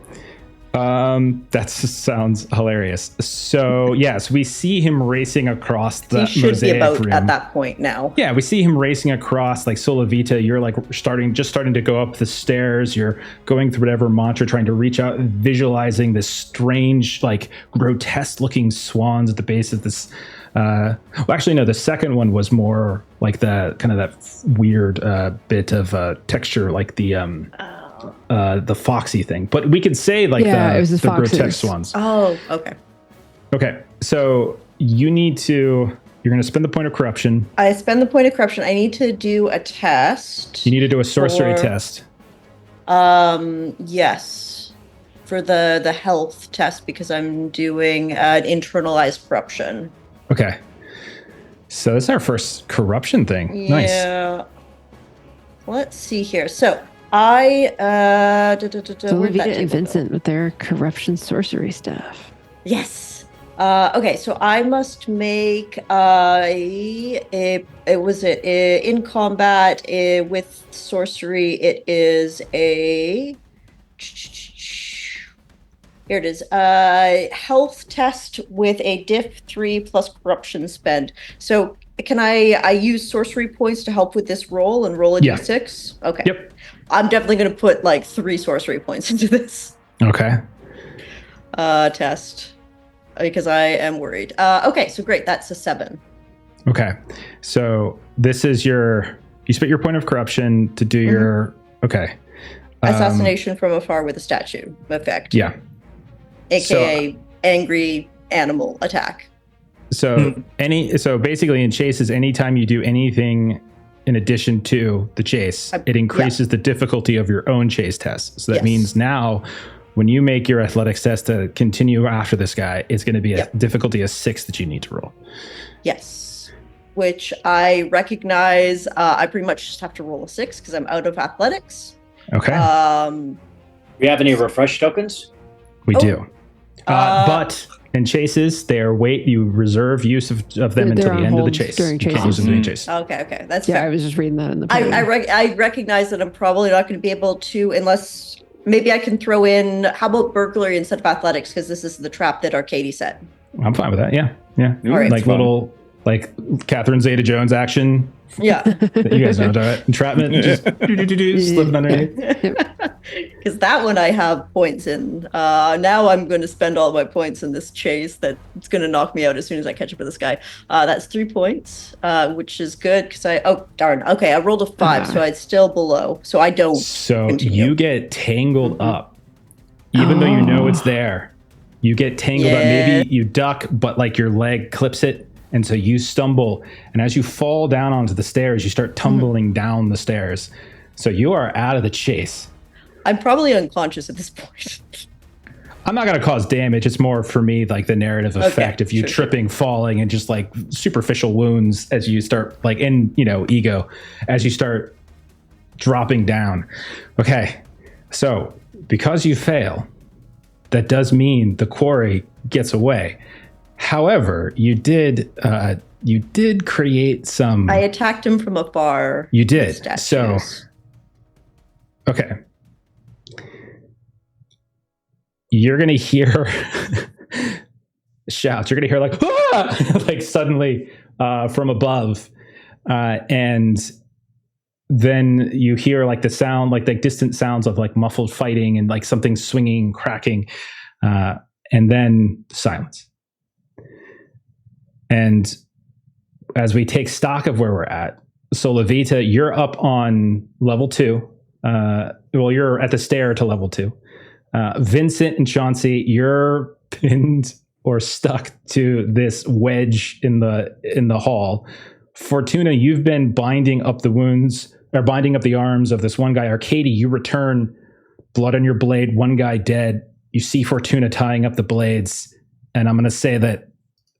That sounds hilarious. So yes, we see him racing across the He should be mosaic about room. at that point now. Yeah, we see him racing across like Solavita. You're like starting to go up the stairs. You're going through whatever mantra, trying to reach out, visualizing this strange, like grotesque looking swans at the base of this. Well, actually, no. The second one was more like the kind of that weird bit of texture, like the foxy thing. But we could say like it was the grotesque swans. Oh, okay. Okay, so you're going to spend the point of corruption. I spend the point of corruption. I need to do a test. You need to do a sorcery test. Yes. For the health test, because I'm doing an internalized corruption. Okay. So that's our first corruption thing. Yeah. Nice. Let's see here. So I Solavita and Vincent with their corruption sorcery stuff. Yes. Okay, so I must make in combat with sorcery. It is a here it is. Health test with a diff 3 plus corruption spend. So can I use sorcery points to help with this roll and roll a d6? Okay. Yep. I'm definitely going to put like 3 sorcery points into this. Okay. Test. Because I am worried. Okay, so great. That's a 7. Okay. So this is you spent your point of corruption to do your, okay. Assassination from afar with a statue effect. Yeah. AKA angry animal attack. So basically in chases, anytime you do anything in addition to the chase, it increases the difficulty of your own chase test. So that means now when you make your athletics test to continue after this guy, it's going to be a difficulty of 6 that you need to roll. Yes. Which I recognize I pretty much just have to roll a 6 because I'm out of athletics. Okay. Do we have any refresh tokens? We do. But in chases, you reserve use of them until the end of the chase. During you can't use them during chase. Okay. That's fair. I was just reading that in the I recognize that I'm probably not going to be able to, unless maybe I can throw in, how about burglary instead of athletics? Because this is the trap that Arkadiy set. I'm fine with that. Yeah. All right. Like little, like Catherine Zeta-Jones action. Yeah. You guys know that. Entrapment. Just slipping underneath. Because that one I have points in. Now I'm going to spend all my points in this chase that it's going to knock me out as soon as I catch up with this guy. That's 3 points, which is good because oh darn. Okay, I rolled a 5, so it's still below. So I don't. So continue. you get tangled up, even though you know it's there. You get tangled up. Maybe you duck, but like your leg clips it. And so you stumble, and as you fall down onto the stairs, you start tumbling down the stairs. So you are out of the chase. I'm probably unconscious at this point. I'm not going to cause damage. It's more for me like the narrative effect of you tripping, falling, and just like superficial wounds as you start like in, ego, as you start dropping down. Okay. So because you fail, that does mean the quarry gets away. However, you did create some. I attacked him from afar. You did. So, okay. You're gonna hear shouts. You're gonna hear like ah! Like suddenly from above, and then you hear like the sound, like distant sounds of like muffled fighting and like something swinging, cracking, and then silence. And as we take stock of where we're at, Solavita, you're up on level 2. You're at the stair to level 2. Vincent and Chauncey, you're pinned or stuck to this wedge in the hall. Fortuna, you've been binding up the wounds, or binding up the arms of this one guy. Arkadiy, you return, blood on your blade, one guy dead. You see Fortuna tying up the blades, and I'm going to say that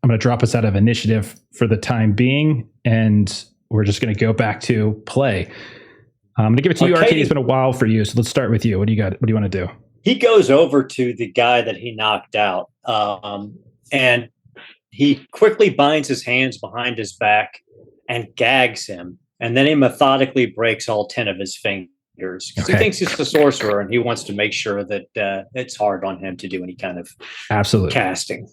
I'm going to drop us out of initiative for the time being, and we're just going to go back to play. I'm going to give it to you, Arkadiy. It's been a while for you, so let's start with you. What do you got? What do you want to do? He goes over to the guy that he knocked out, and he quickly binds his hands behind his back and gags him, and then he methodically breaks all 10 of his fingers. Because he thinks he's the sorcerer, and he wants to make sure that it's hard on him to do any kind of casting.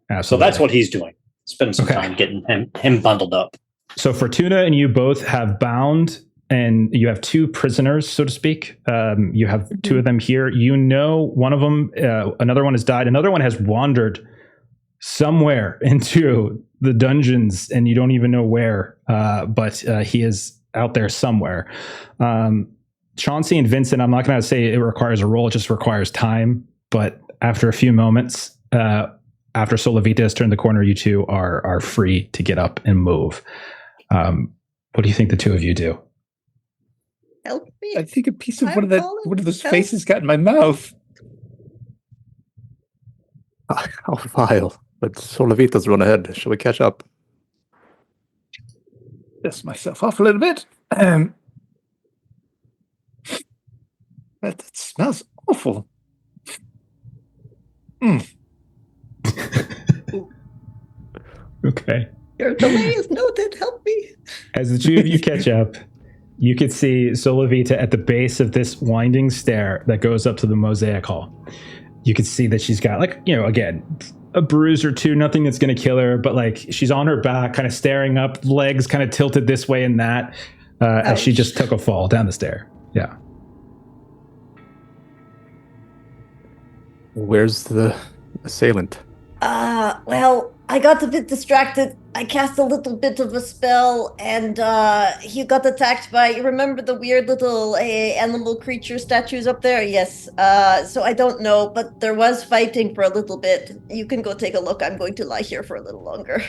Absolutely. So that's what he's doing. Spending some time getting him bundled up. So Fortuna and you both have bound, and you have 2 prisoners, so to speak. You have 2 of them here. You know, one of them, another one has died. Another one has wandered somewhere into the dungeons, and you don't even know where, but he is out there somewhere. Chauncey and Vincent, I'm not going to say it requires a roll, it just requires time. But after a few moments, after Solavita has turned the corner, you 2 are free to get up and move. What do you think the 2 of you do? Help me. I think a piece of one of those faces got in my mouth. How vile. But Solavita's run ahead. Shall we catch up? Dust myself off a little bit. That smells awful. Okay. Your delay is noted. Help me. As the 2 of you catch up, you can see Solavita at the base of this winding stair that goes up to the mosaic hall. You can see that she's got, like, you know, again, a bruise or 2, nothing that's going to kill her, but like she's on her back, kind of staring up, legs kind of tilted this way and that, as she just took a fall down the stair. Yeah. Where's the assailant? Well, I got a bit distracted. I cast a little bit of a spell, and he got attacked by, you remember the weird little animal creature statues up there? Yes. So I don't know, but there was fighting for a little bit. You can go take a look. I'm going to lie here for a little longer.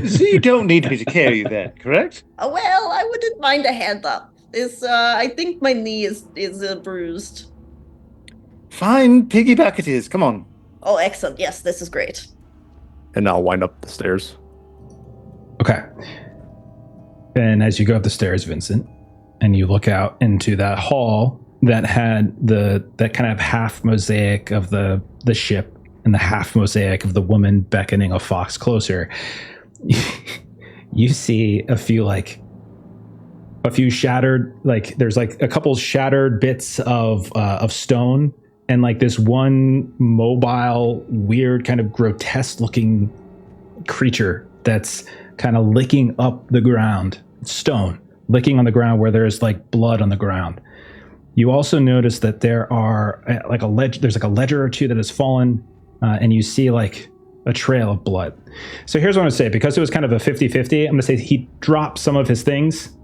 So you don't need me to carry that, correct? Well, I wouldn't mind a hand up. I think my knee is bruised. Fine, piggyback it is. Come on. Oh, excellent. Yes, this is great. And I'll wind up the stairs. Okay. And as you go up the stairs, Vincent, and you look out into that hall that had that kind of half mosaic of the ship and the half mosaic of the woman beckoning a fox closer, you see a few shattered, like there's like a couple shattered bits of stone, and like this one mobile, weird, kind of grotesque looking creature that's kind of licking up the ground, stone, licking on the ground where there's like blood on the ground. You also notice that there are there's like a ledger or 2 that has fallen, and you see like a trail of blood. So here's what I'm going to say. Because it was kind of a 50-50, I'm going to say he dropped some of his things,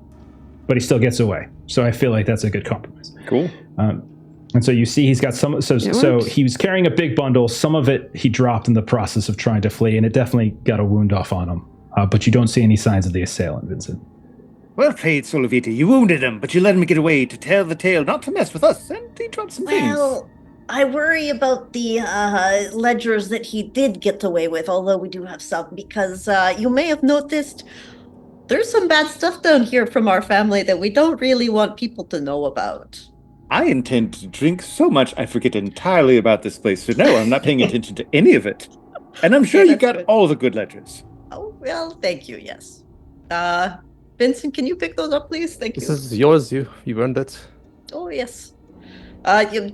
but he still gets away. So I feel like that's a good compromise. Cool. And so you see he's got some, so he was carrying a big bundle. Some of it he dropped in the process of trying to flee, and it definitely got a wound off on him. But you don't see any signs of the assailant, Vincent. Well played, Solavita. You wounded him, but you let him get away to tell the tale, not to mess with us, and he dropped some things. Well, I worry about the ledgers that he did get away with, although we do have some, because you may have noticed there's some bad stuff down here from our family that we don't really want people to know about. I intend to drink so much I forget entirely about this place, so no, I'm not paying attention to any of it. And I'm sure you got all the good ledgers. Oh, well, thank you, yes. Vincent, can you pick those up, please? Thank you. This is yours. You earned it. Oh, yes.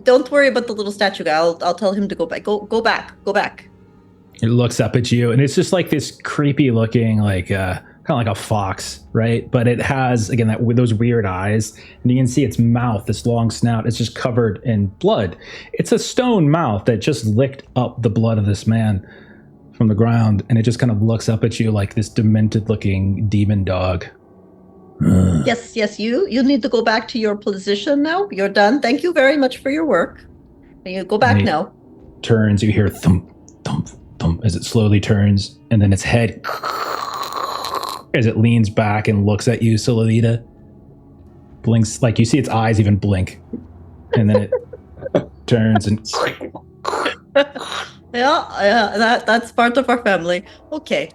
Don't worry about the little statue guy. I'll tell him to go back. Go back. It looks up at you, and it's just like this creepy looking, like kind of like a fox, right? But it has, again, that with those weird eyes, and you can see its mouth, this long snout, it's just covered in blood. It's a stone mouth that just licked up the blood of this man from the ground, and it just kind of looks up at you like this demented looking demon dog. Yes, you need to go back to your position now. You're done. Thank you very much for your work. You go back now. Turns, you hear thump, thump, thump as it slowly turns, and then its head as it leans back and looks at you, Solavita. Blinks, like you see its eyes even blink. And then it turns and... Yeah, that's part of our family. Okay.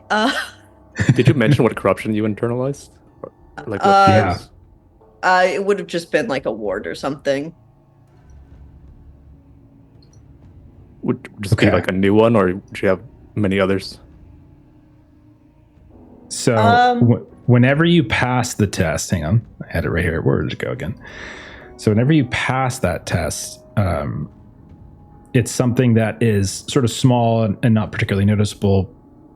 Did you mention what corruption you internalized? Like what yeah. It would have just been like a ward or something. Would just be like a new one, or would you have many others? So whenever you pass the test, hang on, I had it right here. Where did it go again? So whenever you pass that test, it's something that is sort of small and not particularly noticeable,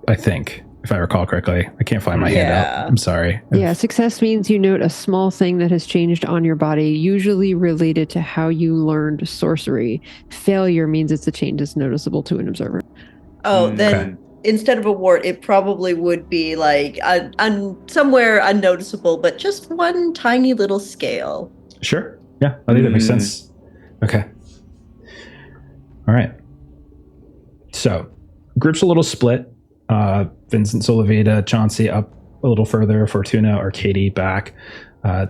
I think, if I recall correctly. I can't find my handout. I'm sorry. Yeah, success means you note a small thing that has changed on your body, usually related to how you learned sorcery. Failure means it's a change that's noticeable to an observer. Oh, then instead of a wart, it probably would be like somewhere unnoticeable, but just one tiny little scale. Sure. Yeah, I think that makes sense. Okay. All right. So, group's a little split. Vincent, Solavita, Chauncey up a little further, Fortuna, Arkadiy back.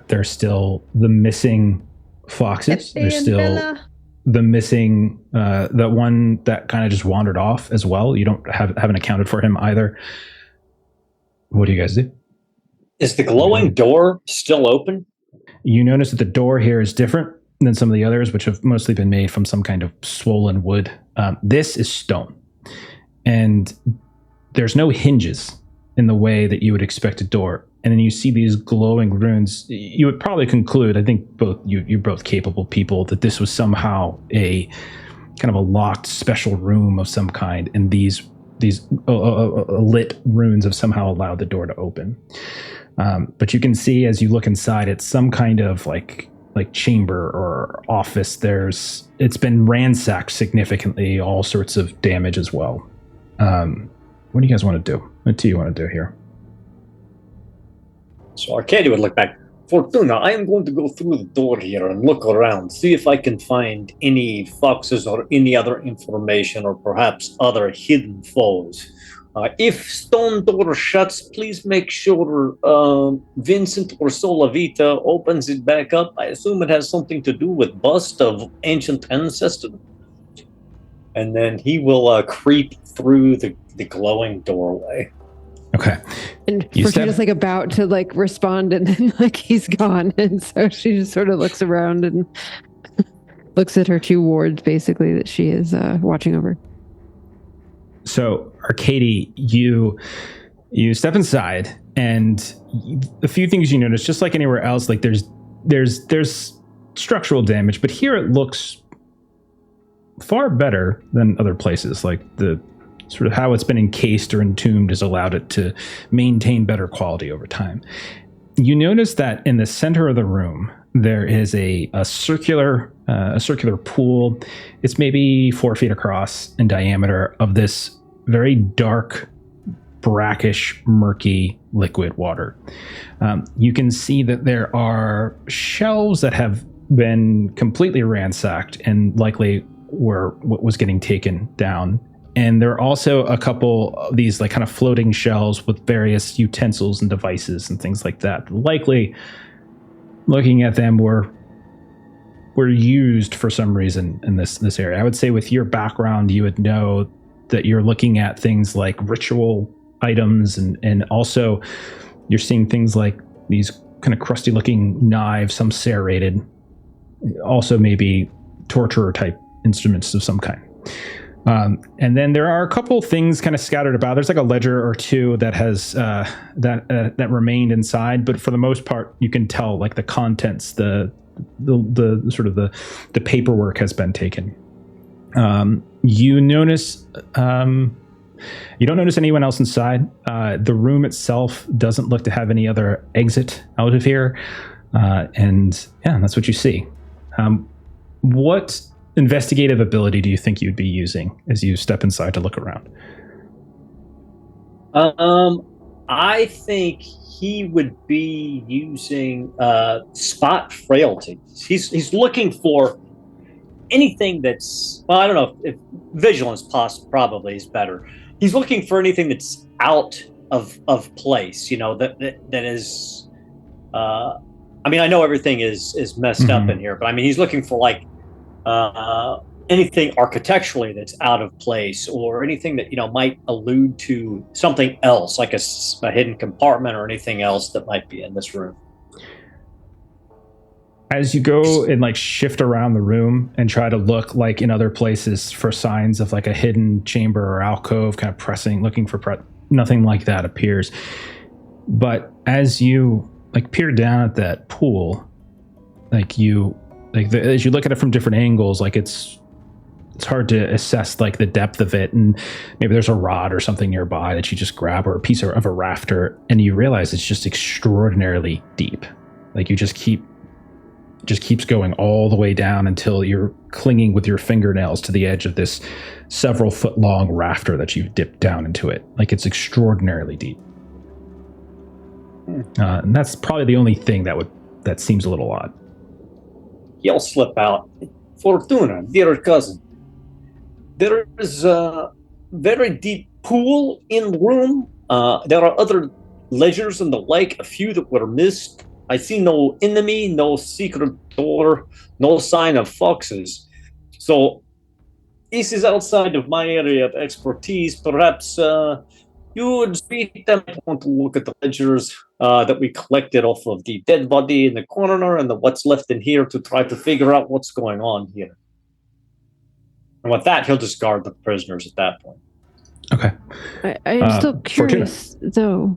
There's still the missing foxes. There's still the missing, the one that kind of just wandered off as well. You haven't accounted for him either. What do you guys do? Is the glowing door still open? You notice that the door here is different than some of the others, which have mostly been made from some kind of swollen wood. This is stone. And there's no hinges in the way that you would expect a door. And then you see these glowing runes. You would probably conclude, I think you're both capable people, that this was somehow a kind of a locked special room of some kind. And these lit runes have somehow allowed the door to open. But you can see as you look inside, it's some kind of like chamber or office. It's been ransacked significantly, all sorts of damage as well. What do you guys want to do? What do you want to do here? So Arkadiy would look back. Fortuna, I am going to go through the door here and look around, see if I can find any foxes or any other information or perhaps other hidden foes. If stone door shuts, please make sure Vincent or Solavita opens it back up. I assume it has something to do with bust of ancient ancestor. And then he will creep through the glowing doorway. Okay. And Fortuna's like about to like respond, and then like he's gone, and so she just sort of looks around and looks at her two wards, basically, that she is watching over. So, Arkadiy, you step inside, and a few things you notice, just like anywhere else, like there's structural damage, but here it looks far better than other places. Like the sort of how it's been encased or entombed has allowed it to maintain better quality over time. You notice that in the center of the room, there is a circular pool. It's maybe 4 feet across in diameter of this very dark, brackish, murky liquid water. You can see that there are shelves that have been completely ransacked and likely were what was getting taken down. And there are also a couple of these like kind of floating shelves with various utensils and devices and things like that. Likely, looking at them, were used for some reason in this area. I would say with your background, you would know that you're looking at things like ritual items, and also you're seeing things like these kind of crusty looking knives, some serrated, also maybe torturer type instruments of some kind. And then there are a couple things kind of scattered about. There's like a ledger or two that has that remained inside, but for the most part, you can tell like the contents, the sort of the paperwork has been taken. You notice you don't notice anyone else inside. The room itself doesn't look to have any other exit out of here, and yeah, that's what you see. What investigative ability do you think you'd be using as you step inside to look around? I think he would be using spot frailties. He's looking for anything that's, well, I don't know if vigilance probably is better. He's looking for anything that's out of place. You know, that is. I mean, I know everything is messed up in here, but I mean, he's looking for like anything architecturally that's out of place, or anything that might allude to something else, like a hidden compartment or anything else that might be in this room. As you go and like shift around the room and try to look like in other places for signs of like a hidden chamber or alcove, kind of pressing, looking for nothing like that appears. But as you like peer down at that pool, as you look at it from different angles, like it's hard to assess like the depth of it, and maybe there's a rod or something nearby that you just grab, or a piece of a rafter, and you realize it's just extraordinarily deep. Like you just keeps going all the way down until you're clinging with your fingernails to the edge of this several foot long rafter that you've dipped down into it. Like it's extraordinarily deep. And that's probably the only thing that seems a little odd. He'll slip out. Fortuna, dear cousin, there is a very deep pool in the room. There are other ledgers in the lake, a few that were missed. I see no enemy, no secret door, no sign of foxes. So this is outside of my area of expertise. Perhaps you would speak them. I want to look at the ledgers that we collected off of the dead body in the corner and what's left in here, to try to figure out what's going on here. And with that, he'll discard the prisoners at that point. Okay. I'm still curious, though,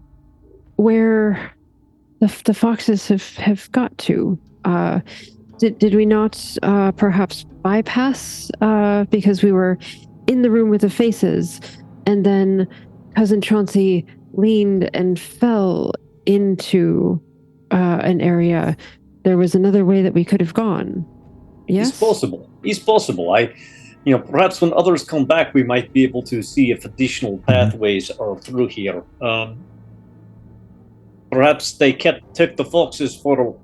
where the foxes have got to. Did we not perhaps bypass because we were in the room with the faces, and then Cousin Chauncey leaned and fell into an area? There was another way that we could have gone. Yes? It's possible. Perhaps when others come back, we might be able to see if additional pathways are through here. Perhaps they took the foxes for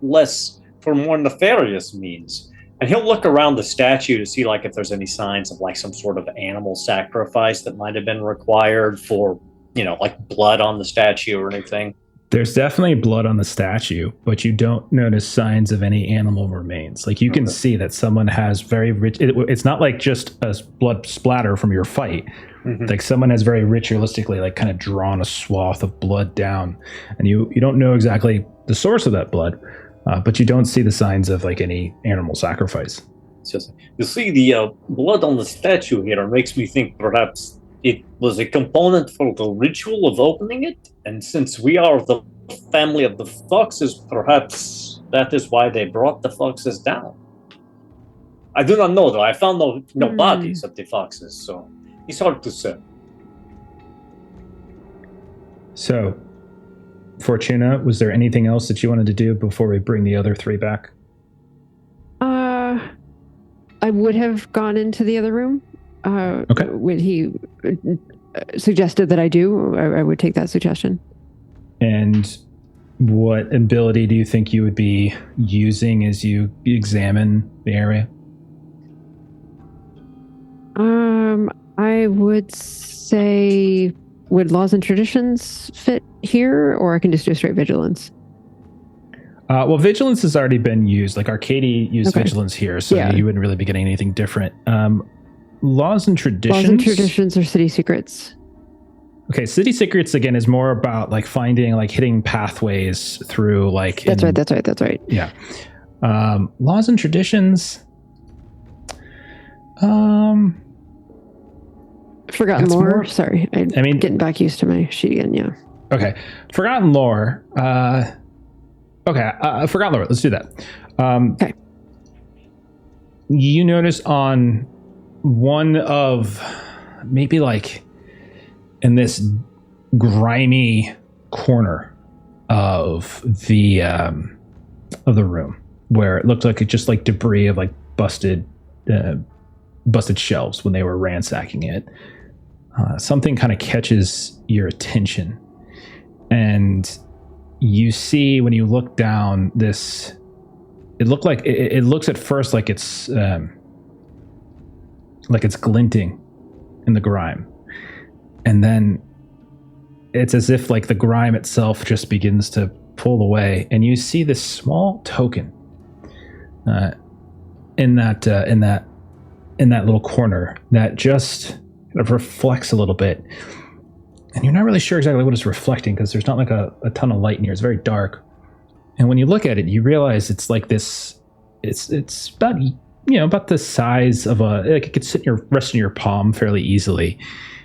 more nefarious means. And he'll look around the statue to see like if there's any signs of like some sort of animal sacrifice that might have been required for, like blood on the statue or anything. There's definitely blood on the statue, but you don't notice signs of any animal remains. Like you can see that someone has very rich. It's not like just a blood splatter from your fight. Like someone has very ritualistically like kind of drawn a swath of blood down, and you don't know exactly the source of that blood, but you don't see the signs of like any animal sacrifice. You see the blood on the statue here makes me think perhaps it was a component for the ritual of opening it, and since we are the family of the foxes, perhaps that is why they brought the foxes down. I do not know, though. I found no bodies of the foxes, so it's hard to say. So, Fortuna, was there anything else that you wanted to do before we bring the other three back? I would have gone into the other room. Okay. When he suggested that I do, I would take that suggestion. And what ability do you think you would be using as you examine the area? I would say, would laws and traditions fit here, or I can just do straight vigilance? Well, vigilance has already been used. Like Arkadiy used vigilance here, so you wouldn't really be getting anything different. Laws and traditions. Laws and traditions are city secrets. Okay, city secrets again is more about like finding like hidden pathways through like. That's right. Yeah. Laws and traditions. Forgotten lore. Sorry, I mean, getting back used to my sheet again. Yeah. Okay, forgotten lore. Forgotten lore. Let's do that. Okay. You notice on one of maybe like in this grimy corner of the room where it looked like it just like debris of like busted shelves when they were ransacking it. Something kind of catches your attention, and you see when you look down this. It looked like it looks at first like it's glinting in the grime, and then it's as if like the grime itself just begins to pull away, and you see this small token in that little corner that just kind of reflects a little bit, and you're not really sure exactly what it's reflecting because there's not like a ton of light in here. It's very dark, and when you look at it, you realize it's like this. It's about the size of like it could rest in your palm fairly easily,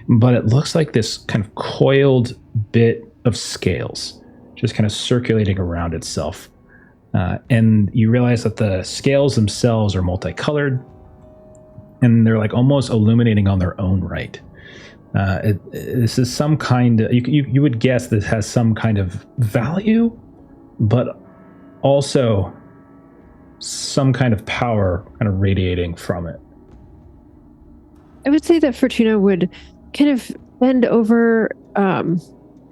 but it looks like this kind of coiled bit of scales just kind of circulating around itself. And you realize that the scales themselves are multicolored, and they're like almost illuminating on their own right. This is some kind of, you would guess this has some kind of value, but also some kind of power kind of radiating from it. I would say that Fortuna would kind of bend over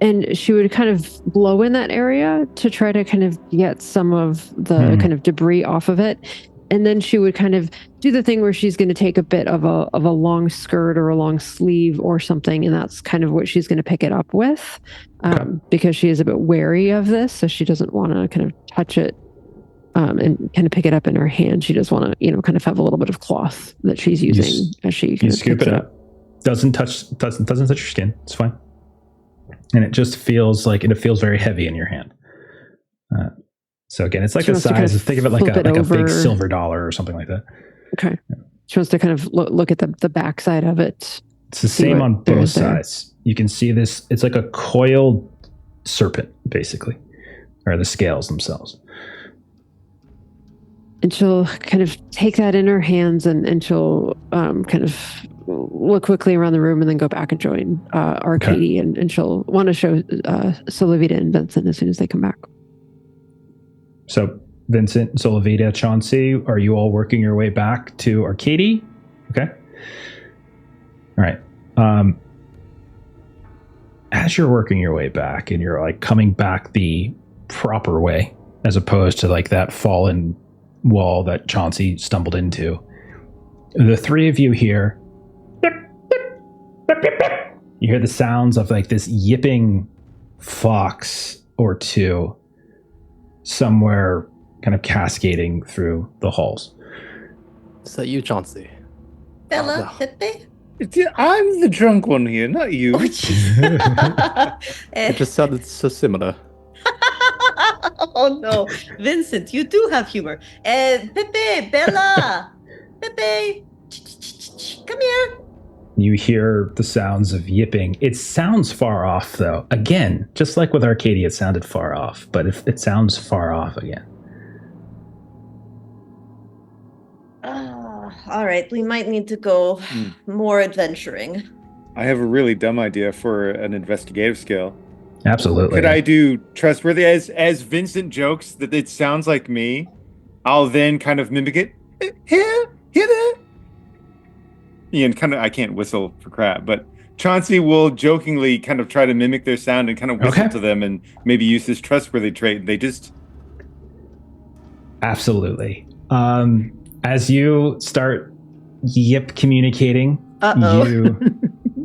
and she would kind of blow in that area to try to kind of get some of the kind of debris off of it. And then she would kind of do the thing where she's going to take a bit of a long skirt or a long sleeve or something, and that's kind of what she's going to pick it up with, because she is a bit wary of this, so she doesn't want to kind of touch it and kind of pick it up in her hand. She just want to, kind of have a little bit of cloth that she's using as she kind of scoop it up. Doesn't touch your skin. It's fine, and it just feels very heavy in your hand. So again, it's like the size. Think of it like a big silver dollar or something like that. Okay. She wants to kind of look at the backside of it. It's the same on both sides. You can see this. It's like a coiled serpent, basically, or the scales themselves. And she'll kind of take that in her hands, and she'll kind of look quickly around the room and then go back and join Arkadiy, and she'll want to show Solovita and Vincent as soon as they come back. So Vincent, Solovita, Chauncey, are you all working your way back to Arkadiy? Okay. All right. As you're working your way back and you're like coming back the proper way, as opposed to like that fallen wall that Chauncey stumbled into, the three of you hear the sounds of like this yipping fox or two somewhere kind of cascading through the halls. Is that you, Chauncey? Bella, Pepe? I'm the drunk one here, not you. Oh, jeez. It just sounded so similar. Oh no, Vincent, you do have humor. Pepe, Bella, Pepe, come here. You hear the sounds of yipping. It sounds far off, though. Again, just like with Arkadiy, it sounded far off, but if it sounds far off again. All right, we might need to go more adventuring. I have a really dumb idea for an investigative skill. Absolutely. Could I do trustworthy as Vincent jokes that it sounds like me? I'll then kind of mimic it. Here there. And kind of, I can't whistle for crap, but Chauncey will jokingly kind of try to mimic their sound and kind of whistle to them and maybe use this trustworthy trait. They just... Absolutely. As you start yip communicating,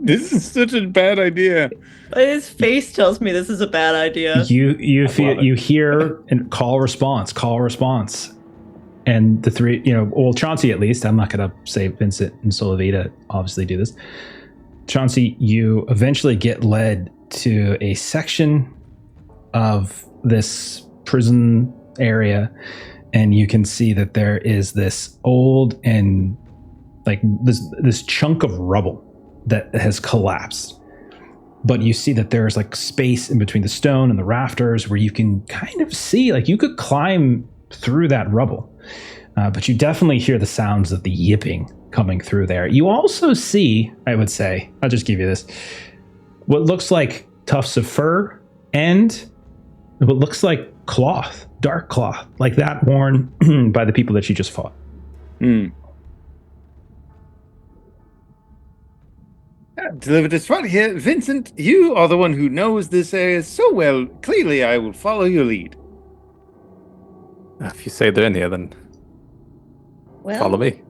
This is such a bad idea. His face tells me this is a bad idea. You hear and call response. And the three, Chauncey at least, I'm not going to say Vincent and Solovita obviously do this. Chauncey, you eventually get led to a section of this prison area, and you can see that there is this old and like this chunk of rubble that has collapsed. But you see that there's like space in between the stone and the rafters where you can kind of see, like you could climb through that rubble. But you definitely hear the sounds of the yipping coming through there. You also see, I would say, I'll just give you this, what looks like tufts of fur and what looks like cloth, dark cloth, like that worn by the people that you just fought. Delivered this right here. Vincent, you are the one who knows this area so well. Clearly, I will follow your lead. If you say they're in here, then follow me.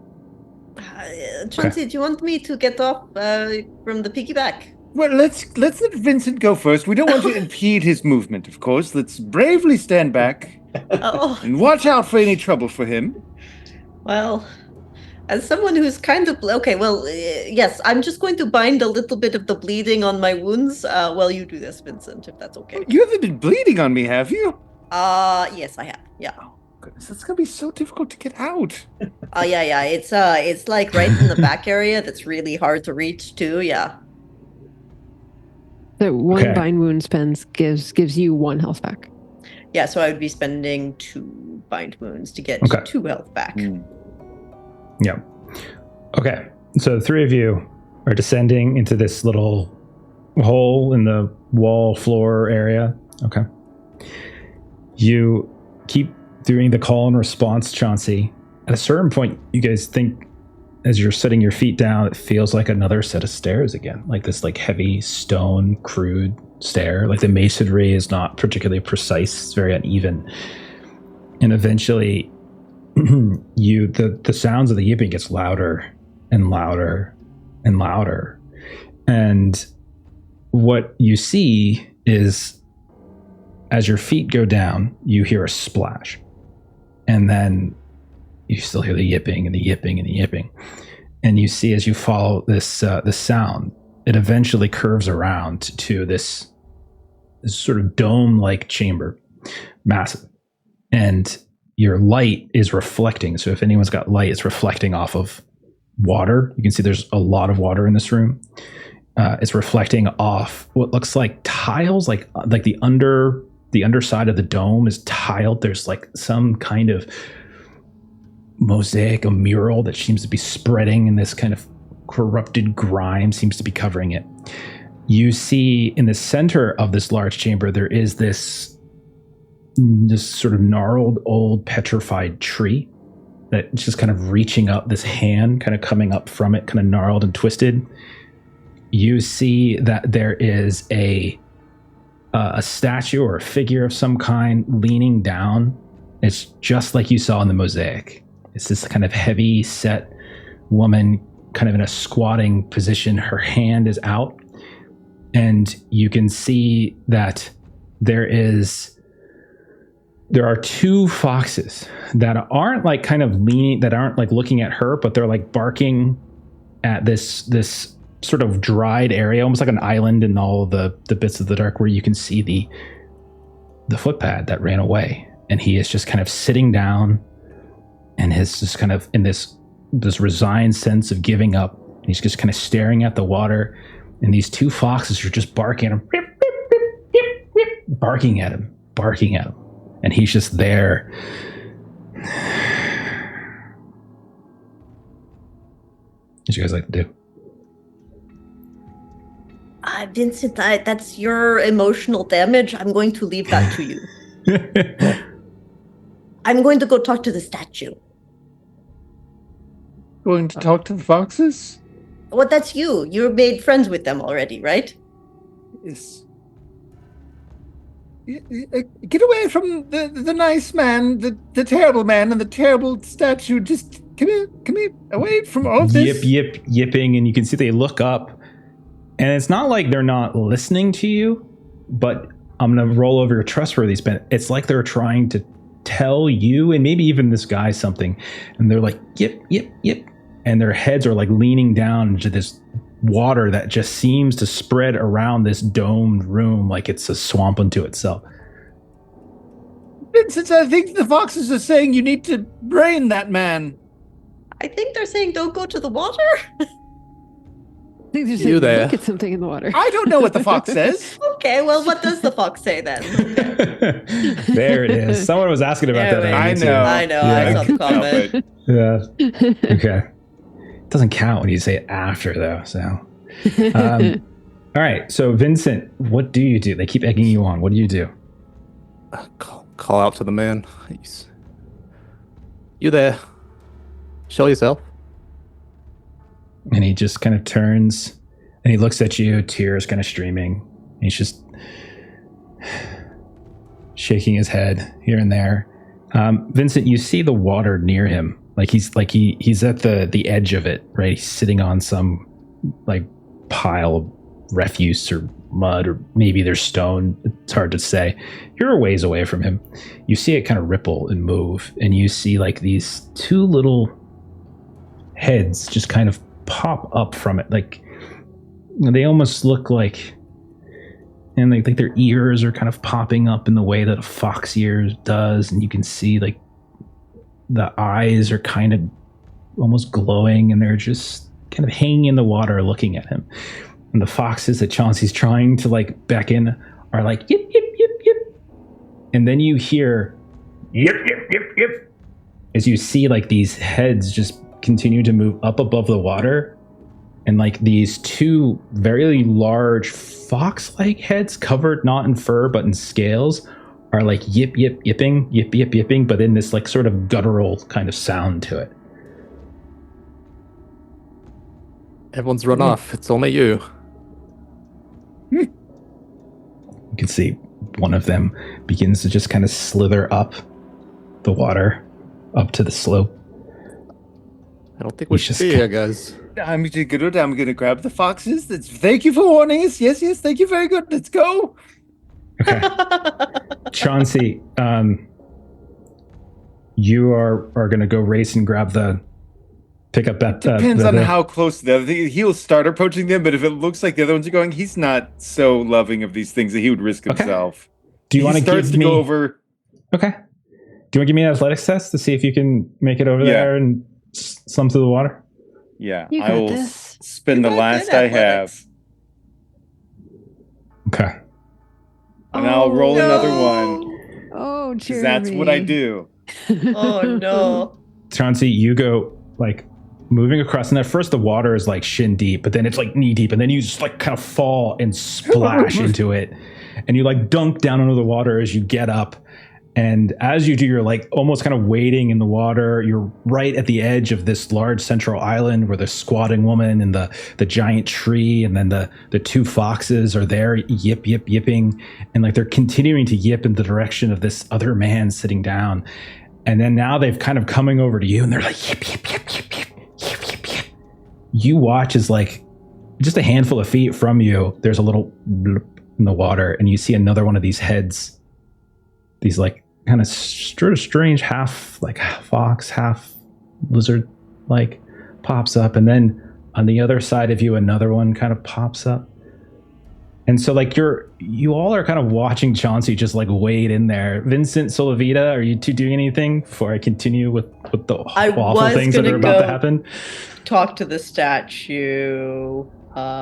Chauncey, do you want me to get off from the piggyback? Well, let's let Vincent go first. We don't want to impede his movement, of course. Let's bravely stand back Oh, and watch out for any trouble for him. well, as someone who's kind of okay, well, yes, I'm just going to bind a little bit of the bleeding on my wounds while you do this, Vincent, if that's okay. You haven't been bleeding on me, have you? Yes, I have. Yeah. Goodness, that's gonna be so difficult to get out. Oh, yeah. It's like right in the back area. That's really hard to reach too. Yeah. The one Okay. bind wound spends gives you 1 health back. Yeah. So I would be spending 2 bind wounds to get Okay. 2 health back. Yeah. Okay. So the 3 of you are descending into this little hole in the wall floor area. Okay. You keep doing the call and response, Chauncey. At a certain point, you guys think, as you're setting your feet down, it feels like another set of stairs again, like this like heavy stone, crude stair. Like the masonry is not particularly precise; it's very uneven. And eventually, the sounds of the yipping gets louder and louder and louder. And what you see is, as your feet go down, you hear a splash. And then you still hear the yipping and the yipping and the yipping. And you see, as you follow this sound, it eventually curves around to this sort of dome-like chamber, massive. And your light is reflecting. So if anyone's got light, it's reflecting off of water. You can see there's a lot of water in this room. It's reflecting off what looks like tiles, like the underside of the dome is tiled. There's like some kind of mosaic, a mural that seems to be spreading, and this kind of corrupted grime seems to be covering it. You see in the center of this large chamber, there is this sort of gnarled, old, petrified tree that's just kind of reaching up, this hand kind of coming up from it, kind of gnarled and twisted. You see that there is a statue or a figure of some kind leaning down. It's just like you saw in the mosaic. It's this kind of heavy set woman kind of in a squatting position. Her hand is out, and you can see that there are 2 foxes that aren't like kind of leaning, that aren't like looking at her, but they're like barking at this sort of dried area, almost like an island in all the bits of the dark where you can see the footpad that ran away. And he is just kind of sitting down, and he's just kind of in this resigned sense of giving up. He's just kind of staring at the water, and these 2 foxes are just barking at him, barking at him. And he's just there. What you guys like to do? Vincent, that's your emotional damage. I'm going to leave that to you. I'm going to go talk to the statue. Going to talk to the foxes? Well, that's you. You made friends with them already, right? Yes. Get away from the nice man, the terrible man, and the terrible statue. Just come here, away from all of this. Yipping, and you can see they look up, and it's not like they're not listening to you, but I'm gonna roll over your trustworthy spin. It's like they're trying to tell you, and maybe even this guy, something, and they're like yip, and their heads are like leaning down into this water that just seems to spread around this domed room like it's a swamp unto itself. Vincent, I think the foxes are saying you need to brain that man. I think they're saying don't go to the water. I think there's You there. look at something in the water. I don't know what the fox says. Okay, well, what does the fox say then? There it is. Someone was asking about There that. we on go. YouTube. I know, Yeah. I saw the comment. Yeah. Okay. It doesn't count when you say it after, though. So, all right. So, Vincent, what do you do? They keep egging you on. What do you do? Call out to the man. You there? Show yourself. And he just kind of turns and he looks at you, tears kind of streaming. And he's just shaking his head here and there. Vincent, you see the water near him. He's at the edge of it, right? He's sitting on some like pile of refuse or mud, or maybe there's stone. It's hard to say. You're a ways away from him. You see it kind of ripple and move, and you see like these two little heads just kind of pop up from it. Like they almost look like, and like their ears are kind of popping up in the way that a fox ear does, and you can see like the eyes are kind of almost glowing, and they're just kind of hanging in the water looking at him. And the foxes that Chauncey's trying to like beckon are like yip yip yip yip, and then you hear yip yip yip yip as you see like these heads just continue to move up above the water, and like these two very large fox-like heads covered not in fur but in scales are like yip yip yipping, yip yip yipping, but in this like sort of guttural kind of sound to it. Everyone's run off. It's only you. You can see one of them begins to just kind of slither up the water, up to the slope. I don't think we should be here, guys. I'm gonna grab the foxes. Thank you for warning us. Yes, thank you. Very good. Let's go. Okay. Chauncey, you are going to go race and grab pick up that. Depends on how close the other. He'll start approaching them, but if it looks like the other ones are going, he's not so loving of these things that he would risk himself. Do you want to give me? Go over. Okay. Do you want to give me an athletics test to see if you can make it over there and slum through the water? Yeah, You I got will this. spend the last I have, Okay. and I'll roll another one. Oh, Because Jeremy. that's what I do. Oh no. Chauncey, you go like moving across, and at first the water is like shin deep, but then it's like knee deep, and then you just like kind of fall and splash into it, and you like dunk down under the water as you get up. And as you do, you're like almost kind of wading in the water. You're right at the edge of this large central island where the squatting woman and the giant tree, and then the two foxes are there, yip, yip, yipping. And like they're continuing to yip in the direction of this other man sitting down. And then now they've kind of coming over to you, and they're like, yip, yip, yip, yip, yip, yip, yip, yip. You watch as like just a handful of feet from you, there's a little bloop in the water, and you see another one of these heads, these like kind of strange half like fox, half lizard like pops up, and then on the other side of you another one kind of pops up. And so like you all are kind of watching Chauncey just like wade in there. Vincent, Solavita, are you two doing anything before I continue with the awful things that are about to happen? Talk to the statue.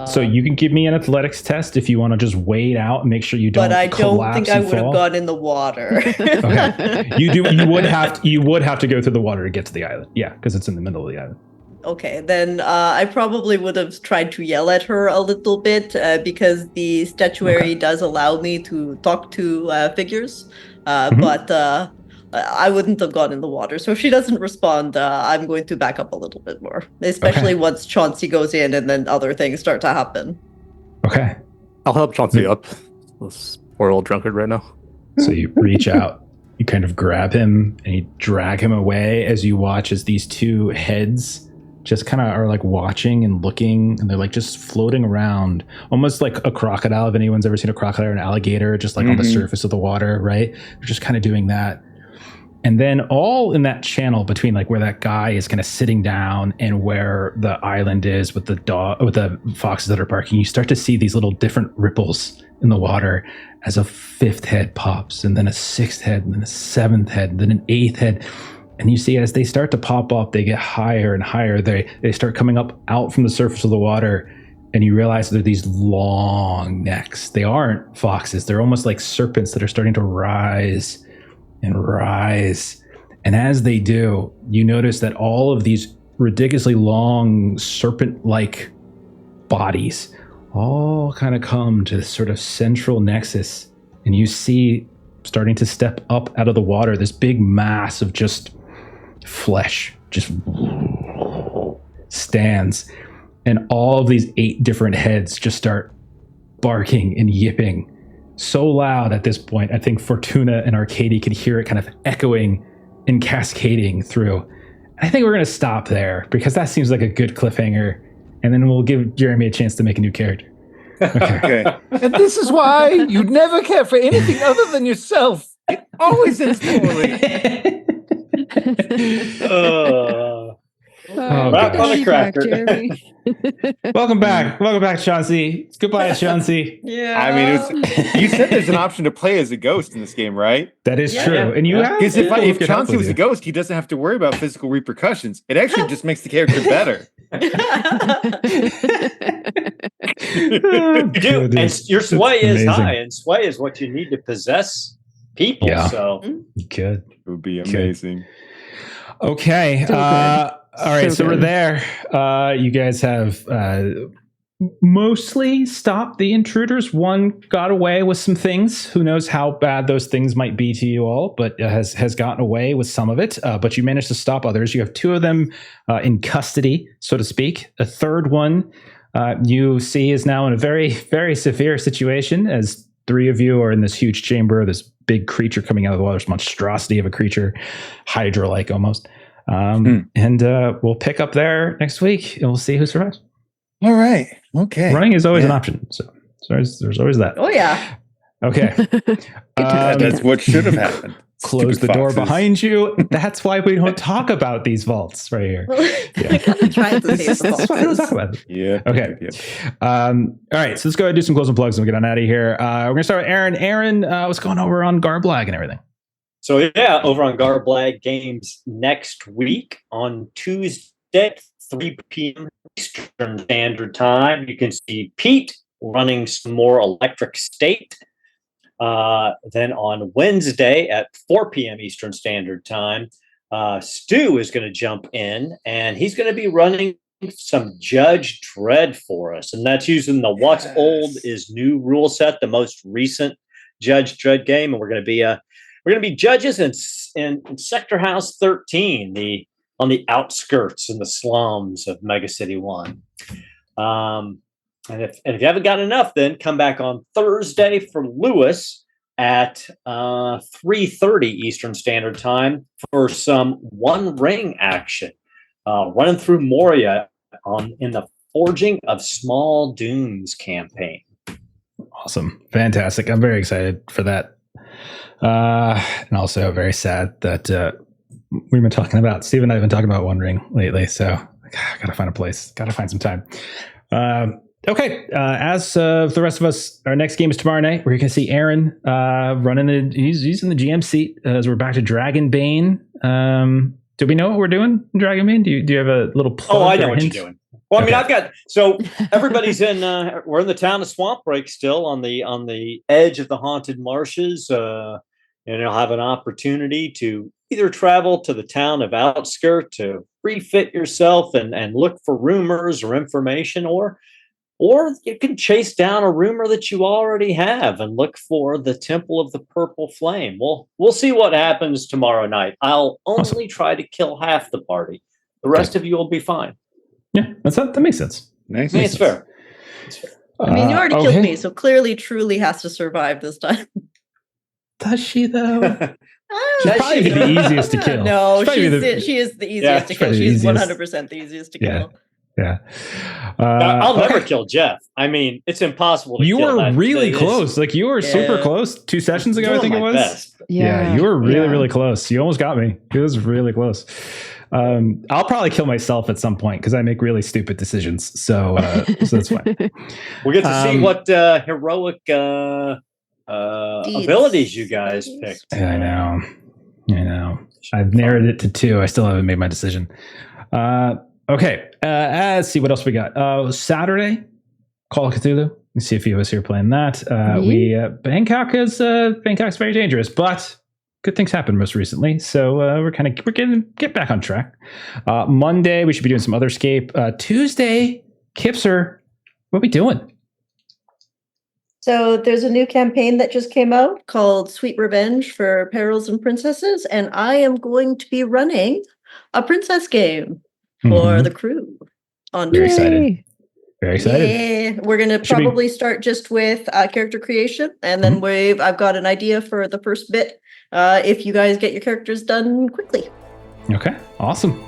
So you can give me an athletics test if you want to just wade out and make sure you don't. But I don't think I would have fall. gone in the water. Okay. You would have to go through the water to get to the island. Yeah, because it's in the middle of the island. Okay, then I probably would have tried to yell at her a little bit because the statuary does allow me to talk to figures, but I wouldn't have gone in the water. So if she doesn't respond, I'm going to back up a little bit more, especially once Chauncey goes in and then other things start to happen. Okay. I'll help Chauncey up. This poor old drunkard right now. So you reach out, you kind of grab him, and you drag him away as you watch as these two heads just kind of are like watching and looking, and they're like just floating around, almost like a crocodile. If anyone's ever seen a crocodile or an alligator, just like on the surface of the water, right? They're just kind of doing that. And then all in that channel between like where that guy is kind of sitting down and where the island is with the foxes that are barking, you start to see these little different ripples in the water as a fifth head pops, and then a sixth head, and then a seventh head, and then an eighth head. And you see as they start to pop up, they get higher and higher. They start coming up out from the surface of the water, and you realize they're these long necks. They aren't foxes. They're almost like serpents that are starting to rise and rise. And as they do, you notice that all of these ridiculously long serpent-like bodies all kind of come to this sort of central nexus. And you see, starting to step up out of the water, this big mass of just flesh just stands. And all of these 8 different heads just start barking and yipping so loud at this point. I think Fortuna and Arkadiy could hear it kind of echoing and cascading through. I think we're going to stop there because that seems like a good cliffhanger. And then we'll give Jeremy a chance to make a new character. Okay. And this is why you never care for anything other than yourself. It always ends poorly. Wrap gosh. on a Be back, cracker. Jeremy. Welcome back, Chauncey. Goodbye, Chauncey. Yeah. I mean, you said there's an option to play as a ghost in this game, right? That is Yeah. true, Yeah. and you have Because people who if could help Chauncey with was a you. ghost, he doesn't have to worry about physical repercussions. It actually just makes the character better. Oh, You do, and goodness. your sway is Amazing. high, and sway is what you need to possess people. Yeah. So Good. It would be amazing. Okay. So good. All right. So So we're good. there. You guys have mostly stopped the intruders. One got away with some things. Who knows how bad those things might be to you all, but has gotten away with some of it. But you managed to stop others. You have two of them in custody, so to speak. A third one you see is now in a very, very severe situation as three of you are in this huge chamber, this big creature coming out of the water, this monstrosity of a creature, Hydra-like almost. And we'll pick up there next week and we'll see who survives. All right. Okay. Running is always an Yeah. option. So there's always that. Oh yeah. Okay. That's what should have happened. Close Stupid the door foxes. behind you. That's why we don't talk about these vaults right here. I gotta try to save the That's why we don't talk boxes. about them. Yeah. Okay. Yeah. All right. So let's go ahead and do some closing plugs and we'll get on out of here. We're going to start with Aaron. Aaron, what's going over on Garblag and everything? So yeah, over on Garblag Games next week on Tuesday, 3 p.m. Eastern Standard Time, you can see Pete running some more Electric State. Then on Wednesday at 4 p.m. Eastern Standard Time, Stu is going to jump in and he's going to be running some Judge Dredd for us. And that's using the What's Old is New rule set, the most recent Judge Dredd game. And we're going to be judges in Sector House 13, on the outskirts in the slums of Mega City 1. And if you haven't got enough, then come back on Thursday for Lewis at 3:30 Eastern Standard Time for some One Ring action, running through Moria in the Forging of Small Dunes campaign. Awesome. Fantastic. I'm very excited for that. And also very sad that we've been talking about, Steve and I have been talking about One Ring lately. So I gotta find a place, gotta find some time. Okay. As the rest of us, our next game is tomorrow night. We're going to see Aaron running he's in the GM seat as we're back to Dragonbane. Do we know what we're doing in Dragonbane? Do you have a little plug? Oh, I know or what hint? you're doing. Well, I mean, Okay. so everybody's we're in the town of Swamp Break still on the edge of the haunted marshes. And you'll have an opportunity to either travel to the town of Outskirt to refit yourself and look for rumors or information, or you can chase down a rumor that you already have and look for the Temple of the Purple Flame. We'll see what happens tomorrow night. I'll only try to kill half the party. The rest of you will be fine. Yeah, that makes sense. Nice. I mean, it's fair. I mean, you already okay. killed me, so clearly Truly has to survive this time. Does she though? She's Does probably she? the easiest to kill. No, She's probably she is the Yeah, easiest to she's kill. probably the She's easiest. 100% the easiest to Yeah. kill. Yeah. I'll never okay. kill Jeff. I mean, it's impossible to You kill were that. really It's- close. Like you were super Yeah. close 2 sessions ago, I doing think it my was. best. Yeah, you were really, really close. You almost got me. It was really close. I'll probably kill myself at some point because I make really stupid decisions. So that's fine. We get to see what heroic Deeds. abilities you guys picked. Yeah, I know. I've narrowed it to 2. I still haven't made my decision. Okay. Let's see what else we got. Saturday, Call of Cthulhu. Let's see a few of us here playing that. Bangkok's very dangerous, but good things happened most recently. So we're getting back on track. Monday, we should be doing some other scape. Tuesday, Kipser, what are we doing? So there's a new campaign that just came out called Sweet Revenge for Perils and Princesses, and I am going to be running a princess game for the crew on Very Tuesday. excited. Very excited. Yeah, we're gonna Should we- probably start just with character creation, and then I've got an idea for the first bit. If you guys get your characters done quickly. Okay, awesome.